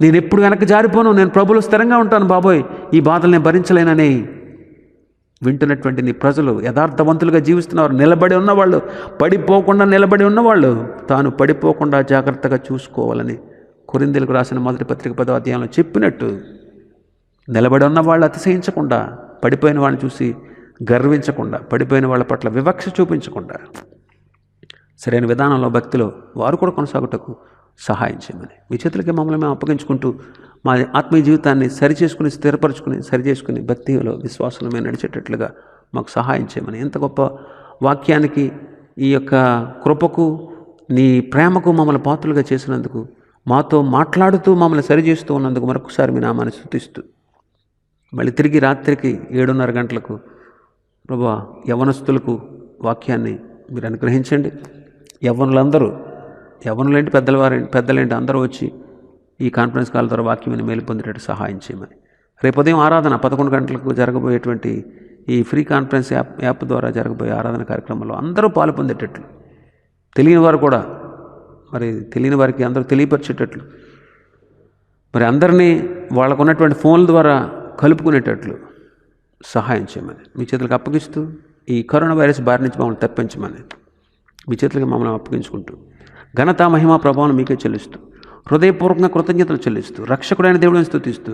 నేను ఎప్పుడు వెనక్కి జారిపోను, నేను ప్రభువులో స్థిరంగా ఉంటాను బాబోయ్, ఈ బాధలు నేను భరించలేనని వింటున్నటువంటి నీ ప్రజలు, యథార్థవంతులుగా జీవిస్తున్నవారు, నిలబడి ఉన్నవాళ్ళు, పడిపోకుండా నిలబడి ఉన్నవాళ్ళు తాను పడిపోకుండా జాగ్రత్తగా చూసుకోవాలని కొరింథీయులకు రాసిన మొదటి పత్రిక 10వ అధ్యాయంలో చెప్పినట్టు, నిలబడి ఉన్న వాళ్ళు అతిశయించకుండా, పడిపోయిన వాళ్ళని చూసి గర్వించకుండా, పడిపోయిన వాళ్ళ పట్ల వివక్ష చూపించకుండా సరైన విధానంలో, భక్తిలో వారు కూడా కొనసాగుటకు సహాయం చేయమని మీ చేతులకి మమ్మల్ని మేము అప్పగించుకుంటూ మా ఆత్మీయ జీవితాన్ని సరిచేసుకుని భక్తిలో, విశ్వాసంలో మేము నడిచేటట్లుగా మాకు సహాయం చేయమని, ఎంత గొప్ప వాక్యానికి, ఈ యొక్క కృపకు, నీ ప్రేమకు మమ్మల్ని పాత్రలుగా చేసినందుకు, మాతో మాట్లాడుతూ మమ్మల్ని సరిచేస్తూ ఉన్నందుకు మరొకసారి మీ నామాన్ని స్తుతిస్తూ, మళ్ళీ తిరిగి రాత్రికి 7:30 గంటలకు ప్రభువా యవ్వనస్తులకు వాక్యాన్ని మీరు అనుగ్రహించండి. యవ్వనులేంటి, పెద్దలేంటి అందరూ వచ్చి ఈ కాన్ఫరెన్స్ కాల్ ద్వారా వాక్యం మేలు పొందేటట్టు సహాయం చేయమని, రేపు ఉదయం ఆరాధన 11 గంటలకు జరగబోయేటువంటి ఈ ఫ్రీ కాన్ఫరెన్స్ యాప్ ద్వారా జరగబోయే ఆరాధన కార్యక్రమంలో అందరూ పాలు పొందేటట్లు, తెలియని వారు కూడా, మరి తెలియని వారికి అందరూ తెలియపరిచేటట్లు, మరి అందరినీ వాళ్ళకు ఉన్నటువంటి ఫోన్ల ద్వారా కలుపుకునేటట్లు సహాయం చేయమని మీ చేతులకు అప్పగిస్తూ, ఈ కరోనా వైరస్ బారి నుంచి మమ్మల్ని తప్పించమని మీ చేతులకి మమ్మల్ని అప్పగించుకుంటూ, ఘనత, మహిమ, ప్రభావం మీకే చెల్లిస్తూ, హృదయపూర్వకంగా కృతజ్ఞతలు చెల్లిస్తూ, రక్షకుడైన దేవుడిని స్తుతిస్తూ